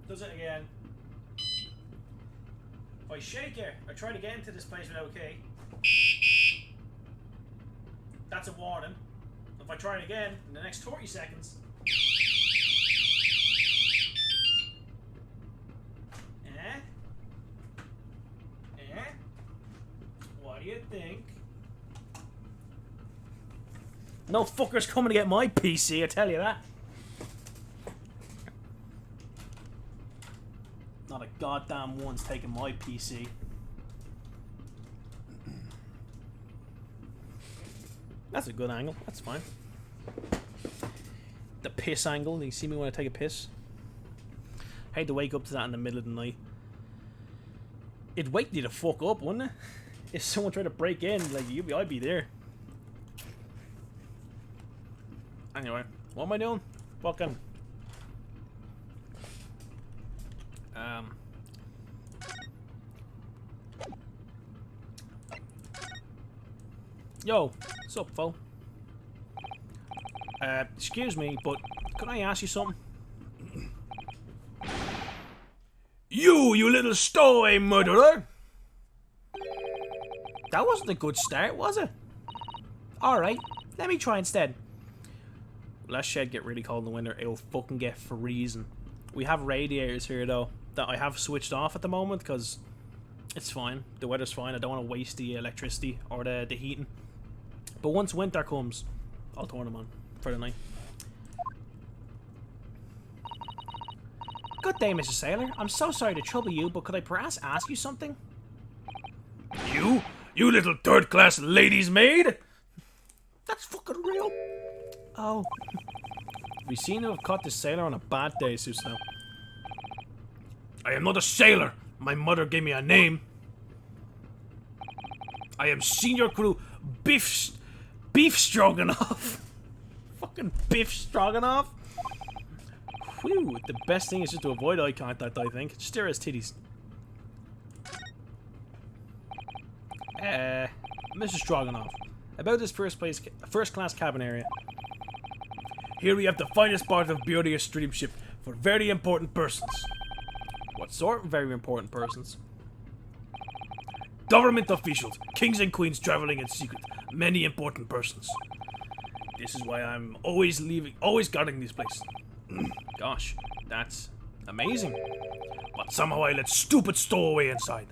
does it again. If I shake it, or try to get into this place without a key, that's a warning. If I try it again, in the next 30 seconds, what do you think? No fucker's coming to get my PC, I tell you that. Not a goddamn one's taking my PC. That's a good angle. That's fine. The piss angle. You see me when I take a piss? I hate to wake up to that in the middle of the night. It'd wake you the fuck up, wouldn't it? If someone tried to break in, like, I'd be there. Anyway, what am I doing? Fucking. Yo, what's up, fo? Excuse me, but could I ask you something? You little stowaway murderer! That wasn't a good start, was it? Alright, let me try instead. Will that shed get really cold in the winter? It'll fucking get freezing. We have radiators here, though, that I have switched off at the moment, because it's fine. The weather's fine. I don't want to waste the electricity or the heating. But once winter comes, I'll turn them on for the night. Good day, Mr. Sailor. I'm so sorry to trouble you, but could I perhaps ask you something? You little third-class lady's maid? That's fucking real. Oh. We seem to have caught this sailor on a bad day, Susan. I am not a sailor. My mother gave me a name. I am senior crew Beef Stroganoff. Fucking Beef Stroganoff. Whew, the best thing is just to avoid eye contact, I think. Just stare at his titties. Mr. Stroganoff, about this first-class cabin area. Here we have the finest part of Beardier Streamship for very important persons. What sort of very important persons? Government officials, kings and queens traveling in secret, many important persons. This is why I'm always guarding this place. Gosh, that's amazing. But somehow I let stupid stowaway inside.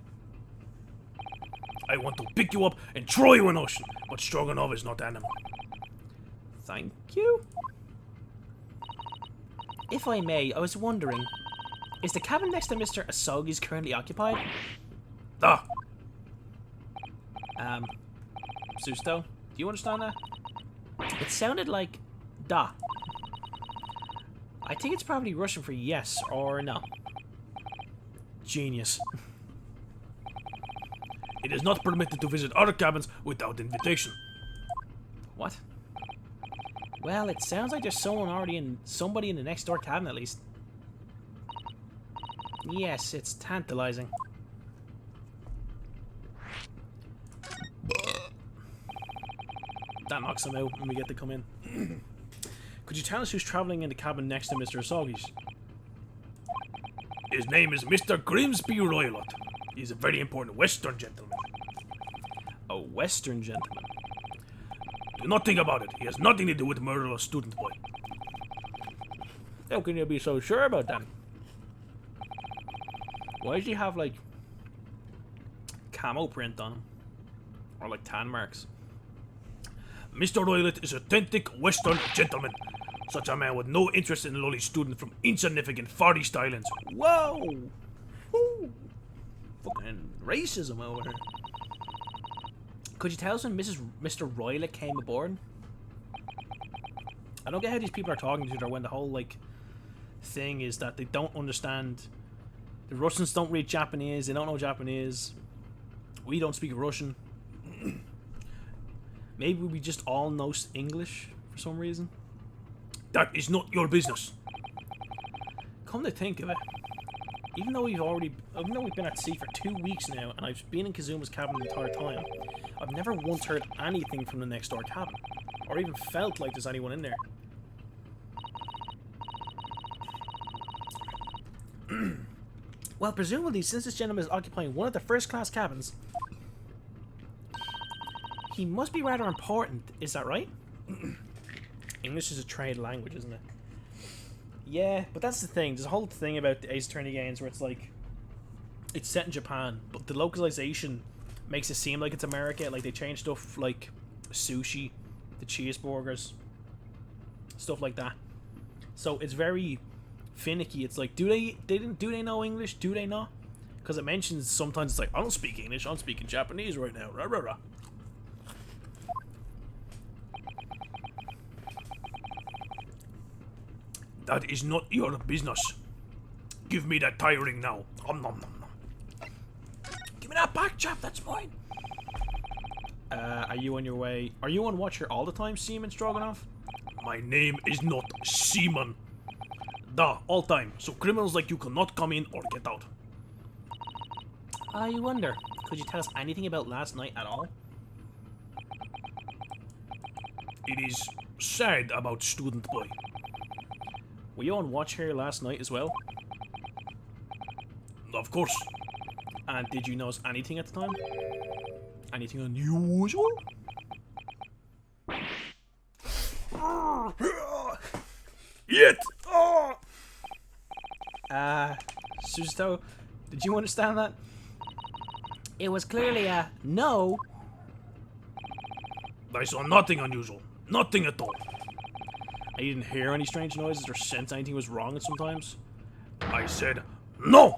I want to pick you up and throw you in ocean, but Stroganoff is not animal. Thank you. If I may, I was wondering, is the cabin next to Mr. Asogi's currently occupied? Ah. Susto, do you understand that? It sounded like da. I think it's probably Russian for yes or no. Genius. It is not permitted to visit other cabins without invitation. What? Well, it sounds like there's somebody in the next door cabin at least. Yes, it's tantalizing. That knocks him out when we get to come in. Could you tell us who's traveling in the cabin next to Mr. Asogi's? His name is Mr. Grimsby Roylott. He's a very important Western gentleman. A Western gentleman? Do not think about it. He has nothing to do with the murder of a student boy. How can you be so sure about that? Why does he have, like, camo print on him? Or, like, tan marks? Mr. Roylott is an authentic Western gentleman. Such a man with no interest in a lowly student from insignificant Far East Islands. Whoa! Woo. Fucking racism over here. Could you tell us when Mr. Roylott came aboard? I don't get how these people are talking to each other when the whole, like, thing is that they don't understand. The Russians don't read Japanese, they don't know Japanese. We don't speak Russian. Maybe we just all know English for some reason. That is not your business. Come to think of it, even though we've been at sea for 2 weeks now, and I've been in Kazuma's cabin the entire time, I've never once heard anything from the next door cabin, or even felt like there's anyone in there. Well, presumably, since this gentleman is occupying one of the first-class cabins, he must be rather important. Is that right? English is a trade language, isn't it? Yeah, but that's the thing. There's a whole thing about the Ace Attorney games where it's like, it's set in Japan, but the localization makes it seem like it's America. Like, they change stuff like sushi the cheeseburgers, stuff like that. So it's very finicky. It's like, do they know English? Do they not? Because it mentions sometimes it's like, I don't speak English, I'm speaking Japanese right now. Rah, rah, rah. That is not your business. Give me that tie ring now. Nom nom nom nom. Give me that back, chap. That's mine. Are you on your way? Are you on watch here all the time, Seaman Stroganoff? My name is not Seaman. Da, all time. So criminals like you cannot come in or get out. I wonder. Could you tell us anything about last night at all? It is sad about Student Boy. Were you on watch here last night as well? Of course. And did you notice anything at the time? Anything unusual? Yet! Suzuto, did you understand that? It was clearly a no. I saw nothing unusual. Nothing at all. I didn't hear any strange noises or sense anything was wrong at sometimes. I said no!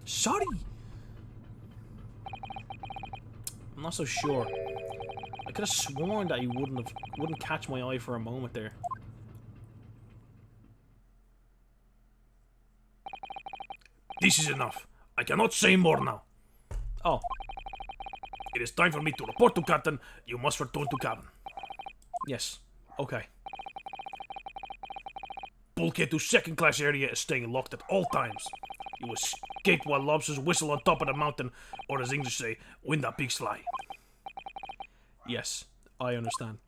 Sorry! I'm not so sure. I could have sworn that he wouldn't catch my eye for a moment there. This is enough. I cannot say more now. Oh. It is time for me to report to Captain. You must return to cabin. Yes. Okay. Bulkhead to second class area is staying locked at all times. You escape while lobsters whistle on top of the mountain, or as English say, when the pigs fly. Yes, I understand.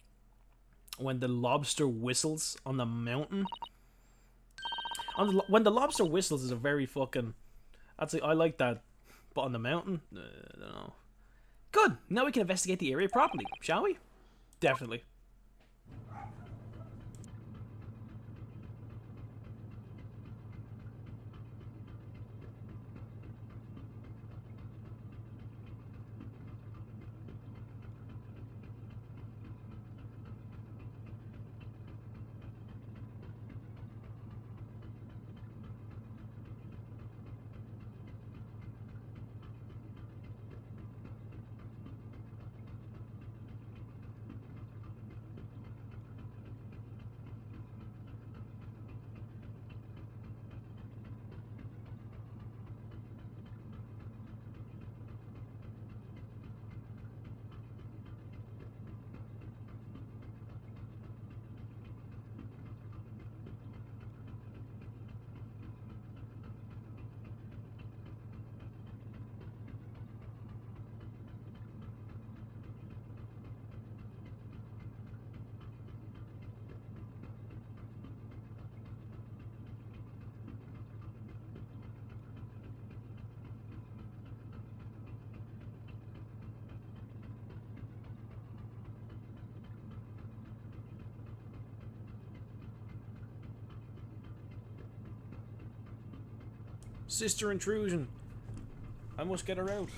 When the lobster whistles on the mountain? When the lobster whistles is a very fucking... I like that. But on the mountain? I don't know. Good! Now we can investigate the area properly, shall we? Definitely. Sister intrusion. I must get her out.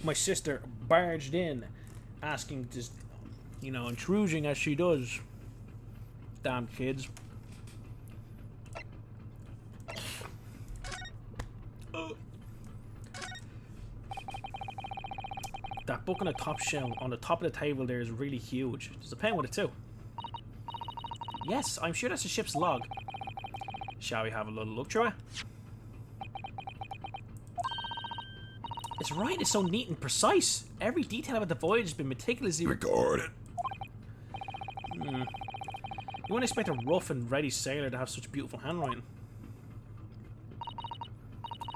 My sister barged in, asking to, intruding as she does. Damn kids. book on the top shelf, on the top of the table there is really huge. There's a pen with it too. Yes, I'm sure that's the ship's log. Shall we have a little look through it? It's right, it's so neat and precise. Every detail about the voyage has been meticulously recorded. You wouldn't expect a rough and ready sailor to have such beautiful handwriting.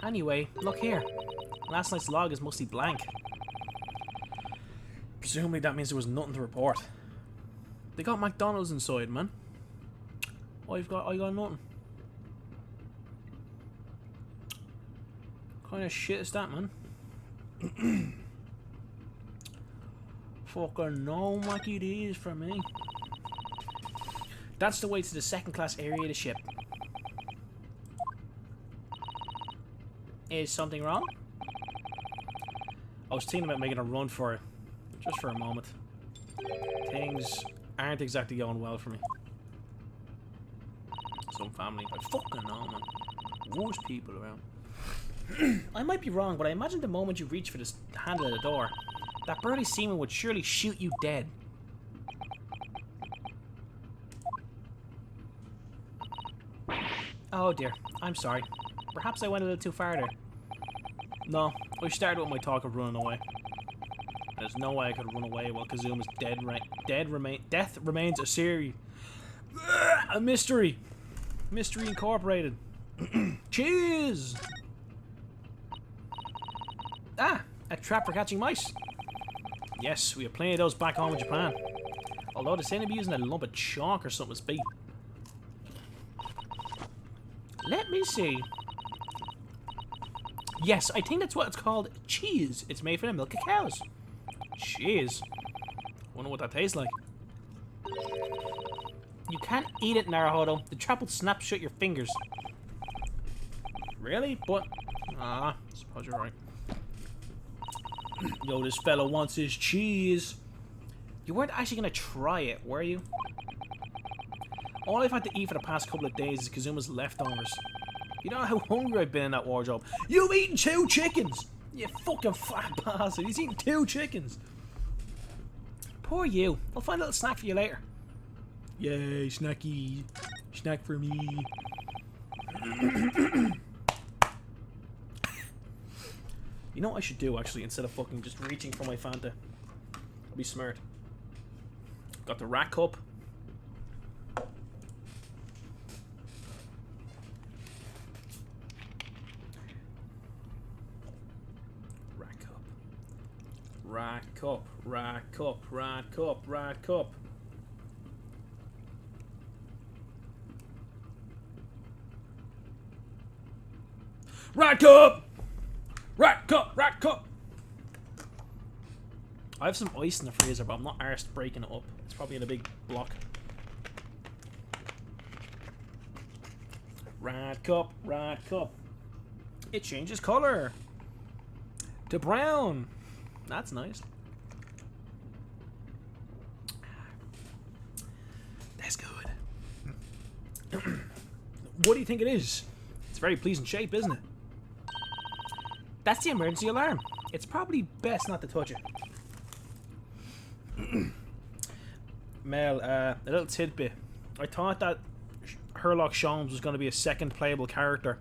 Anyway, look here. Last night's log is mostly blank. Presumably that means there was nothing to report. They got McDonald's inside, man. I got nothing. What kind of shit is that, man? Fucking no Mackie D's for me. That's the way to the second class area of the ship. Is something wrong? I was thinking about making a run for it. Just for a moment. Things aren't exactly going well for me. Some family. I fucking know, man. Worst people around. I might be wrong, but I imagine the moment you reach for this handle of the door, that burly seaman would surely shoot you dead. Oh dear, I'm sorry. Perhaps I went a little too far there. No, I started with my talk of running away. There's no way I could run away while Kazuma's death remains a series. A mystery. Mystery Incorporated. Cheers! Ah, a trap for catching mice. Yes, we have plenty of those back home in Japan. Although they seem to be using a lump of chalk or something as bait. Let me see. Yes, I think that's what it's called. Cheese. It's made from the milk of cows. Cheese. Wonder what that tastes like. You can't eat it, Naruhodo. The trap will snap shut your fingers. Really? But... I suppose you're right. Yo, this fella wants his cheese. You weren't actually going to try it, were you? All I've had to eat for the past couple of days is Kazuma's leftovers. You know how hungry I've been in that wardrobe. You've eaten 2 chickens! You fucking fat bastard. He's eaten 2 chickens. Poor you. I'll find a little snack for you later. Yay, snacky. Snack for me. You know what I should do, actually, instead of fucking just reaching for my Fanta? I'll be smart. Got the rat cup. Rat cup. Rat cup. Rat cup. Rat cup. Rat cup. Rat cup! Rat cup! Rat cup! I have some ice in the freezer, but I'm not arsed breaking it up. It's probably in a big block. Rat cup! Rat cup! It changes color to brown. That's nice. That's good. What do you think it is? It's a very pleasing shape, isn't it? That's the emergency alarm. It's probably best not to touch it. Mel, a little tidbit. I thought that Herlock Sholmes was going to be a second playable character.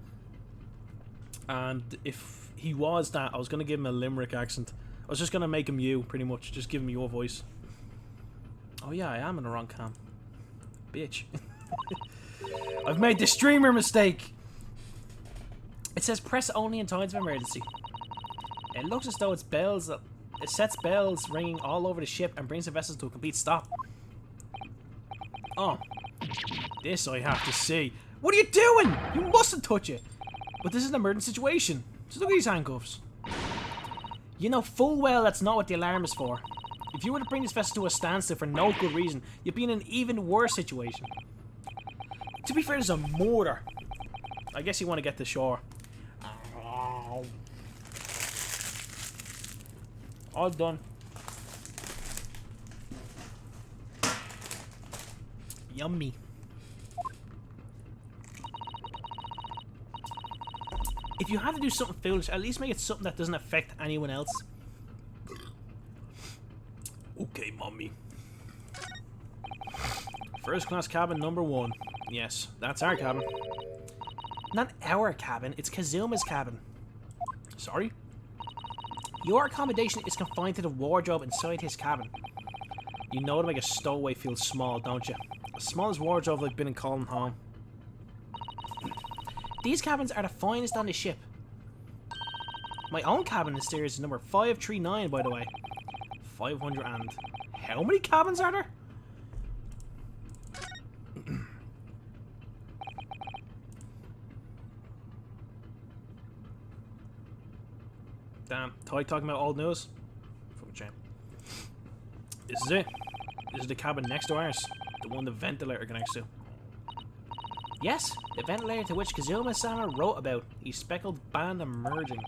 And if he was that, I was going to give him a Limerick accent. I was just going to make him you, pretty much. Just give him your voice. Oh yeah, I am in the wrong cam. Bitch. I've made the streamer mistake. It says press only in times of emergency. It looks as though it sets bells ringing all over the ship and brings the vessels to a complete stop. Oh. This I have to see. What are you doing? You mustn't touch it. But this is an emergency situation. So look at these handcuffs. You know full well that's not what the alarm is for. If you were to bring this vessel to a standstill for no good reason, you'd be in an even worse situation. To be fair, there's a murder. I guess you want to get to shore. All done. Yummy. If you have to do something foolish, at least make it something that doesn't affect anyone else. Okay, mommy. First class cabin number 1. Yes, that's our cabin. Not our cabin, it's Kazuma's cabin. Sorry? Your accommodation is confined to the wardrobe inside his cabin. You know to make a stowaway feel small, don't you? As small as wardrobe like been in calling home. These cabins are the finest on the ship. My own cabin in stairs is number 539, by the way. 500 and... How many cabins are there? Damn, Ty talking about old news? Fucking shame. This is it. This is the cabin next to ours. The one the ventilator connects to. Yes, the ventilator to which Kazuma-sama wrote about. The Speckled Band emerging.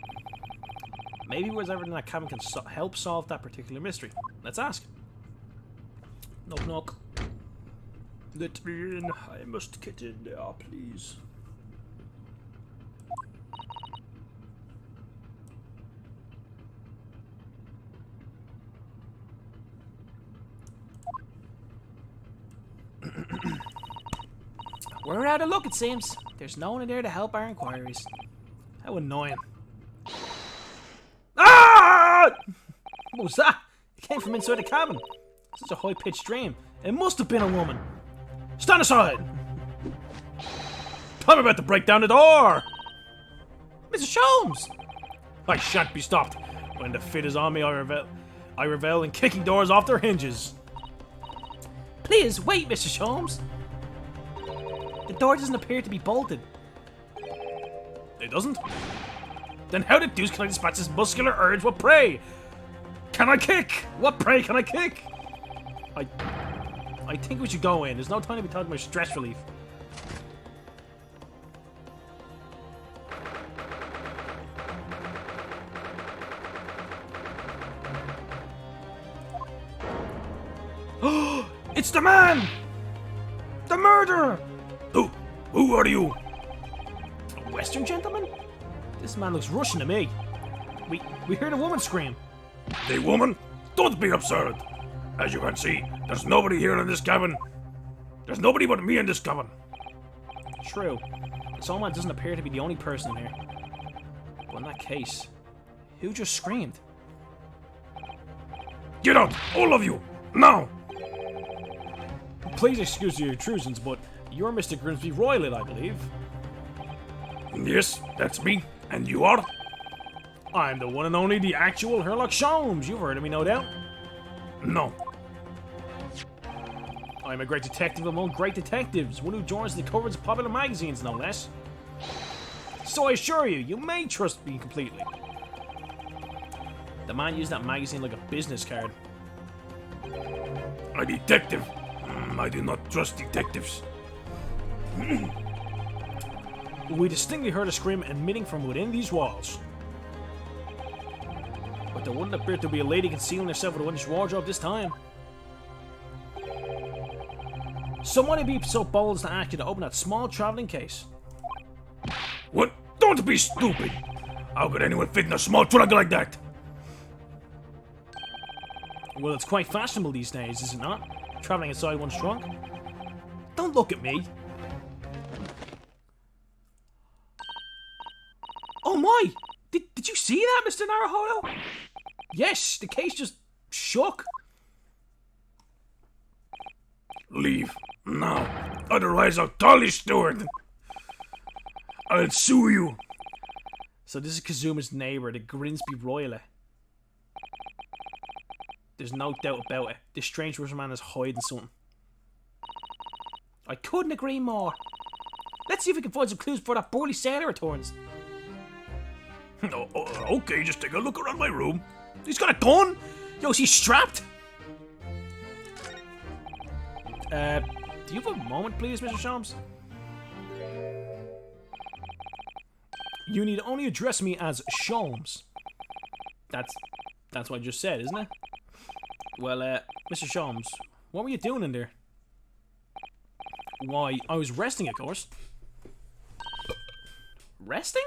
Maybe where's everything in that cabin can help solve that particular mystery. Let's ask. Knock knock. Let me in. I must get in there, please. We're out of luck, it seems. There's no one in there to help our inquiries. How annoying. Ah! What was that? It came from inside the cabin. Such a high-pitched scream. It must have been a woman. Stand aside! I'm about to break down the door! Mrs. Sholmes! I shan't be stopped. When the fit is on me, I revel in kicking doors off their hinges. Please, wait, Mr. Sholmes. The door doesn't appear to be bolted. It doesn't? Then how the deuce can I dispatch this muscular urge with prey? Can I kick? What prey can I kick? I think we should go in. There's no time to be talking about stress relief. It's the man! The murderer! Who are you? A Western gentleman? This man looks Russian to me. We heard a woman scream. The woman? Don't be absurd. As you can see, there's nobody here in this cabin. There's nobody but me in this cabin. True. This old man doesn't appear to be the only person in here. But in that case, who just screamed? Get out, all of you, now! Please excuse your intrusions, but you're Mr. Grimsby Roylett, I believe. Yes, that's me. And you are? I'm the one and only, the actual Sherlock Sholmes. You've heard of me, no doubt? No. I'm a great detective among great detectives, one who joins the covers of popular magazines, no less. So I assure you, you may trust me completely. The man used that magazine like a business card. A detective? I do not trust detectives. We distinctly heard a scream emitting from within these walls. But there wouldn't appear to be a lady concealing herself within this wardrobe this time. Someone would be so bold as to ask you to open that small traveling case. What? Don't be stupid! How could anyone fit in a small trunk like that? Well, it's quite fashionable these days, is it not? Traveling inside one's trunk. Don't look at me. Oh my! Did you see that, Mr. Naruhodo? Yes, the case just shook. Leave now, otherwise I'll call the steward. I'll sue you. So this is Kazuma's neighbor, the Grimsby Roylett. There's no doubt about it. This strange Russian man is hiding something. I couldn't agree more. Let's see if we can find some clues before that burly sailor returns. Okay, just take a look around my room. He's got a gun? Yo, is he strapped? Do you have a moment, please, Mr. Sholmes? You need only address me as Sholmes. That's what I just said, isn't it? Well, Mr. Sholmes, what were you doing in there? Why, I was resting, of course. Resting?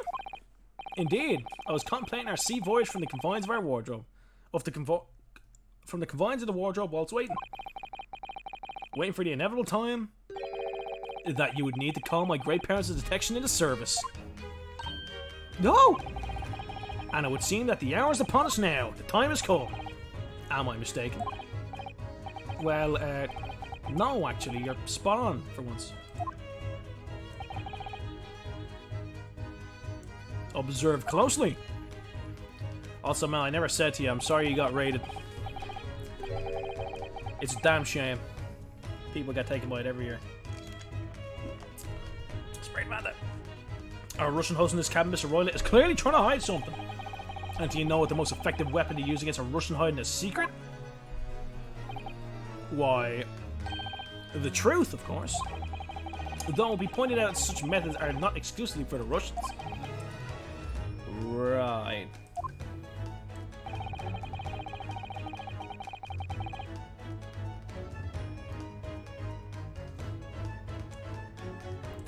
Indeed, I was contemplating our sea voyage from the confines of our wardrobe. from the confines of the wardrobe whilst waiting. Waiting for the inevitable time that you would need to call my great powers of detection into service. No! And it would seem that the hour is upon us now. The time has come. Am I mistaken? Well, no, actually. You're spot on for once. Observe closely. Also, Mel, I never said to you, I'm sorry you got raided. It's a damn shame. People get taken by it every year. Sprayed Manda. Our Russian host in this cabin, Mr. Roylett, is clearly trying to hide something. And do you know what the most effective weapon to use against a Russian hiding a secret? Why, the truth, of course. Though it will be pointed out such methods are not exclusively for the Russians. Right.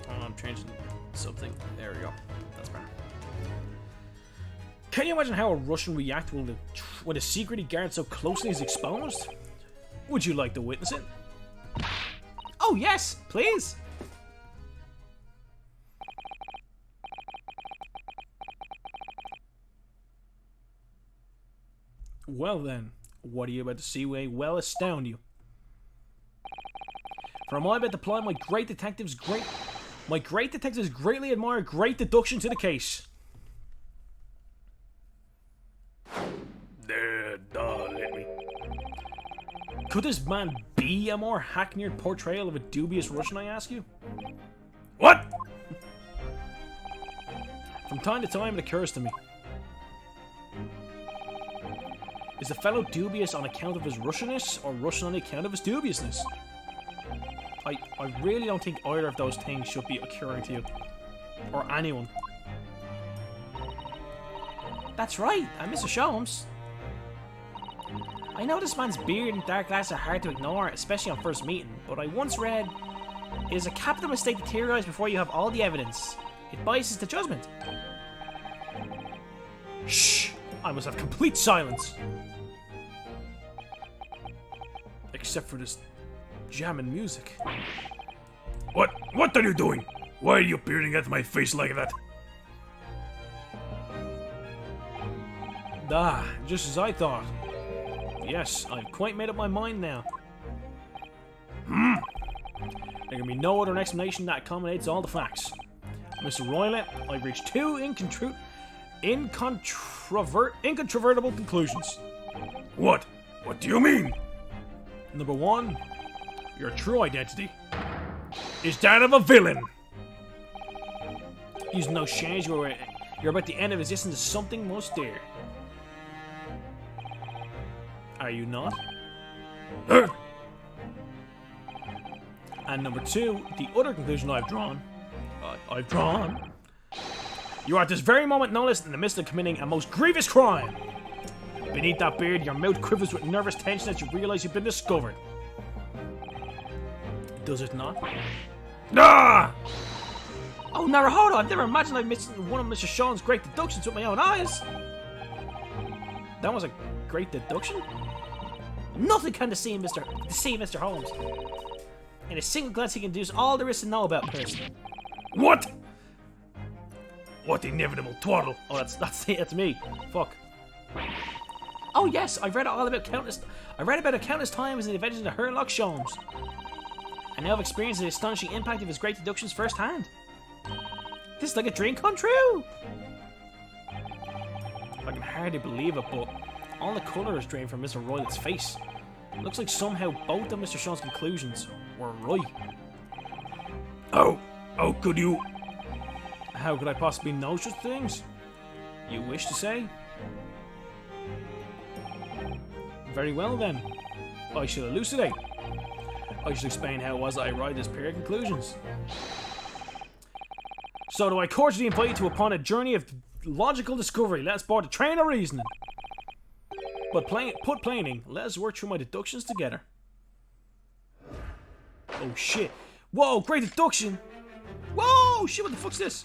I'm changing something. There we go. That's better. Can you imagine how a Russian react when a secret he guards so closely is exposed? Would you like to witness it? Oh yes, please! Well then, what are you about to see may well astound you. For am I about to apply my great detectives greatly admire great deduction to the case. Let me. Could this man be a more hackneyed portrayal of a dubious Russian, I ask you? What? From time to time it occurs to me. Is the fellow dubious on account of his Russianness, or Russian on account of his dubiousness? I really don't think either of those things should be occurring to you. Or anyone. That's right, I'm Mr. Sholmes. I know this man's beard and dark glasses are hard to ignore, especially on first meeting, but I once read, it is a capital mistake to theorize before you have all the evidence. It biases the judgment. Shh! I must have complete silence. Except for this jamming music. What are you doing? Why are you peering at my face like that? Ah, just as I thought. Yes, I've quite made up my mind now. There can be no other explanation that accommodates all the facts. Mr. Roylett, I've reached two incontrovertible conclusions. What? What do you mean? Number one, your true identity is that of a villain. Using those shades, you're about the end of existence as something most dear. Are you not? And number two, the other conclusion I've drawn. You are at this very moment, no less, in the midst of committing a most grievous crime. Beneath that beard, your mouth quivers with nervous tension as you realize you've been discovered. Does it not? Ah! Oh, Naruhodo, I've never imagined I've missed one of Mr. Sean's great deductions with my own eyes. That was a great deduction? Nothing can deceive Mr. Holmes. In a single glance, he can deduce all there is to know about a person. What? What inevitable twaddle? Oh, that's me. Fuck. Oh yes, I've read all about countless. I read about it countless times in the adventures of Sherlock Holmes. I now have experienced the astonishing impact of his great deductions firsthand. This is like a dream come true. I can hardly believe it, but all the colour is drained from Mr. Roylett's face. It looks like somehow both of Mr. Sean's conclusions were right. Oh, could you? How could I possibly know such things? You wish to say? Very well then. I shall elucidate. I shall explain how it was that I arrived at this pair of conclusions. So do I cordially invite you to upon a journey of logical discovery. Let's board the train of reasoning. But put planing, let us work through my deductions together. Oh shit. Whoa, great deduction! Whoa, shit, what the fuck's this?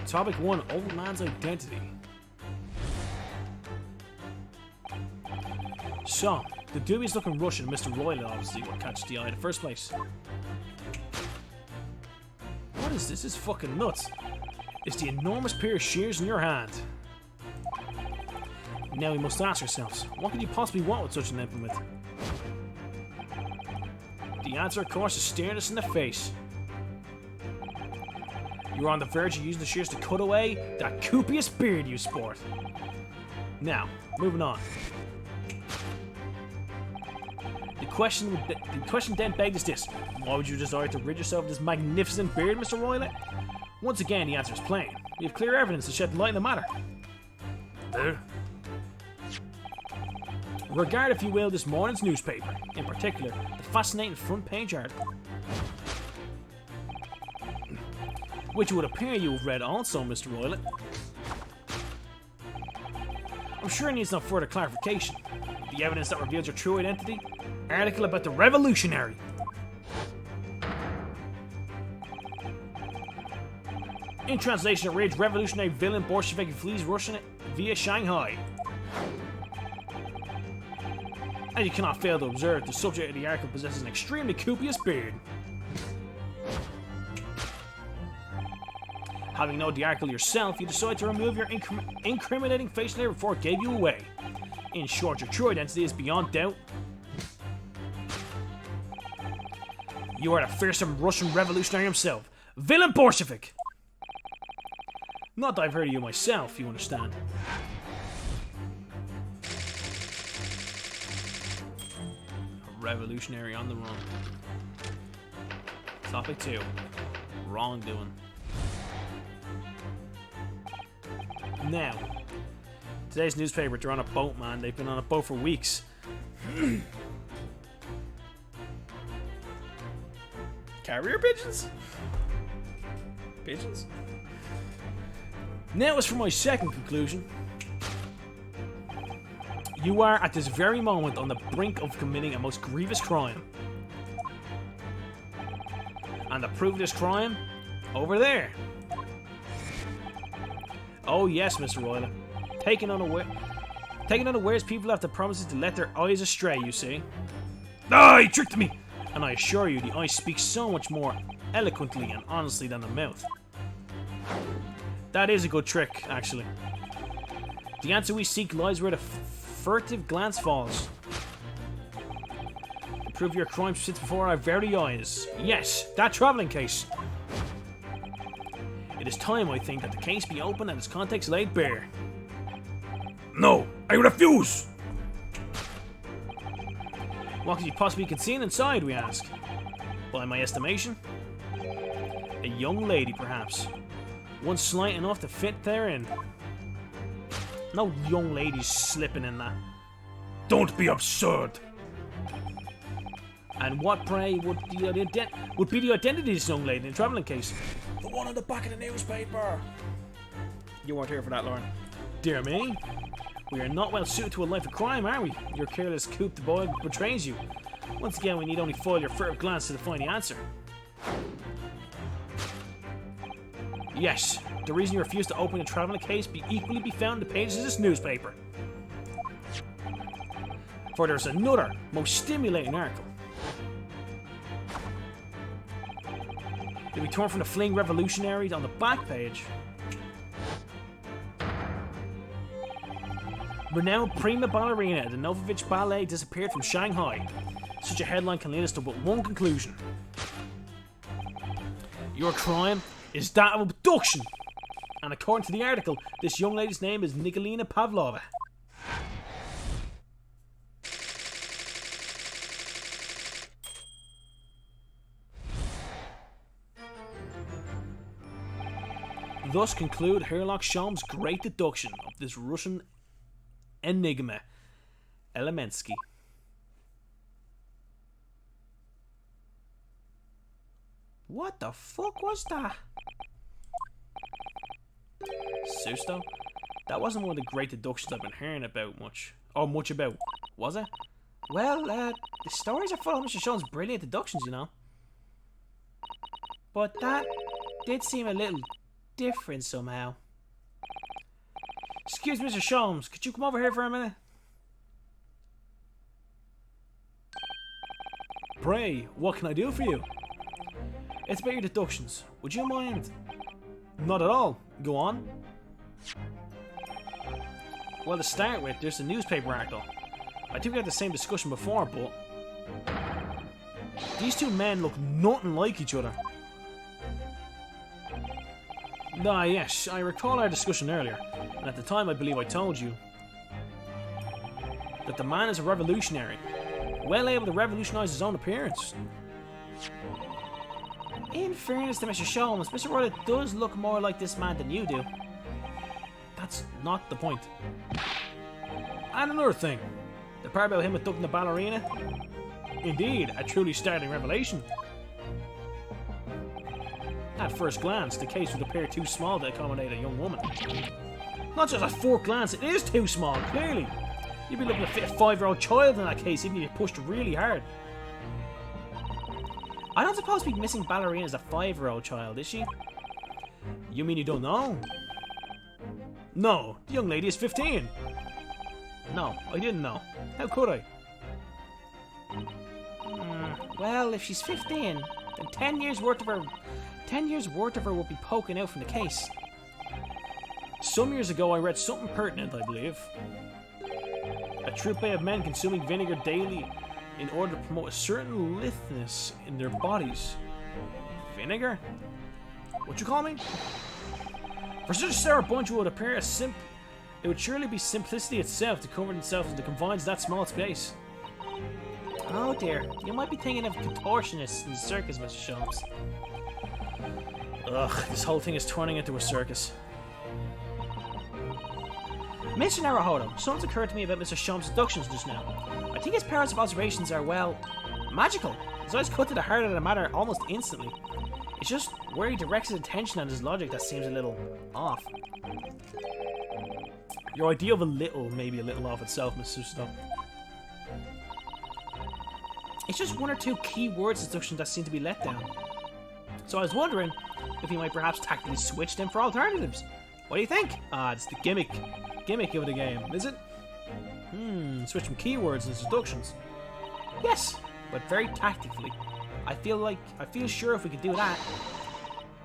Topic 1, old man's identity. So, the dubious looking Russian, Mr. Royal, obviously, what catches the eye in the first place. What is this? This is fucking nuts. It's the enormous pair of shears in your hand. Now we must ask ourselves, what could you possibly want with such an implement? The answer, of course, is staring us in the face. You're on the verge of using the shears to cut away that copious beard you sport. Now, moving on. The question then begs is this: why would you desire to rid yourself of this magnificent beard, Mr. Roylett? Once again, the answer is plain. We have clear evidence to shed light on the matter. Regard, if you will, this morning's newspaper, in particular, the fascinating front page article, which would appear you have read also, Mr. Roylett. I'm sure it needs no further clarification. The evidence that reveals your true identity? Article about the revolutionary. In translation, it reads: revolutionary villain Bolshevik flees Russia via Shanghai. And you cannot fail to observe the subject of the article possesses an extremely copious beard. Having known the article yourself, you decide to remove your incriminating facial hair before it gave you away. In short, your true identity is beyond doubt. You are the fearsome Russian revolutionary himself, villain Bolshevik. Not that I've heard of you myself, you understand. A revolutionary on the run. Topic 2. Wrongdoing. Now, today's newspaper, they're on a boat, man. They've been on a boat for weeks. Carrier pigeons? Pigeons? Now as for my second conclusion. You are at this very moment on the brink of committing a most grievous crime. And the proof of this crime? Over there. Oh yes, Mr. Royal. Taken unawares, people have the promises to let their eyes astray, you see. Ah, he tricked me! And I assure you, the eye speaks so much more eloquently and honestly than the mouth. That is a good trick, actually. The answer we seek lies where the furtive glance falls. The proof of your crime sits before our very eyes. Yes, that travelling case. It is time, I think, that the case be opened and its contents laid bare. No, I refuse! What could you possibly conceal inside, we ask? By my estimation, a young lady, perhaps. One slight enough to fit therein. No young ladies slipping in that. Don't be absurd! And what, pray, would be the identity of this young lady in the travelling case? The one on the back of the newspaper! You weren't here for that, Lauren. Dear me. We are not well suited to a life of crime, are we? Your careless coup de boy betrays you. Once again, we need only foil your furtive glance to find the answer. Yes, the reason you refuse to open the travelling case be equally be found in the pages of this newspaper. For there's another, most stimulating article. The return from the fleeing revolutionaries on the back page. Renowned prima ballerina at the Novovich Ballet disappeared from Shanghai. Such a headline can lead us to but one conclusion. Your crime is that of abduction. And according to the article, this young lady's name is Nikolina Pavlova. Thus conclude Herlock Sholmes' great deduction of this Russian enigma, Elemensky. What the fuck was that? Susto? That wasn't one of the great deductions I've been hearing about much. Or much about. Was it? Well, the stories are full of Mr. Sholmes' brilliant deductions, you know. But that did seem a little different somehow. Excuse me, Mr. Sholmes, could you come over here for a minute? Pray, what can I do for you? It's about your deductions. Would you mind? Not at all. Go on. Well, to start with, there's the newspaper article. I think we had the same discussion before, but these two men look nothing like each other. Ah, yes, I recall our discussion earlier, and at the time I believe I told you that the man is a revolutionary, well able to revolutionize his own appearance. In fairness to Mr. Sholmes, Mr. Roylett does look more like this man than you do. That's not the point. And another thing, the part about him abducting the ballerina? Indeed, a truly startling revelation. At first glance, the case would appear too small to accommodate a young woman. Not just at fourth glance, it is too small, clearly. You'd be looking to fit a 5-year-old child in that case even if you pushed really hard. I don't suppose the missing ballerina is a 5-year-old child, is she? You mean you don't know? No, the young lady is 15. No, I didn't know. How could I? Well, if she's 15, then 10 years worth of her will be poking out from the case. Some years ago I read something pertinent, I believe. A troop of men consuming vinegar daily in order to promote a certain litheness in their bodies. Vinegar? What you call me? For such a sour bunch it would appear it would surely be simplicity itself to cover itself in the confines of that small space. Oh dear, you might be thinking of contortionists in the circus, Mr. Sholmes. Ugh, this whole thing is turning into a circus. Mr. Naruhodo, something's occurred to me about Mr. Sholmes' deductions just now. I think his powers of observations are, well, magical. His eyes cut to the heart of the matter almost instantly. It's just where he directs his attention and his logic that seems a little off. Your idea of a little may be a little off itself, Mr. Susto. It's just one or two key words deductions that seem to be let down. So I was wondering if he might perhaps tactically switch them for alternatives. What do you think? Ah, it's the gimmick of the game, is it? Switch from keywords and deductions. Yes, but very tactically. I feel sure if we could do that,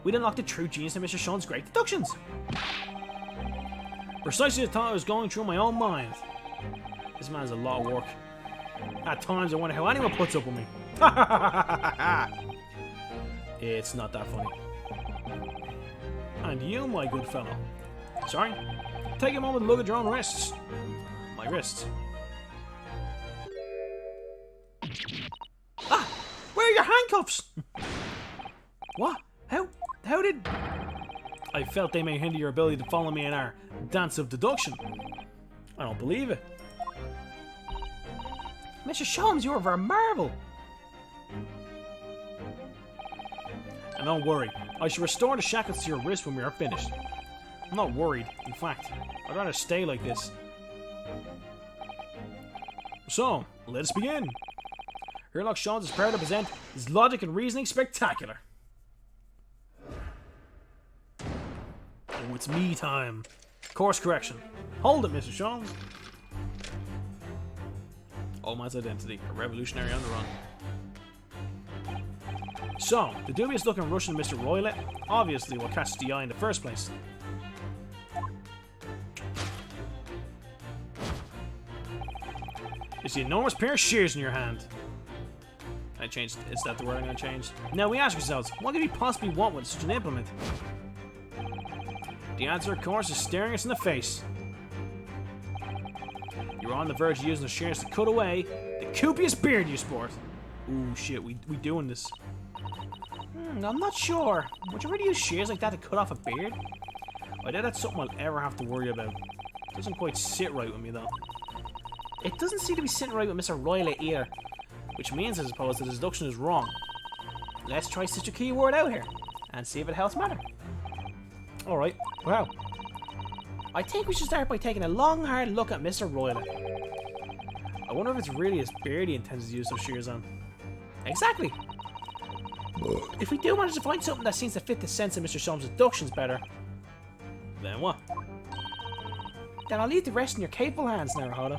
we'd unlock the true genius of Mr. Sholmes' great deductions. Precisely the thought I was going through my own mind. This man's a lot of work. At times I wonder how anyone puts up with me. It's not that funny. And you, my good fellow. Sorry? Take a moment to look at your own wrists. My wrists. Ah! Where are your handcuffs? What? How did... I felt they may hinder your ability to follow me in our dance of deduction. I don't believe it. Mr. Sholmes, you are a marvel. And don't worry, I shall restore the shackles to your wrist when we are finished. I'm not worried, in fact, I'd rather stay like this. So, let us begin. Sherlock Sholmes is proud to present his logic and reasoning spectacular. Oh, it's me time. Course correction. Hold it, Mr. Sholmes. Old man's identity, a revolutionary on the run. So, the dubious looking Russian Mr. Roylett, obviously what catches the eye in the first place. It's the enormous pair of shears in your hand. I changed, is that the word I'm going to change? Now we ask ourselves, what could we possibly want with such an implement? The answer, of course, is staring us in the face. You're on the verge of using the shears to cut away the copious beard you sport. Ooh, shit, we doing this. I'm not sure. Would you really use shears like that to cut off a beard? I doubt that's something I'll ever have to worry about. Doesn't quite sit right with me, though. It doesn't seem to be sitting right with Mr. Roylett either. Which means, I suppose, that his deduction is wrong. Let's try such a keyword out here, and see if it helps matter. Alright, wow. I think we should start by taking a long, hard look at Mr. Roylett. I wonder if it's really his beard he intends to use those shears on. Exactly! If we do manage to find something that seems to fit the sense of Mr. Sholmes' deductions better, then what? Then I'll leave the rest in your capable hands, Naruhodo.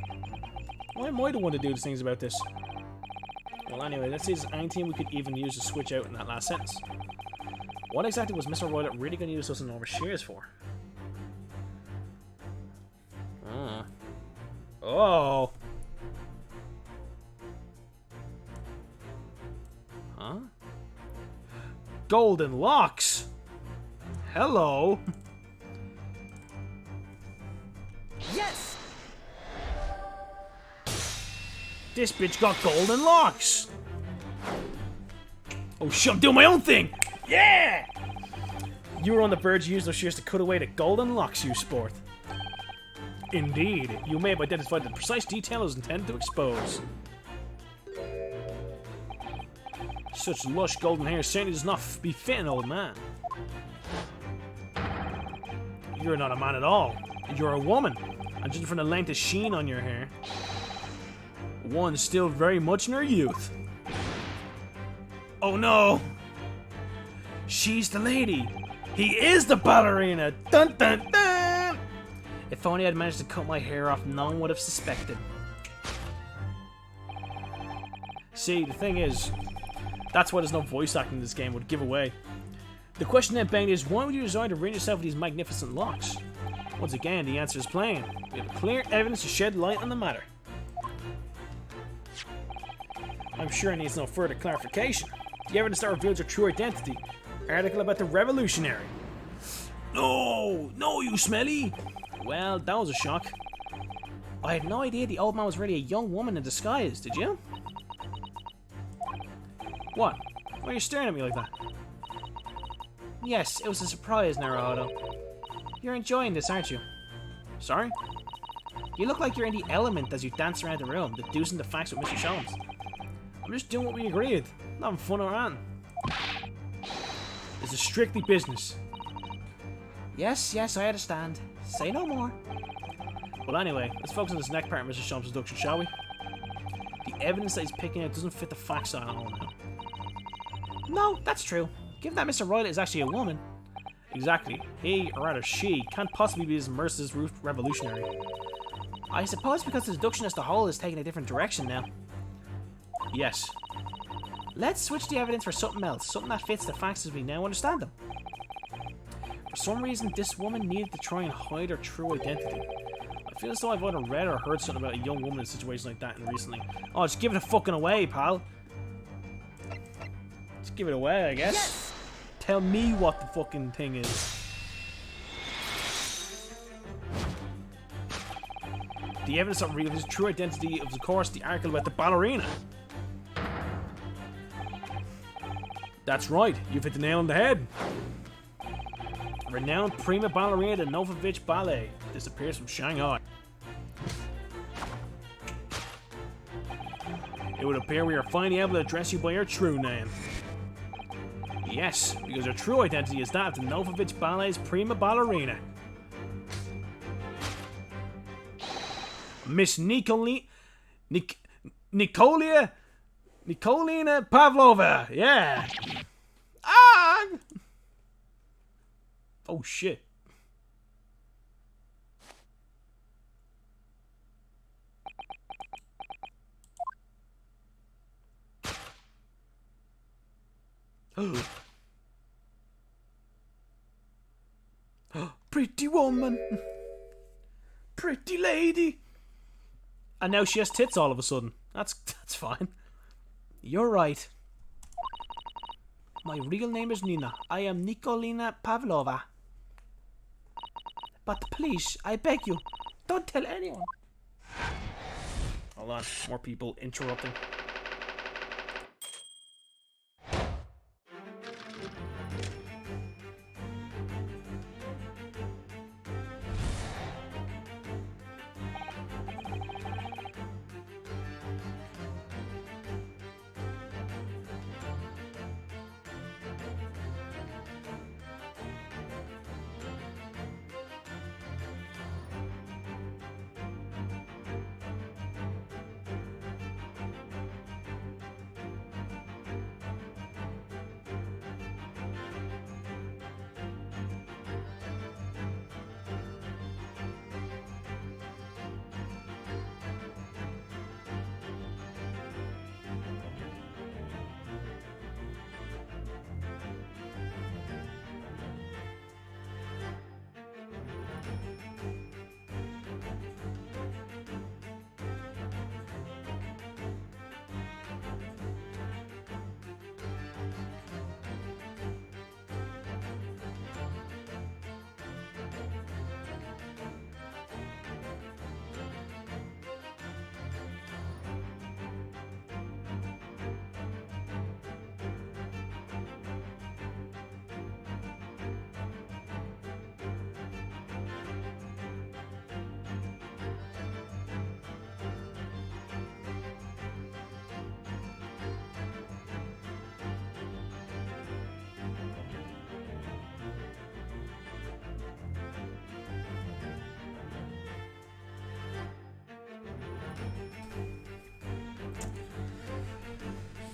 Why am I the one to do the things about this? Well, anyway, let's see if there's anything we could even use to switch out in that last sentence. What exactly was Mr. Violet really going to use those enormous shears for? Oh. Huh? Golden locks. Hello. Yes! This bitch got golden locks. Oh shit, I'm doing my own thing. Yeah! You were on the verge of using those shears to cut away the golden locks, you sport. Indeed, you may have identified the precise detail I was intended to expose. Such lush golden hair certainly does not befit an old man. You're not a man at all. You're a woman. And judging from the length of sheen on your hair, one still very much in her youth. Oh no! She's the lady. He is the ballerina. Dun dun dun! If only I'd managed to cut my hair off, no one would have suspected. See, the thing is, that's why there's no voice acting in this game, would give away. The question then begged is, why would you desire to rid yourself of these magnificent locks? Once again, the answer is plain. We have clear evidence to shed light on the matter. I'm sure it needs no further clarification. The evidence that reveals your true identity. Article about the revolutionary. No, no, you smelly. Well, that was a shock. I had no idea the old man was really a young woman in disguise, did you? What? Why are you staring at me like that? Yes, it was a surprise, Naruto. You're enjoying this, aren't you? Sorry? You look like you're in the element as you dance around the room, deducing the facts with Mr. Sholmes. I'm just doing what we agreed. Not having fun around. This is strictly business. Yes, yes, I understand. Say no more. Well, anyway, let's focus on this next part of Mr. Sholmes' introduction, shall we? The evidence that he's picking out doesn't fit the facts at all now. No, that's true. Given that Mr. Violet is actually a woman. Exactly. He, or rather she, can't possibly be as merciless revolutionary. I suppose because the deduction as the whole is taking a different direction now. Yes. Let's switch the evidence for something else, something that fits the facts as we now understand them. For some reason, this woman needed to try and hide her true identity. I feel as though I've either read or heard something about a young woman in a situation like that recently. Oh, just give it a fucking away, pal. Just give it away, I guess. Yes! Tell me what the fucking thing is. The evidence that reveals his true identity is, of course, the article about the ballerina. That's right, you've hit the nail on the head. Renowned prima ballerina, the Novovich Ballet, disappears from Shanghai. It would appear we are finally able to address you by your true name. Yes, because your true identity is that of the Novovich Ballet's prima ballerina. Miss Nikolina Pavlova, yeah. Ah! Oh shit. Pretty woman. Pretty lady. And now she has tits all of a sudden. That's fine. You're right. My real name is Nina. I am Nikolina Pavlova. But please, I beg you, don't tell anyone. Hold on, more people interrupting.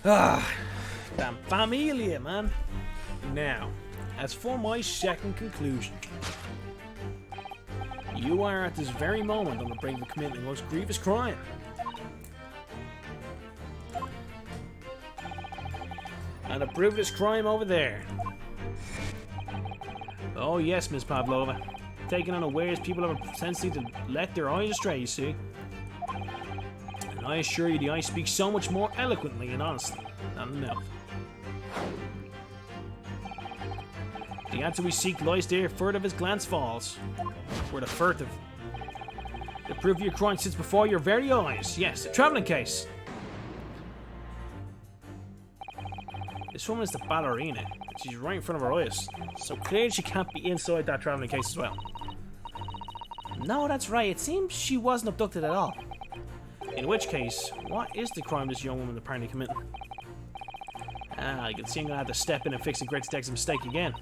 Damn familia, man. Now, as for my second conclusion, you are at this very moment on the brink of committing the most grievous crime. And to prove this crime over there. Oh yes, Miss Pavlova. Taking unawares, people have a tendency to let their eyes astray, you see. And I assure you, the eye speaks so much more eloquently and honestly than the mouth. The answer we seek lies there, furtive as glance falls. Where the furtive. The proof of your crime sits before your very eyes. Yes, a travelling case. This woman is the ballerina. She's right in front of our eyes. So clearly she can't be inside that travelling case as well. No, that's right. It seems she wasn't abducted at all. In which case, what is the crime this young woman apparently committing? Ah, I can see I'm gonna have to step in and fix a great detective's mistake again.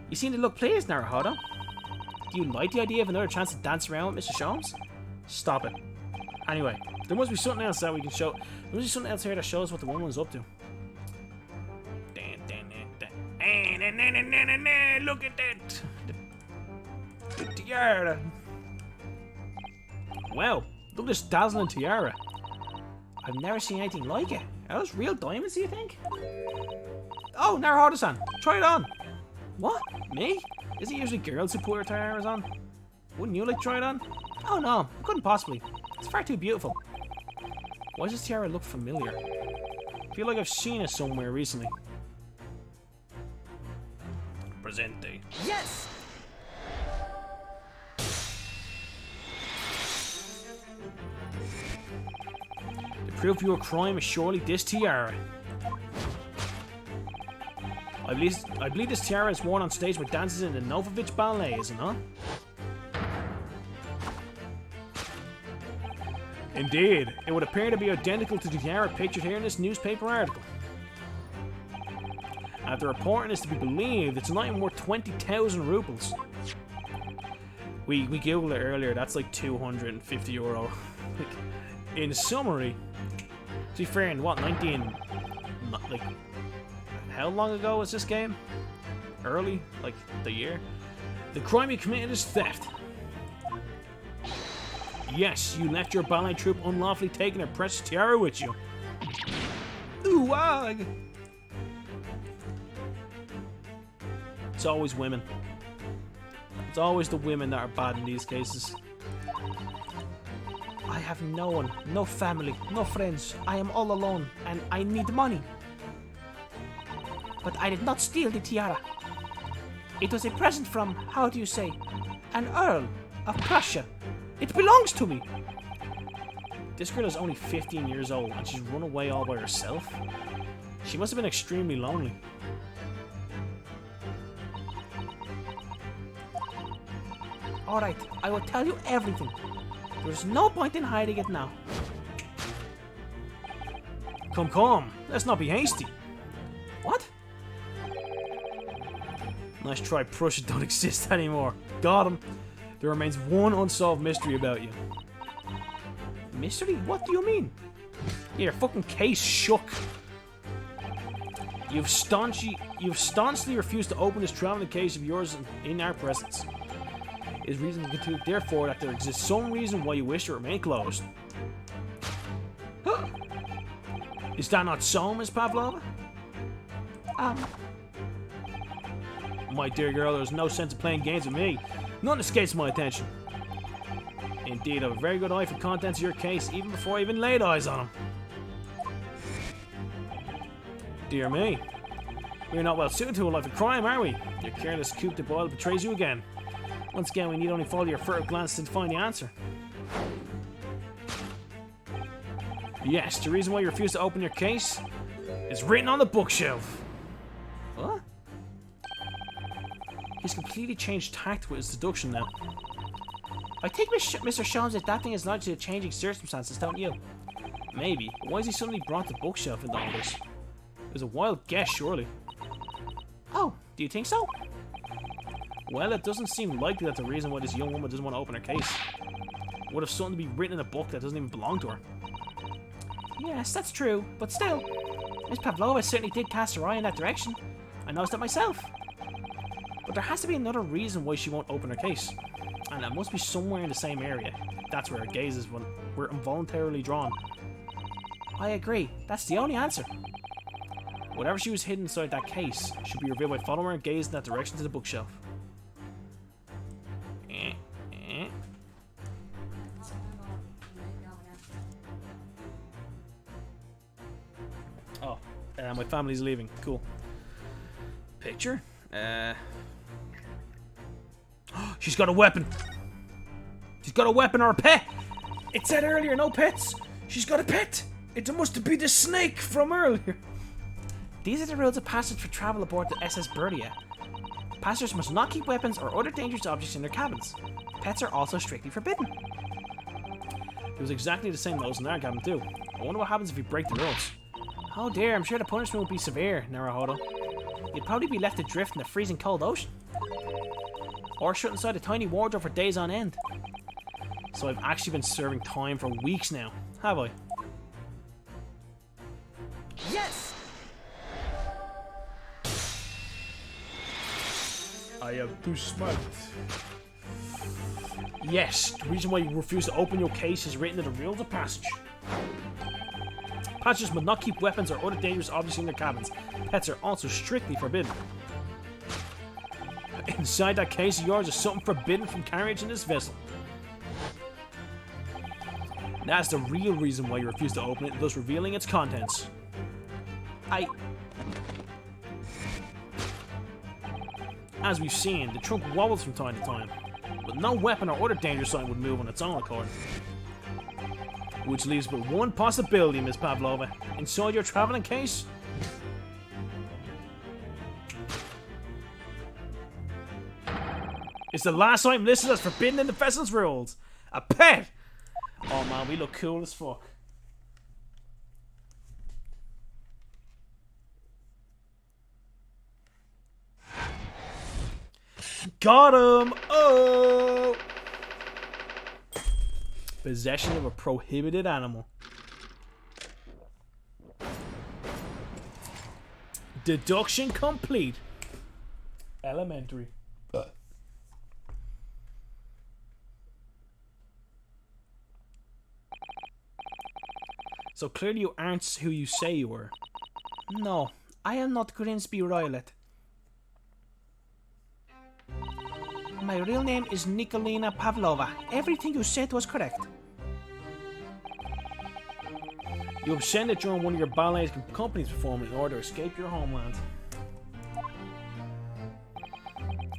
You seem to look pleased, Naruhodo. Do you like the idea of another chance to dance around with Mr. Sholmes? Stop it. Anyway, there must be something else that we can show. There must be something else here that shows what the woman's up to. Look at that! The tiara! Wow, look at this dazzling tiara. I've never seen anything like it. Are those real diamonds, do you think? Oh, Naruhodo-san, try it on! What? Me? Is it usually girls who put their tiaras on? Wouldn't you like to try it on? Oh no, I couldn't possibly. It's far too beautiful. Why does this tiara look familiar? I feel like I've seen it somewhere recently. Presente. Yes! The proof of your crime is surely this tiara. I believe this tiara is worn on stage with dances in the Novovich Ballet, is it not? Indeed, it would appear to be identical to the tiara pictured here in this newspaper article. After reporting is to be believed, it's not even worth 20,000 rubles. We googled it earlier, that's like €250. In summary, to be fair, in what, how long ago was this game? Early? Like, the year? The crime you committed is theft. Yes, you left your ballet troupe unlawfully taking a precious tiara with you. Ooh, wow. It's always women. It's always the women that are bad in these cases. I have no one, no family, no friends. I am all alone, and I need money. But I did not steal the tiara. It was a present from, how do you say, an Earl of Prussia. It belongs to me. This girl is only 15 years old, and she's run away all by herself. She must have been extremely lonely. Alright, I will tell you everything. There's no point in hiding it now. Come, let's not be hasty. What? Nice try, Prussia don't exist anymore. Got him. There remains one unsolved mystery about you. Mystery? What do you mean? Your fucking case shook. You've staunchly refused to open this traveling case of yours in our presence. It is reason to conclude, therefore, that there exists some reason why you wish to remain closed. Is that not so, Miss Pavlova? My dear girl, there's no sense of playing games with me. Nothing escapes my attention. Indeed, I have a very good eye for contents of your case, even before I even laid eyes on them. Dear me. We're not well suited to a life of crime, are we? Your careless coup de boil betrays you again. Once again, we need only follow your furtive glance to find the answer. Yes, the reason why you refuse to open your case is written on the bookshelf. What? He's completely changed tact with his deduction now. I think Mr. Sholmes is adapting his knowledge to the changing circumstances, don't you? Maybe, but why has he suddenly brought the bookshelf into all this? It was a wild guess, surely. Oh, do you think so? Well, it doesn't seem likely that the reason why this young woman doesn't want to open her case would have something to be written in a book that doesn't even belong to her. Yes, that's true, but still, Miss Pavlova certainly did cast her eye in that direction. I noticed it myself. But there has to be another reason why she won't open her case. And it must be somewhere in the same area. That's where her gazes were involuntarily drawn. I agree. That's the only answer. Whatever she was hidden inside that case should be revealed by following her gaze in that direction to the bookshelf. Oh, my family's leaving. Cool. Picture? She's got a weapon. She's got a weapon or a pet. It said earlier, no pets. She's got a pet. It must be the snake from earlier. These are the rules of passage for travel aboard the SS Berdia. Passengers must not keep weapons or other dangerous objects in their cabins. Pets are also strictly forbidden. It was exactly the same rules in our cabin too. I wonder what happens if you break the rules. Oh dear, I'm sure the punishment would be severe, Naruhodo. You'd probably be left adrift in the freezing cold ocean. Or shut inside a tiny wardrobe for days on end. So I've actually been serving time for weeks now, have I? Yes! I am too smart. Yes, the reason why you refuse to open your case is written in the rules of passage. Passengers must not keep weapons or other dangerous objects in their cabins. Pets are also strictly forbidden. Inside that case of yours is something forbidden from carriage in this vessel. That's the real reason why you refuse to open it, thus revealing its contents. As we've seen, the trunk wobbles from time to time, but no weapon or other dangerous item would move on its own accord. Which leaves but one possibility, Miss Pavlova. Inside your traveling case? It's the last item listed as forbidden in the vessel's rules. A pet! Oh man, we look cool as fuck. Got him! Oh! Possession of a prohibited animal. Deduction complete. Elementary. So clearly you aren't who you say you were. No, I am not Grinsby Roylet. My real name is Nikolina Pavlova. Everything you said was correct. You absconded during one of your ballet company's performance in order to escape your homeland.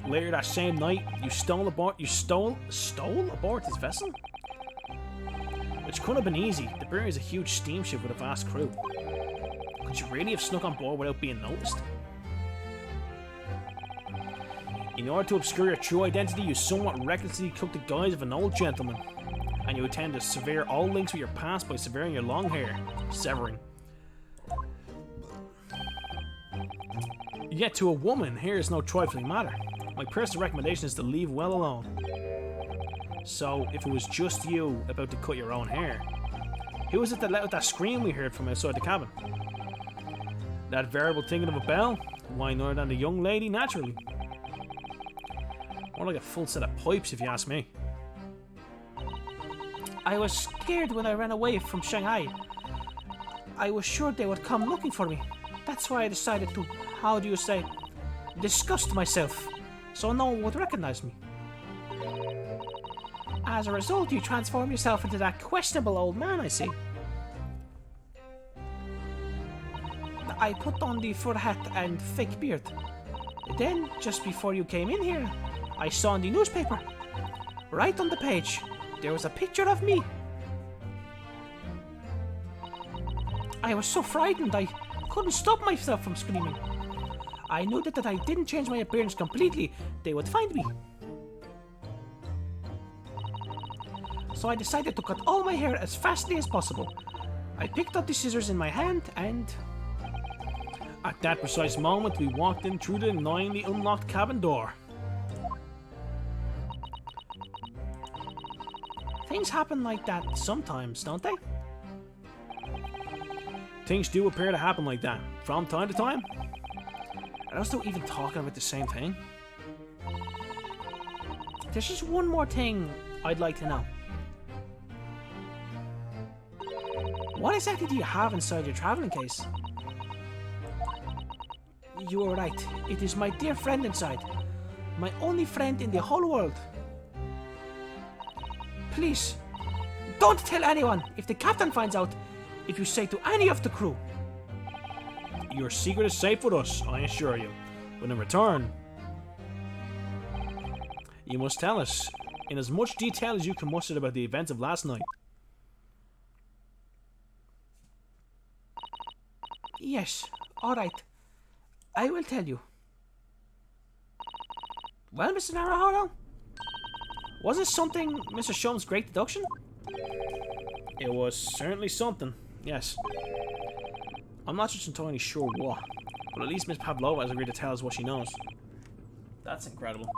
Later that same night, you stole aboard this vessel? Which could have been easy. The Bear is a huge steamship with a vast crew. Could you really have snuck on board without being noticed? In order to obscure your true identity, you somewhat recklessly took the guise of an old gentleman, and you intend to sever all links with your past by severing your long hair. Severing. Yet to a woman, hair is no trifling matter. My personal recommendation is to leave well alone. So, if it was just you about to cut your own hair, who was it that let out that scream we heard from outside the cabin? That variable thinking of a bell? Why, nor than the young lady, naturally. More like a full set of pipes, if you ask me. I was scared when I ran away from Shanghai. I was sure they would come looking for me. That's why I decided to, how do you say, disgust myself, so no one would recognize me. As a result, you transform yourself into that questionable old man, I see. I put on the fur hat and fake beard. Then, just before you came in here, I saw in the newspaper, right on the page, there was a picture of me. I was so frightened I couldn't stop myself from screaming. I knew that if I didn't change my appearance completely, they would find me. So I decided to cut all my hair as fastly as possible. I picked up the scissors in my hand and... At that precise moment, we walked in through the annoyingly unlocked cabin door. Things happen like that sometimes, don't they? Things do appear to happen like that from time to time. Are those two even talking about the same thing? There's just one more thing I'd like to know. What exactly do you have inside your traveling case? You are right. It is my dear friend inside. My only friend in the whole world. Please, don't tell anyone. If the captain finds out, if you say to any of the crew. Your secret is safe with us, I assure you. But in return, you must tell us in as much detail as you can muster about the events of last night. Yes, alright. I will tell you. Well, Mr. Naruhodo, was it something Mr. Shum's great deduction? It was certainly something, yes. I'm not just entirely sure what, but at least Miss Pavlova has agreed to tell us what she knows. That's incredible.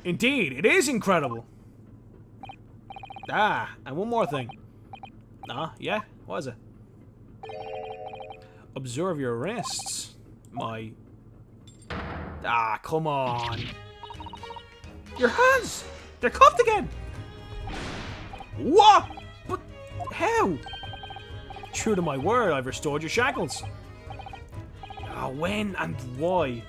Indeed, it is incredible! Ah, and one more thing. Yeah, what is it? Observe your wrists. Come on. Your hands! They're cuffed again! What? But how? True to my word, I've restored your shackles. When and why?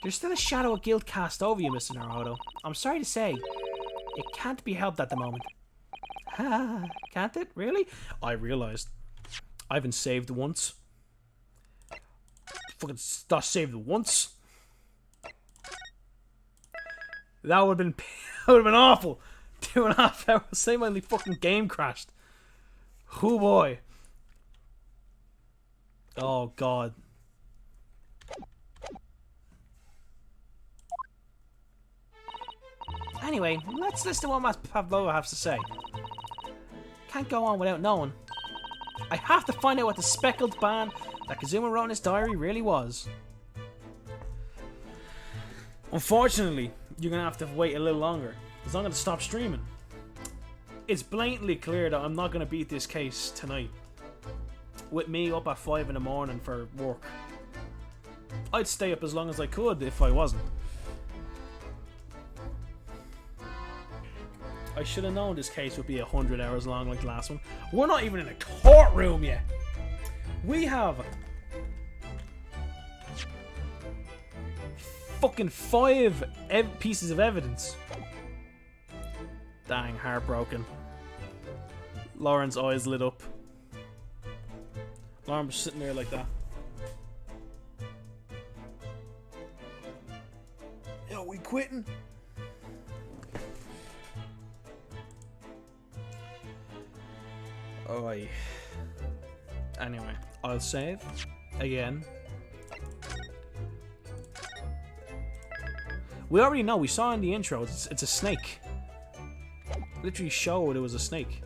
There's still a shadow of guilt cast over you, Mr. Naruto. I'm sorry to say, it can't be helped at the moment. Can't it? Really? I realized I haven't saved once. Fucking not saved once. That would have been awful. 2.5 hours. Say my fucking game crashed. Oh boy. Oh god. Anyway, let's listen to what Miss Pavlova has to say. Can't go on without knowing. I have to find out what the Speckled Band that Kazuma wrote in his diary really was. Unfortunately, you're gonna have to wait a little longer, because I'm gonna stop streaming. It's blatantly clear that I'm not gonna beat this case tonight, with me up at 5 in the morning for work. I'd stay up as long as I could if I wasn't. I should have known this case would be 100 hours long like the last one. We're not even in a courtroom yet. We have fucking 5 pieces of evidence. Dang, heartbroken. Lauren's eyes lit up. Lauren was sitting there like that. Yo, we quitting? Oi. Anyway, I'll save again. We already know. We saw in the intro. It's a snake. Literally showed it was a snake.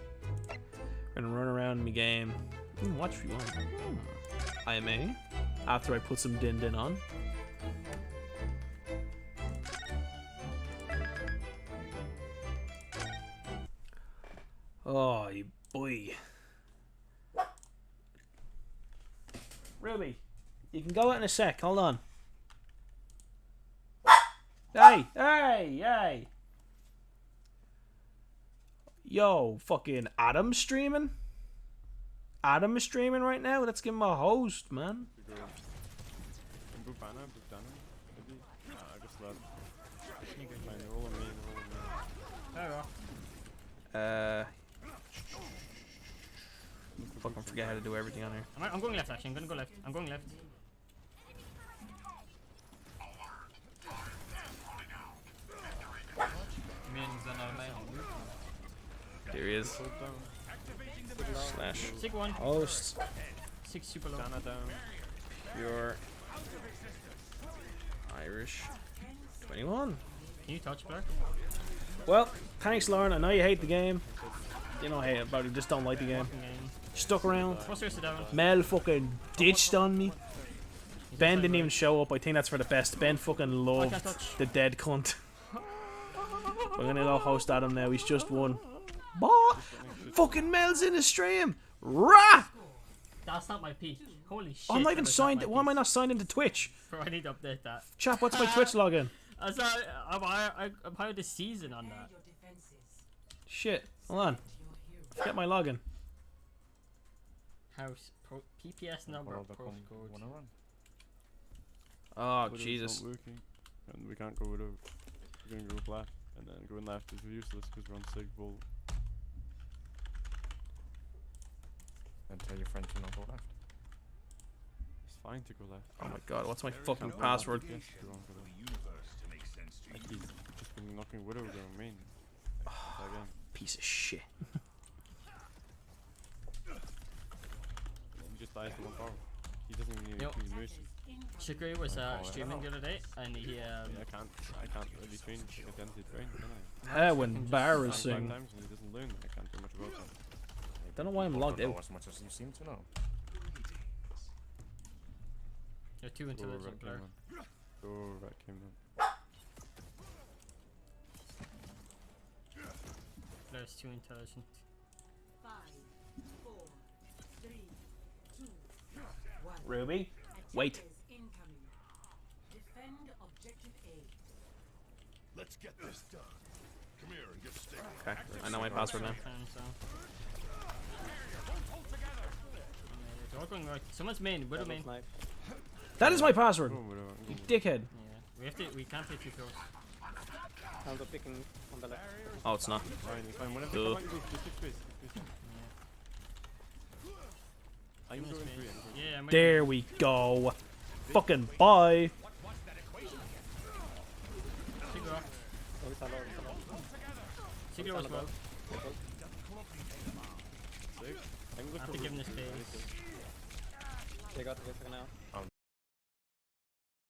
We're gonna run around in the game. Watch if you want. I may. After I put some din din on. Oh, you boy. Ruby, you can go out in a sec. Hold on. Hey, hey, hey. Yo, fucking Adam's streaming? Adam is streaming right now? Let's give him a host, man. Fucking forget how to do everything on here. I'm going left, actually. I'm gonna go left. I'm going left. There he is. Slash Sick one. host. 6 super low. Pure Irish 21. Can you touch Black? Well, thanks Lauren. I know you hate the game. You don't hate it, but you just don't like the game. Stuck around. What's yours to Darren? Mel fucking ditched on me. Ben didn't even show up. I think that's for the best. Ben fucking loved the dead cunt. We're gonna go host Adam now. He's just won. Bah! Fucking Mel's in the stream. Rah! That's not my peak. Holy shit. I'm not that even was signed. my Why am I peak. not signed into Twitch? Bro, I need to update that. Chap, what's my Twitch login? I'm sorry, I'm higher this season on that. Shit. Hold on. Forget my login. House PPS number postcode. Oh, Widow's Jesus. not working, and we can't go widow. We're gonna go left, and then going left is useless because we're on sig bull. And tell your friend to not go left. It's fine to go left. Oh my god, what's my fucking Can't go password? left, yes, go wrong, go left. Like he's just been knocking widow going main. Again. Piece of shit. He just dies to one power. He doesn't even need Yep. to use mercy. Shikri was streaming the other day, and he I can't really train against the train, can I? How embarrassing. Sometimes when he doesn't learn, I can't do much about him. Don't know why I'm logged Don't know out. as much as you seem to know. you're too intelligent, Blair. Oh, right, came in. Blair's too intelligent. Ruby? Wait. Let's get this done. Come here and get sticky. Okay, I know my password now. Time, so. It's all going right. Someone's main, Widow main. Yeah, That is my password. Oh, widow, You dickhead. we can't play too close. Oh, it's not. Fine, fine. Whenever Duh. you come out, you go, just keep space. I'm going through it. Yeah, I'm There we go. Fucking bye. Sigler was well. Safe. I'm I have to give him the space. They got the now.